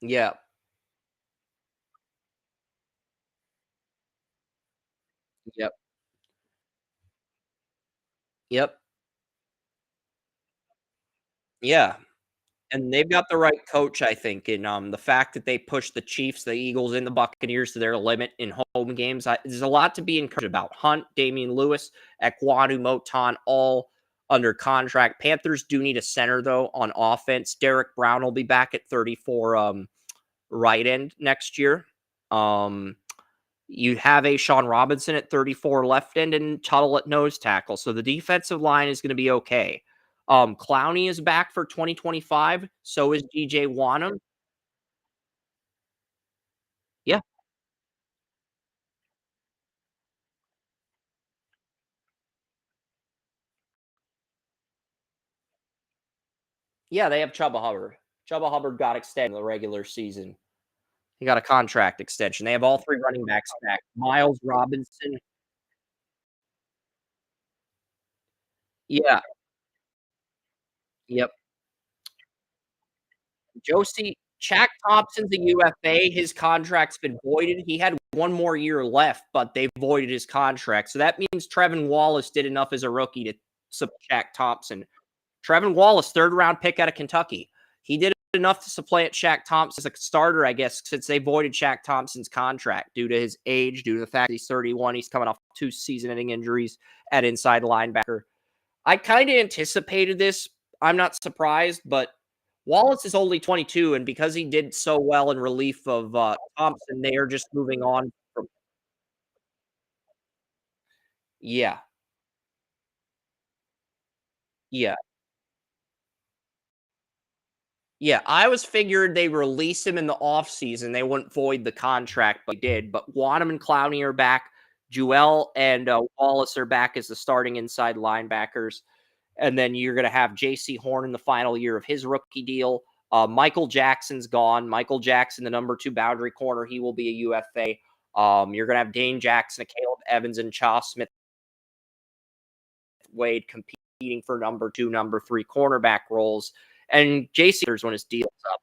Yeah. Yep. Yep. Yeah. And they've got the right coach, I think, and, the fact that they pushed the Chiefs, the Eagles, and the Buccaneers to their limit in home games, there's a lot to be encouraged about. Hunt, Damian Lewis, Ekwonu, Moton, all under contract. Panthers do need a center, though, on offense. Derek Brown will be back at 34, right end next year. Um, you have a Sean Robinson at 34 left end and Tuttle at nose tackle. So the defensive line is going to be okay. Clowney is back for 2025. So is DJ Wanham. Yeah. Yeah, they have Chuba Hubbard. Chuba Hubbard got extended in the regular season. He got a contract extension. They have all three running backs back. Miles Robinson. Yeah. Yep. Josie Shaq Thompson's a UFA. His contract's been voided. He had one more year left, but they voided his contract. So that means Trevin Wallace did enough as a rookie to Shaq Thompson. Trevin Wallace, third round pick out of Kentucky. He did enough to supplant Shaq Thompson as a starter, I guess, since they voided Shaq Thompson's contract due to his age, due to the fact he's 31. He's coming off 2 season-ending injuries at inside linebacker. I kind of anticipated this. I'm not surprised, but Wallace is only 22, and because he did so well in relief of Thompson, they are just moving on from. Yeah, yeah, yeah. I was figured they release him in the offseason. They wouldn't void the contract, but they did. But Wanham and Clowney are back. Jewell and Wallace are back as the starting inside linebackers. And then you're going to have J.C. Horn in the final year of his rookie deal. Michael Jackson's gone. Michael Jackson, the number 2 boundary corner, he will be a UFA. You're going to have Dane Jackson, Caleb Evans, and Cha Smith Wade competing for number 2, number 3 cornerback roles. And J.C. when his deal's up.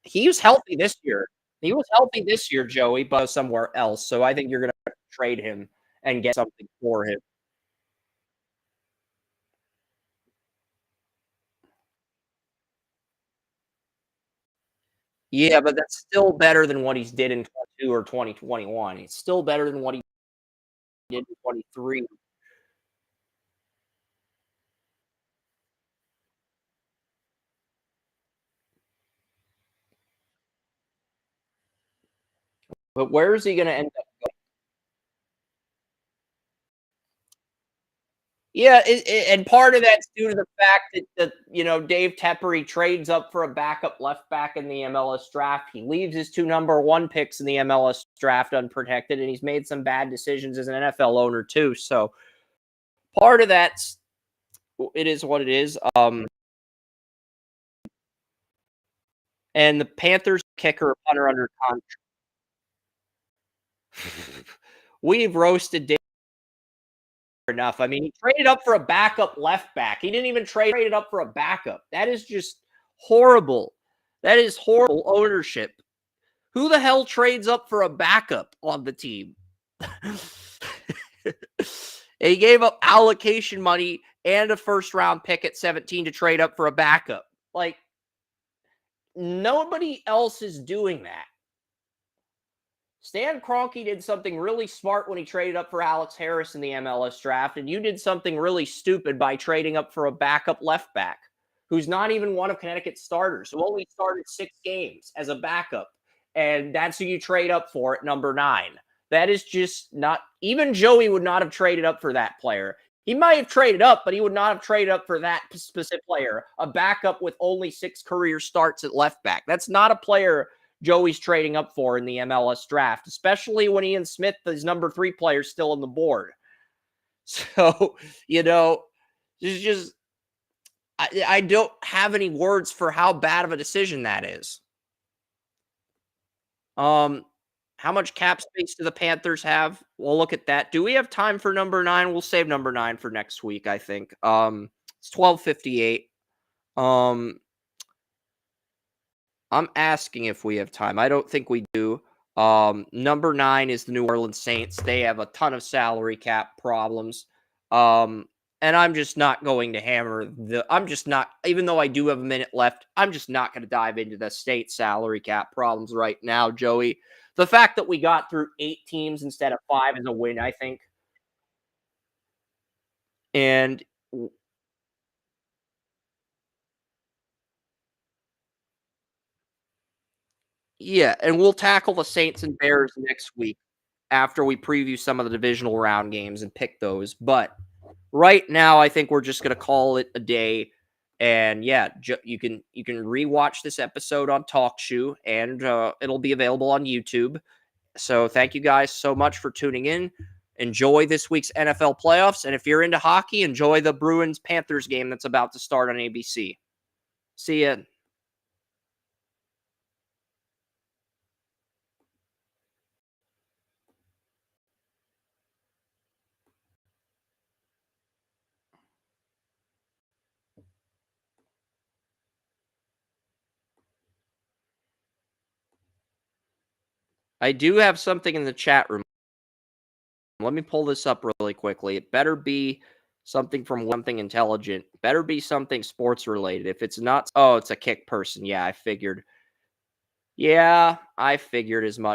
He was healthy this year. He was healthy this year, Joey, but somewhere else. So I think you're going to trade him and get something for him. Yeah, but that's still better than what he's did in 22 or 2021. It's still better than what he did in 23. But where is he going to end up? Yeah, and part of that's due to the fact that Dave Tepper trades up for a backup left back in the MLS draft. He leaves his 2 number 1 picks in the MLS draft unprotected, and he's made some bad decisions as an NFL owner too. So part of that's it is what it is. And the Panthers kicker punter under contract. We've roasted Dave enough. I mean, he traded up for a backup left back. He didn't even trade it up for a backup. That is just horrible. That is horrible ownership. Who the hell trades up for a backup on the team? He gave up allocation money and a first round pick at 17 to trade up for a backup. Like, nobody else is doing that. Stan Kroenke did something really smart when he traded up for Alex Harris in the MLS draft, and you did something really stupid by trading up for a backup left back who's not even one of Connecticut's starters, who only started 6 games as a backup, and that's who you trade up for at number 9. That is just not – even Joey would not have traded up for that player. He might have traded up, but he would not have traded up for that specific player, a backup with only 6 career starts at left back. That's not a player Joey's trading up for in the MLS draft, especially when Ian Smith, his number 3 player, is still on the board. So, it's just, I don't have any words for how bad of a decision that is. How much cap space do the Panthers have? We'll look at that. Do we have time for number 9? We'll save number 9 for next week, I think. It's 12:58. Um, I'm asking if we have time. I don't think we do. Number 9 is the New Orleans Saints. They have a ton of salary cap problems. And I'm just not going to I'm just not, even though I do have a minute left, I'm just not going to dive into the state salary cap problems right now, Joey. The fact that we got through 8 teams instead of 5 is a win, I think. And yeah, and we'll tackle the Saints and Bears next week after we preview some of the divisional round games and pick those. But right now, I think we're just going to call it a day. And yeah, you can rewatch this episode on TalkShoe, and it'll be available on YouTube. So thank you guys so much for tuning in. Enjoy this week's NFL playoffs, and if you're into hockey, enjoy the Bruins Panthers game that's about to start on ABC. See ya. I do have something in the chat room. Let me pull this up really quickly. It better be something from something intelligent. Better be something sports related. If it's not, oh, it's a kick person. Yeah, I figured. Yeah, I figured as much.